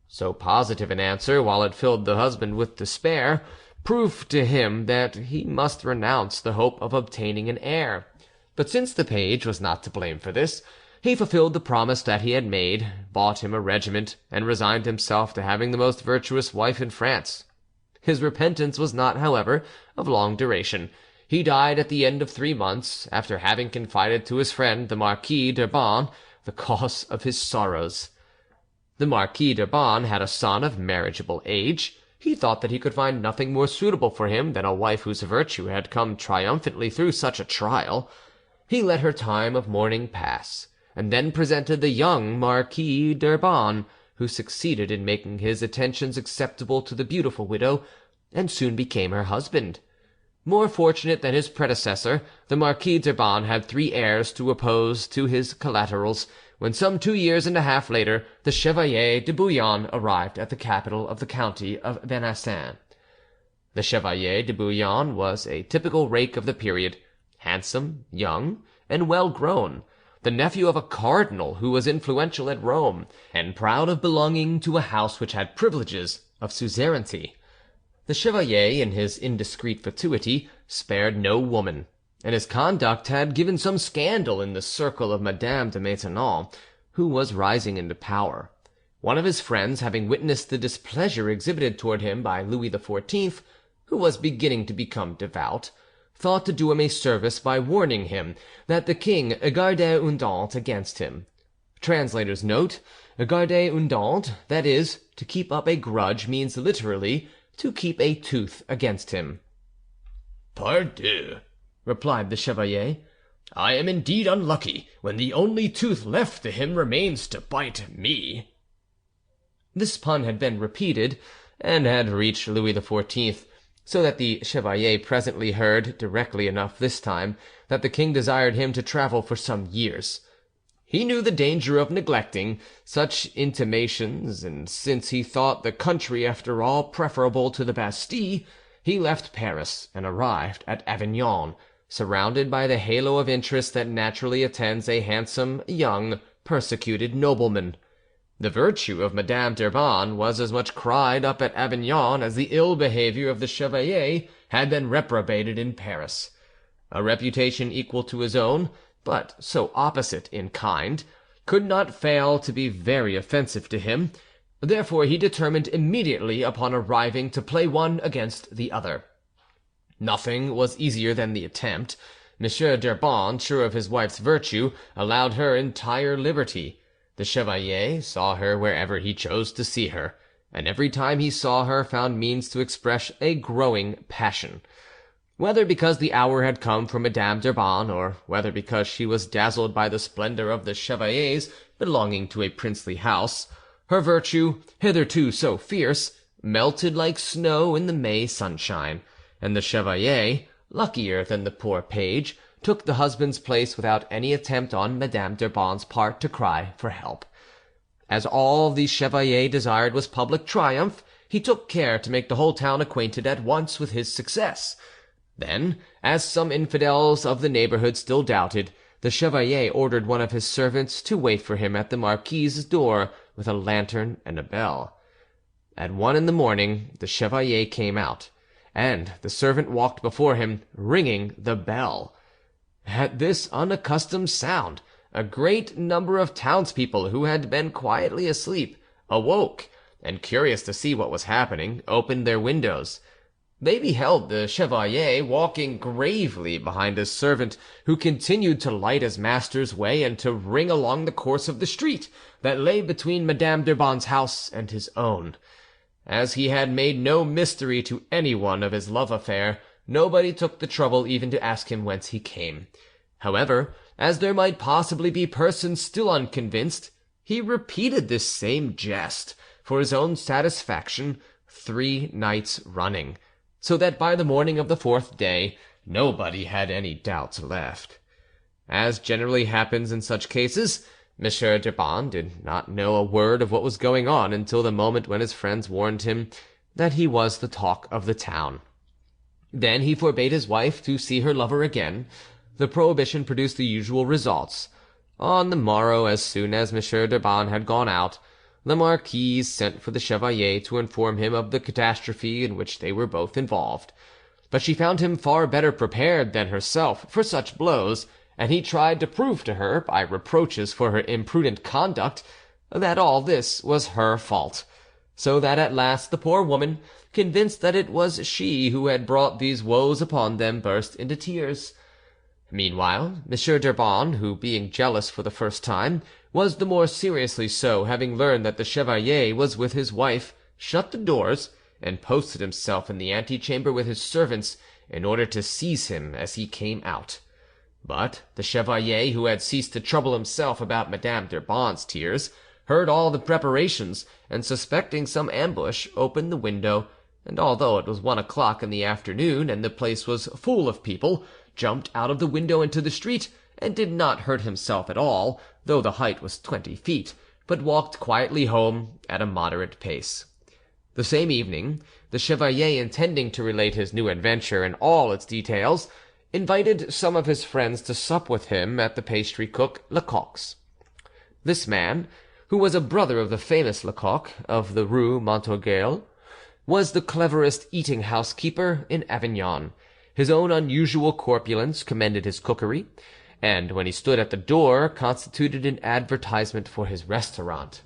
So positive an answer, while it filled the husband with despair, proved to him that he must renounce the hope of obtaining an heir. But since the page was not to blame for this, he fulfilled the promise that he had made, bought him a regiment, and resigned himself to having the most virtuous wife in France. His repentance was not, however, of long duration. He died at the end of 3 months, after having confided to his friend the Marquis d'Urban the cause of his sorrows. The Marquis d'Urban had a son of marriageable age. He thought that he could find nothing more suitable for him than a wife whose virtue had come triumphantly through such a trial. He let her time of mourning pass, and then presented the young Marquis d'Urban, who succeeded in making his attentions acceptable to the beautiful widow, and soon became her husband. More fortunate than his predecessor, the Marquis d'Urban had 3 heirs to oppose to his collaterals, when some 2 years and a half later the Chevalier de Bouillon arrived at the capital of the county of Jvanstan. The Chevalier de Bouillon was a typical rake of the period, handsome, young, and well grown, the nephew of a cardinal who was influential at Rome, and proud of belonging to a house which had privileges of suzerainty. The Chevalier, in his indiscreet fatuity, spared no woman, and his conduct had given some scandal in the circle of Madame de Maintenon, who was rising into power. One of his friends, having witnessed the displeasure exhibited toward him by Louis XIV, who was beginning to become devout, thought to do him a service by warning him that the king gardait une dent against him. Translator's note: gardait une dent, that is, to keep up a grudge, means literally to keep a tooth against him. "Pardieu," replied the Chevalier, "I am indeed unlucky when the only tooth left to him remains to bite me." This pun had been repeated, and had reached Louis XIV, so that the Chevalier presently heard, directly enough this time, that the king desired him to travel for some years. He knew the danger of neglecting such intimations, and since he thought the country after all preferable to the Bastille, he left Paris and arrived at Avignon, surrounded by the halo of interest that naturally attends a handsome, young, persecuted nobleman. The virtue of Madame d'Urban was as much cried up at Avignon as the ill behaviour of the Chevalier had been reprobated in Paris. A reputation equal to his own, but so opposite in kind, could not fail to be very offensive to him. Therefore he determined immediately upon arriving to play one against the other. Nothing was easier than the attempt. Monsieur d'Urban, sure of his wife's virtue, allowed her entire liberty. The Chevalier saw her wherever he chose to see her, and every time he saw her found means to express a growing passion. Whether because the hour had come for Madame d'Urban, or whether because she was dazzled by the splendour of the chevaliers belonging to a princely house, her virtue, hitherto so fierce, melted like snow in the May sunshine, and the Chevalier, luckier than the poor page, took the husband's place without any attempt on Madame d'Urban's part to cry for help. As all the Chevalier desired was public triumph, he took care to make the whole town acquainted at once with his success. Then, as some infidels of the neighbourhood still doubted, the Chevalier ordered one of his servants to wait for him at the marquise's door with a lantern and a bell. At 1 in the morning the Chevalier came out, and the servant walked before him, ringing the bell. At this unaccustomed sound, a great number of townspeople who had been quietly asleep awoke, and, curious to see what was happening, opened their windows. They beheld the Chevalier walking gravely behind his servant, who continued to light his master's way and to ring along the course of the street that lay between Madame d'Urban's house and his own. As he had made no mystery to anyone of his love affair, nobody took the trouble even to ask him whence he came. However, as there might possibly be persons still unconvinced, he repeated this same jest, for his own satisfaction, 3 nights running, so that by the morning of the 4th day nobody had any doubts left. As generally happens in such cases, Monsieur d'Urban did not know a word of what was going on until the moment when his friends warned him that he was the talk of the town. Then he forbade his wife to see her lover again. The prohibition produced the usual results. On the morrow, as soon as Monsieur d'Urban had gone out, the marquise sent for the Chevalier to inform him of the catastrophe in which they were both involved. But she found him far better prepared than herself for such blows, and he tried to prove to her, by reproaches for her imprudent conduct, that all this was her fault. so that at last the poor woman, convinced that it was she who had brought these woes upon them, burst into tears. Meanwhile, Monsieur d'Urban, who, being jealous for the first time, was the more seriously so, having learned that the chevalier was with his wife, shut the doors, and posted himself in the antechamber with his servants, in order to seize him as he came out. But the chevalier, who had ceased to trouble himself about Madame d'Urban's tears, heard all the preparations, and suspecting some ambush, opened the window, and although it was 1 o'clock in the afternoon, and the place was full of people, jumped out of the window into the street, and did not hurt himself at all, though the height was 20 feet, but walked quietly home at a moderate pace. The same evening, the chevalier, intending to relate his new adventure in all its details, invited some of his friends to sup with him at the pastry cook Lecoq's. This man, who was a brother of the famous Lecoq of the Rue Montorgueil, was the cleverest eating-house keeper in Avignon. His own unusual corpulence commended his cookery, and when he stood at the door, constituted an advertisement for his restaurant.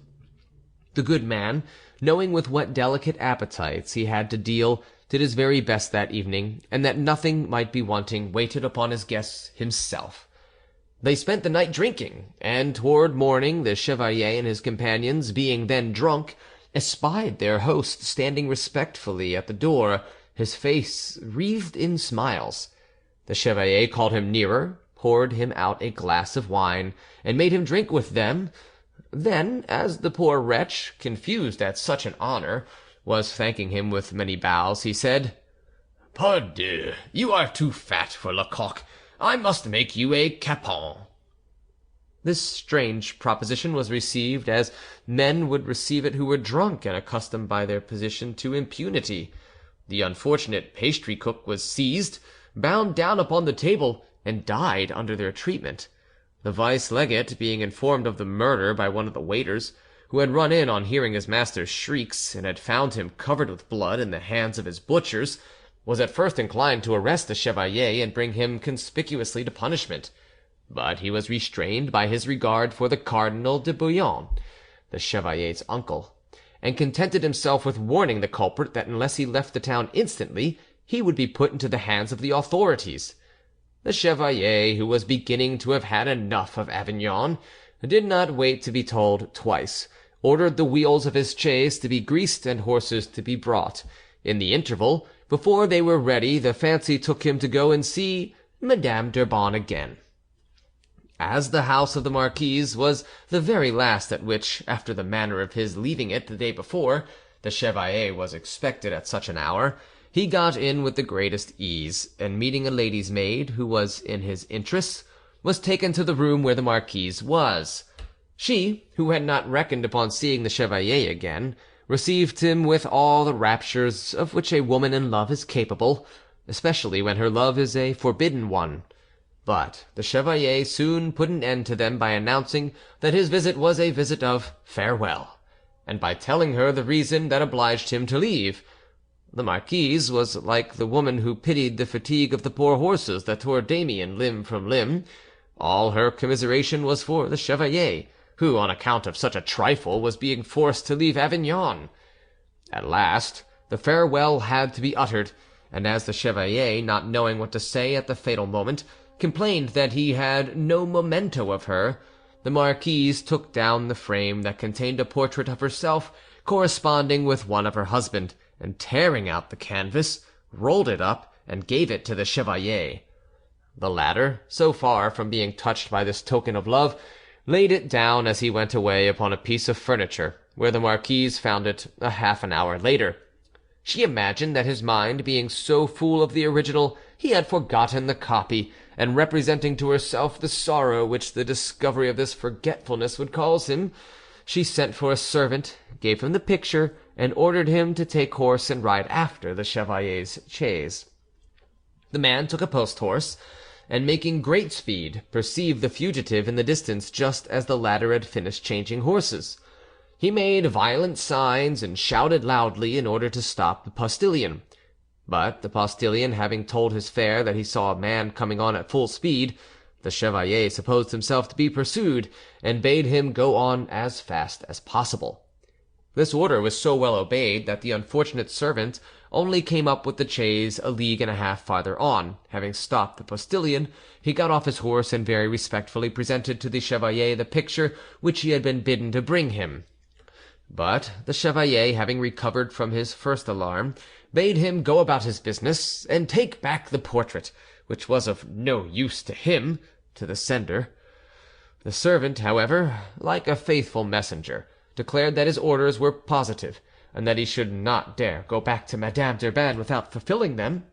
The good man, knowing with what delicate appetites he had to deal, did his very best that evening, and that nothing might be wanting, waited upon his guests himself. They spent the night drinking, and toward morning the chevalier and his companions, being then drunk, espied their host standing respectfully at the door, his face wreathed in smiles. The chevalier called him nearer, poured him out a glass of wine, and made him drink with them. Then, as the poor wretch, confused at such an honour, was thanking him with many bows, he said, "Pardieu, you are too fat for Lecoq. I must make you a capon." This strange proposition was received as men would receive it who were drunk and accustomed by their position to impunity. The unfortunate pastry cook was seized, bound down upon the table, and died under their treatment. The vice-legate, being informed of the murder by one of the waiters, who had run in on hearing his master's shrieks, and had found him covered with blood in the hands of his butchers, was at first inclined to arrest the chevalier and bring him conspicuously to punishment. But he was restrained by his regard for the Cardinal de Bouillon, the chevalier's uncle, and contented himself with warning the culprit that unless he left the town instantly, he would be put into the hands of the authorities. The chevalier, who was beginning to have had enough of Avignon, did not wait to be told twice, ordered the wheels of his chaise to be greased and horses to be brought. In the interval, before they were ready, the fancy took him to go and see Madame d'Urban again. As the house of the marquise was the very last at which, after the manner of his leaving it the day before, the chevalier was expected at such an hour, he got in with the greatest ease, and meeting a lady's maid, who was in his interests, was taken to the room where the marquise was. She, who had not reckoned upon seeing the chevalier again, received him with all the raptures of which a woman in love is capable, especially when her love is a forbidden one. But the chevalier soon put an end to them by announcing that his visit was a visit of farewell, and by telling her the reason that obliged him to leave. The marquise was like the woman who pitied the fatigue of the poor horses that tore Damien limb from limb. All her commiseration was for the chevalier, who, on account of such a trifle, was being forced to leave Avignon. At last the farewell had to be uttered, and as the chevalier, not knowing what to say at the fatal moment, complained that he had no memento of her, the marquise took down the frame that contained a portrait of herself corresponding with one of her husband, and tearing out the canvas, rolled it up, and gave it to the chevalier. The latter, so far from being touched by this token of love, laid it down as he went away upon a piece of furniture, where the marquise found it a half an hour later. She imagined that his mind being so full of the original, he had forgotten the copy, and representing to herself the sorrow which the discovery of this forgetfulness would cause him, she sent for a servant, gave him the picture, and ordered him to take horse and ride after the chevalier's chaise. The man took a post-horse, and making great speed, perceived the fugitive in the distance just as the latter had finished changing horses. He made violent signs and shouted loudly in order to stop the postillion. But the postillion having told his fare that he saw a man coming on at full speed, the chevalier supposed himself to be pursued, and bade him go on as fast as possible. This order was so well obeyed that the unfortunate servant only came up with the chaise a league and a half farther on. Having stopped the postilion, he got off his horse and very respectfully presented to the chevalier the picture which he had been bidden to bring him. But the chevalier, having recovered from his first alarm, bade him go about his business and take back the portrait, which was of no use to him, to the sender. The servant, however, like a faithful messenger, declared that his orders were positive, and that he should not dare go back to Madame d'Urban without fulfilling them.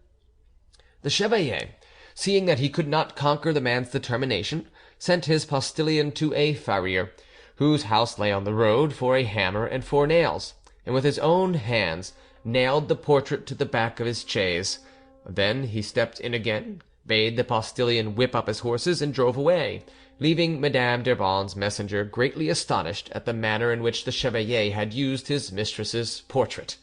The chevalier, seeing that he could not conquer the man's determination, sent his postilion to a farrier, whose house lay on the road, for a hammer and 4 nails, and with his own hands nailed the portrait to the back of his chaise. Then he stepped in again, bade the postilion whip up his horses, and drove away, leaving Madame d'Urban's messenger greatly astonished at the manner in which the chevalier had used his mistress's portrait.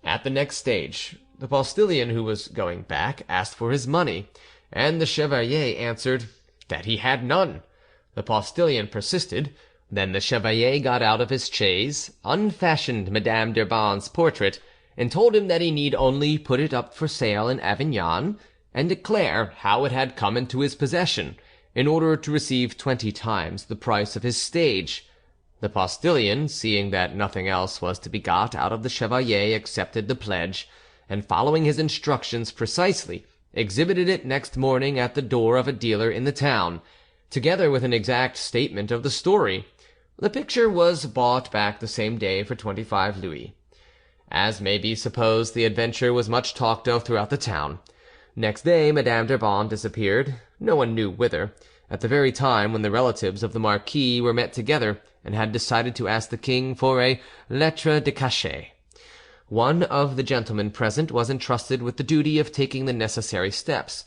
At the next stage, the postilion who was going back asked for his money, and the chevalier answered that he had none. The postilion persisted. Then the chevalier got out of his chaise, unfastened Madame d'Urban's portrait, and told him that he need only put it up for sale in Avignon, and declare how it had come into his possession, in order to receive 20 times the price of his stage. The postilion, seeing that nothing else was to be got out of the chevalier, accepted the pledge, and following his instructions precisely, exhibited it next morning at the door of a dealer in the town, together with an exact statement of the story. The picture was bought back the same day for 25 louis. As may be supposed, the adventure was much talked of throughout the town. Next day Madame d'Urban disappeared, no one knew whither, at the very time when the relatives of the Marquis were met together, and had decided to ask the king for a lettre de cachet. One of the gentlemen present was entrusted with the duty of taking the necessary steps,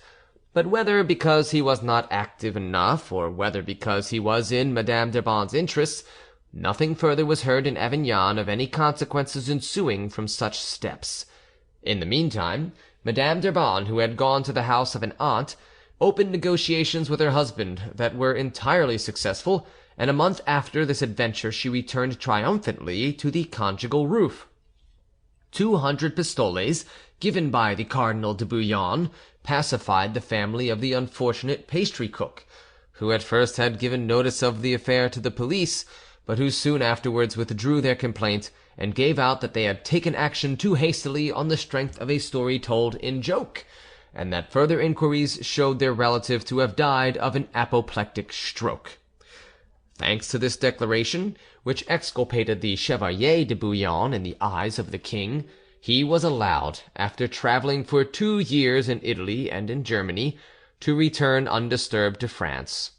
but whether because he was not active enough, or whether because he was in Madame d'Urban's interests, nothing further was heard in Avignon of any consequences ensuing from such steps. In the meantime, Madame d'Urban, who had gone to the house of an aunt, opened negotiations with her husband that were entirely successful, and a month after this adventure she returned triumphantly to the conjugal roof. 200 pistoles, given by the Cardinal de Bouillon, pacified the family of the unfortunate pastry cook, who at first had given notice of the affair to the police, but who soon afterwards withdrew their complaint, and gave out that they had taken action too hastily on the strength of a story told in joke, and that further inquiries showed their relative to have died of an apoplectic stroke. Thanks to this declaration, which exculpated the Chevalier de Bouillon in the eyes of the king, he was allowed, after travelling for 2 years in Italy and in Germany, to return undisturbed to France.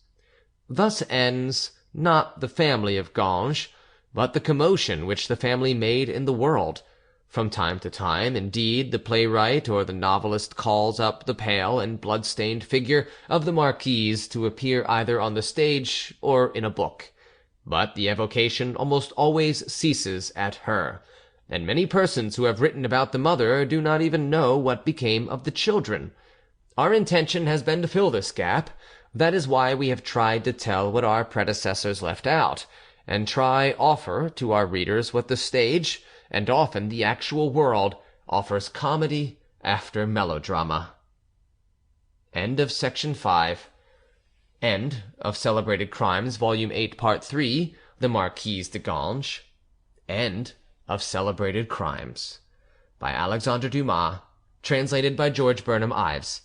Thus ends, not the family of Ganges, but the commotion which the family made in the world. From time to time, indeed, the playwright or the novelist calls up the pale and blood-stained figure of the Marquise to appear either on the stage or in a book, but the evocation almost always ceases at her, and many persons who have written about the mother do not even know what became of the children. Our intention has been to fill this gap. That is why we have tried to tell what our predecessors left out, and offer to our readers what the stage, and often the actual world, offers comedy after melodrama. End of Section 5. End of Celebrated Crimes, Volume 8, Part 3, The Marquise de Ganges. End of Celebrated Crimes, by Alexandre Dumas, translated by George Burnham Ives.